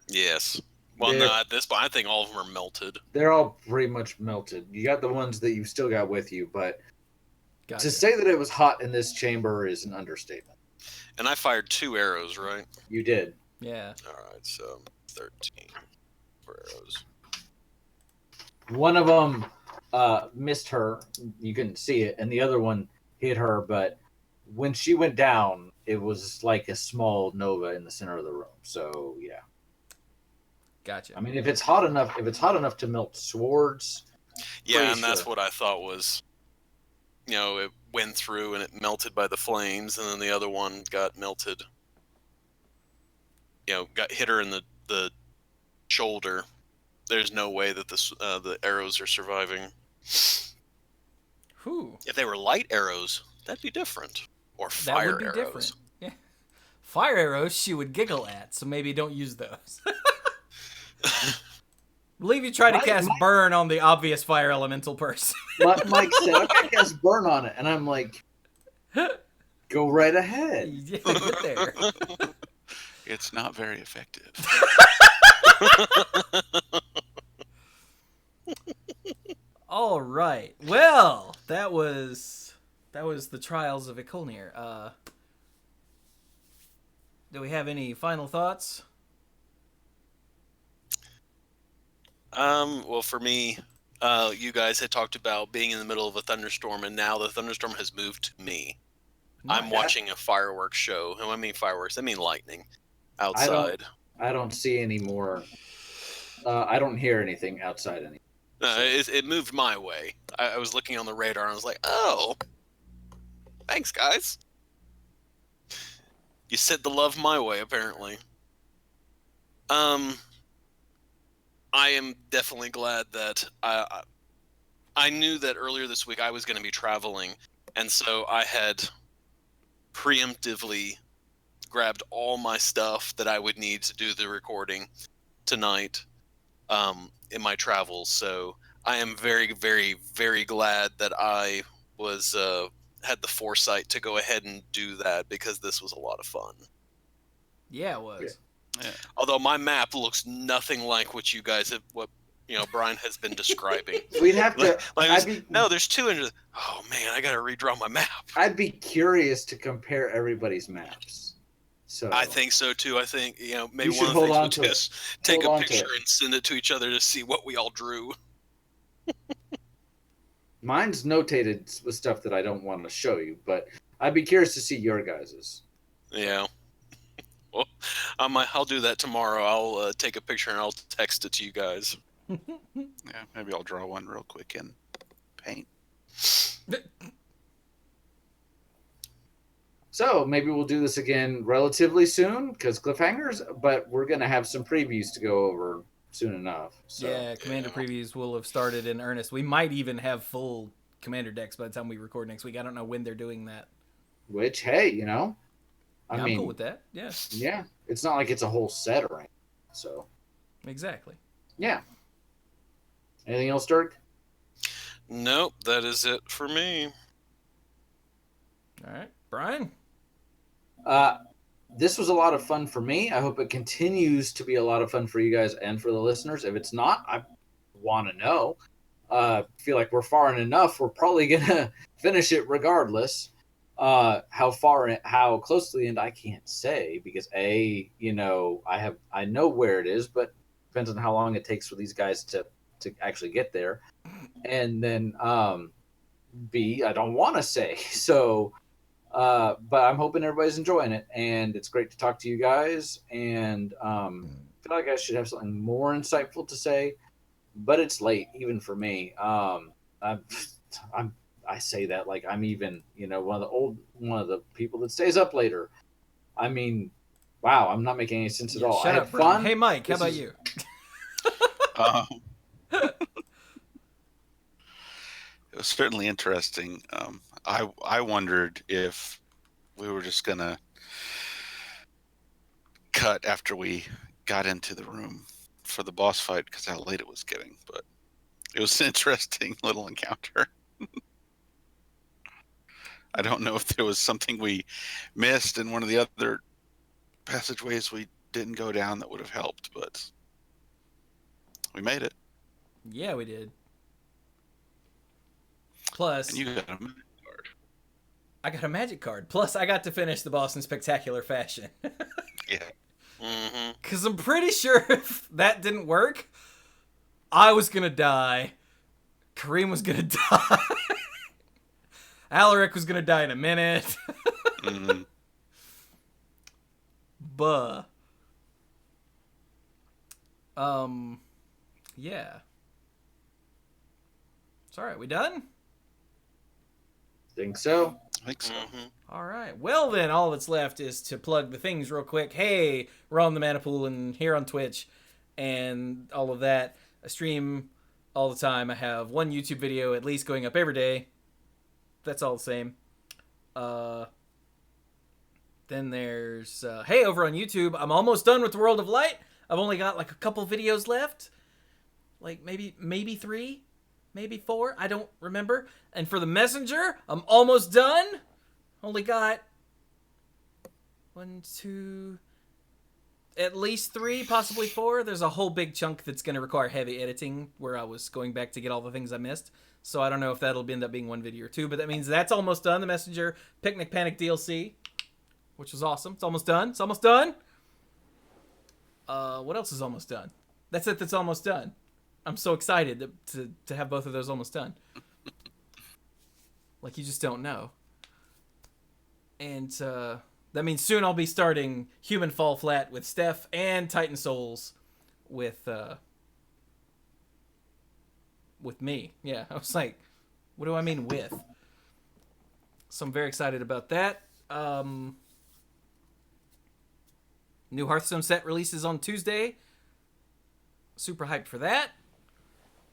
Yes. Well, Yeah. no, at this point, I think all of them are melted. They're all pretty much melted. You got the ones that you still got with you, but Gotcha. to say that it was hot in this chamber is an understatement. And I fired 2 arrows, right? You did. Yeah. All right, so 13 arrows. One of them missed her. You couldn't see it. And the other one hit her, but when she went down, it was like a small nova in the center of the room. So, yeah. Gotcha. I mean, if it's hot enough to melt swords... Yeah, Pretty and that's sure. what I thought was, it went through and it melted by the flames, and then the other one got melted. Got hit her in the shoulder. There's no way that the arrows are surviving. Whew. If they were light arrows, that'd be different. Or That fire would be arrows. different. Yeah. Fire arrows she would giggle at, so maybe don't use those. Believe you try to cast burn on the obvious fire elemental person. Mike said, I'm going to cast burn on it. And I'm like, go right ahead. Yeah, get there. It's not very effective. All right. Well, that was the trials of Icolnir. Do we have any final thoughts? Well, for me, you guys had talked about being in the middle of a thunderstorm, and now the thunderstorm has moved to me. I'm watching a fireworks show. And when I mean fireworks, I mean lightning outside. I don't see any more. I don't hear anything outside anymore. It moved my way. I was looking on the radar, and I was like, oh, thanks, guys. You sent the love my way, apparently. I am definitely glad that I knew that earlier this week I was going to be traveling, and so I had preemptively grabbed all my stuff that I would need to do the recording tonight in my travels. So I am very, very, very glad that I was had the foresight to go ahead and do that, because this was a lot of fun. Yeah, it was. Yeah. Although my map looks nothing like what you guys have, what Brian has been describing. We'd have to. No, there's 200. Oh man, I gotta redraw my map. I'd be curious to compare everybody's maps. So I think so too. I think maybe You should one of the hold things on we'll to it. just take Hold a on to picture it. and send it to each other to see what we all drew. Mine's notated with stuff that I don't want to show you, but I'd be curious to see your guys's. Yeah. Well, I'll do that tomorrow. I'll take a picture and I'll text it to you guys. Yeah, maybe I'll draw one real quick in paint. So maybe we'll do this again relatively soon because cliffhangers, but we're going to have some previews to go over soon enough. So. Yeah, Commander previews will have started in earnest. We might even have full Commander decks by the time we record next week. I don't know when they're doing that. Which, hey, I I'm mean, cool with that. Yeah. Yeah, it's not like it's a whole set or anything. So, Exactly. yeah. Anything else, Dirk? Nope, that is it for me. All right, Brian. This was a lot of fun for me. I hope it continues to be a lot of fun for you guys and for the listeners. If it's not, I want to know. Feel like we're far enough. We're probably gonna finish it regardless. How close to the end I can't say because I know where it is, but depends on how long it takes for these guys to actually get there. And then B, I don't want to say. So but I'm hoping everybody's enjoying it, and it's great to talk to you guys. And I feel like I should have something more insightful to say, but it's late even for me. I say that like I'm even one of the people that stays up later. I mean, wow, I'm not making any sense at all. Shut I up, had Brian. fun. Hey, Mike, how about you? It was certainly interesting. I wondered if we were just gonna cut after we got into the room for the boss fight because how late it was getting, but it was an interesting little encounter. I don't know if there was something we missed in one of the other passageways we didn't go down that would have helped, but we made it. Yeah, we did. Plus, And you got a magic card. I got a magic card. Plus, I got to finish the boss in spectacular fashion. Yeah. Mm-hmm. Because I'm pretty sure if that didn't work, I was going to die. Kareem was going to die. Alaric was going to die in a minute. Mm-hmm. Buh. Yeah. It's alright, we done? Think so. I think so. Mm-hmm. All right. Well, then, all that's left is to plug the things real quick. Hey, we're on the Mana Pool and here on Twitch and all of that. I stream all the time. I have one YouTube video at least going up every day. That's all the same. Then there's, hey, over on YouTube, I'm almost done with the World of Light. I've only got like a couple videos left. Like maybe 3, maybe 4. I don't remember. And for the Messenger, I'm almost done. Only got 1, 2, at least 3, possibly 4. There's a whole big chunk that's going to require heavy editing where I was going back to get all the things I missed. So I don't know if that'll end up being 1 video or 2, but that means that's almost done. The Messenger Picnic Panic DLC, which was awesome. It's almost done. It's almost done. What else is almost done? That's it. That's almost done. I'm so excited to have both of those almost done. Like, you just don't know. And that means soon I'll be starting Human Fall Flat with Steph and Titan Souls with me. Yeah, I was like, what do I mean with? So I'm very excited about that. New Hearthstone set releases on Tuesday. Super hyped for that.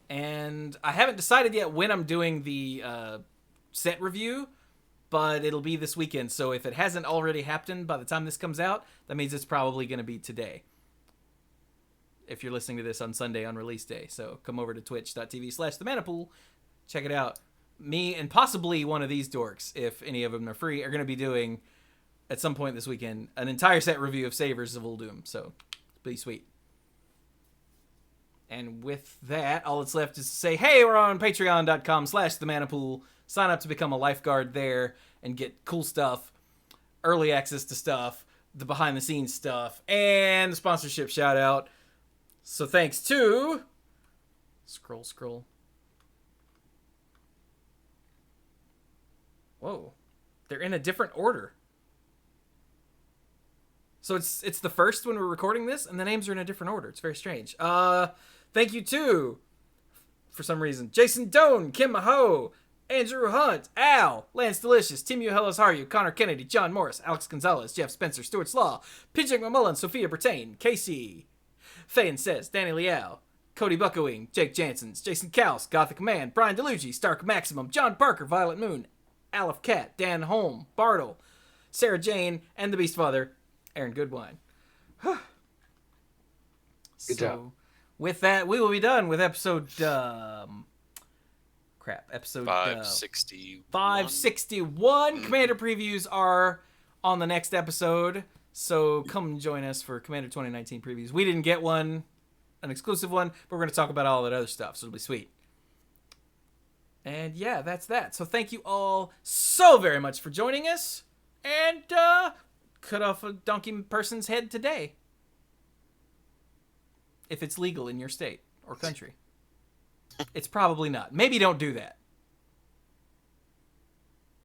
And I haven't decided yet when I'm doing the set review, but it'll be this weekend. So if it hasn't already happened by the time this comes out, that means it's probably going to be today. If you're listening to this on Sunday on release day. So come over to twitch.tv/themanapool. Check it out. Me and possibly one of these dorks, if any of them are free, are going to be doing, at some point this weekend, an entire set review of Savers of Uldum. So it'll be sweet. And with that, all that's left is to say, hey, we're on patreon.com/themanapool. Sign up to become a lifeguard there and get cool stuff, early access to stuff, the behind-the-scenes stuff, and the sponsorship shout-out. So thanks to... Scroll. Whoa. They're in a different order. So it's the first when we're recording this, and the names are in a different order. It's very strange. Thank you to, for some reason, Jason Doan, Kim Maho, Andrew Hunt, Al, Lance Delicious, Tim Hellas Haryu, Connor Kennedy, John Morris, Alex Gonzalez, Jeff Spencer, Stuart Slaw, PJ McMullen, Sophia Bertain, Casey, Fayen Says, Danny Liao, Cody Buckowing, Jake Jansons, Jason Kaus, Gothic Man, Brian DeLuigi, Stark Maximum, John Parker, Violet Moon, Aleph Cat, Dan Holm, Bartle, Sarah Jane, and the Beast Father, Aaron Goodwine. Good job. With that, we will be done with episode... episode 561. 561. Commander previews are on the next episode, so come join us for Commander 2019 previews. We didn't get one, an exclusive one, but we're going to talk about all that other stuff, so it'll be sweet. And yeah, that's that. So thank you all so very much for joining us, and cut off a donkey person's head today. If it's legal in your state or country. It's probably not. Maybe don't do that.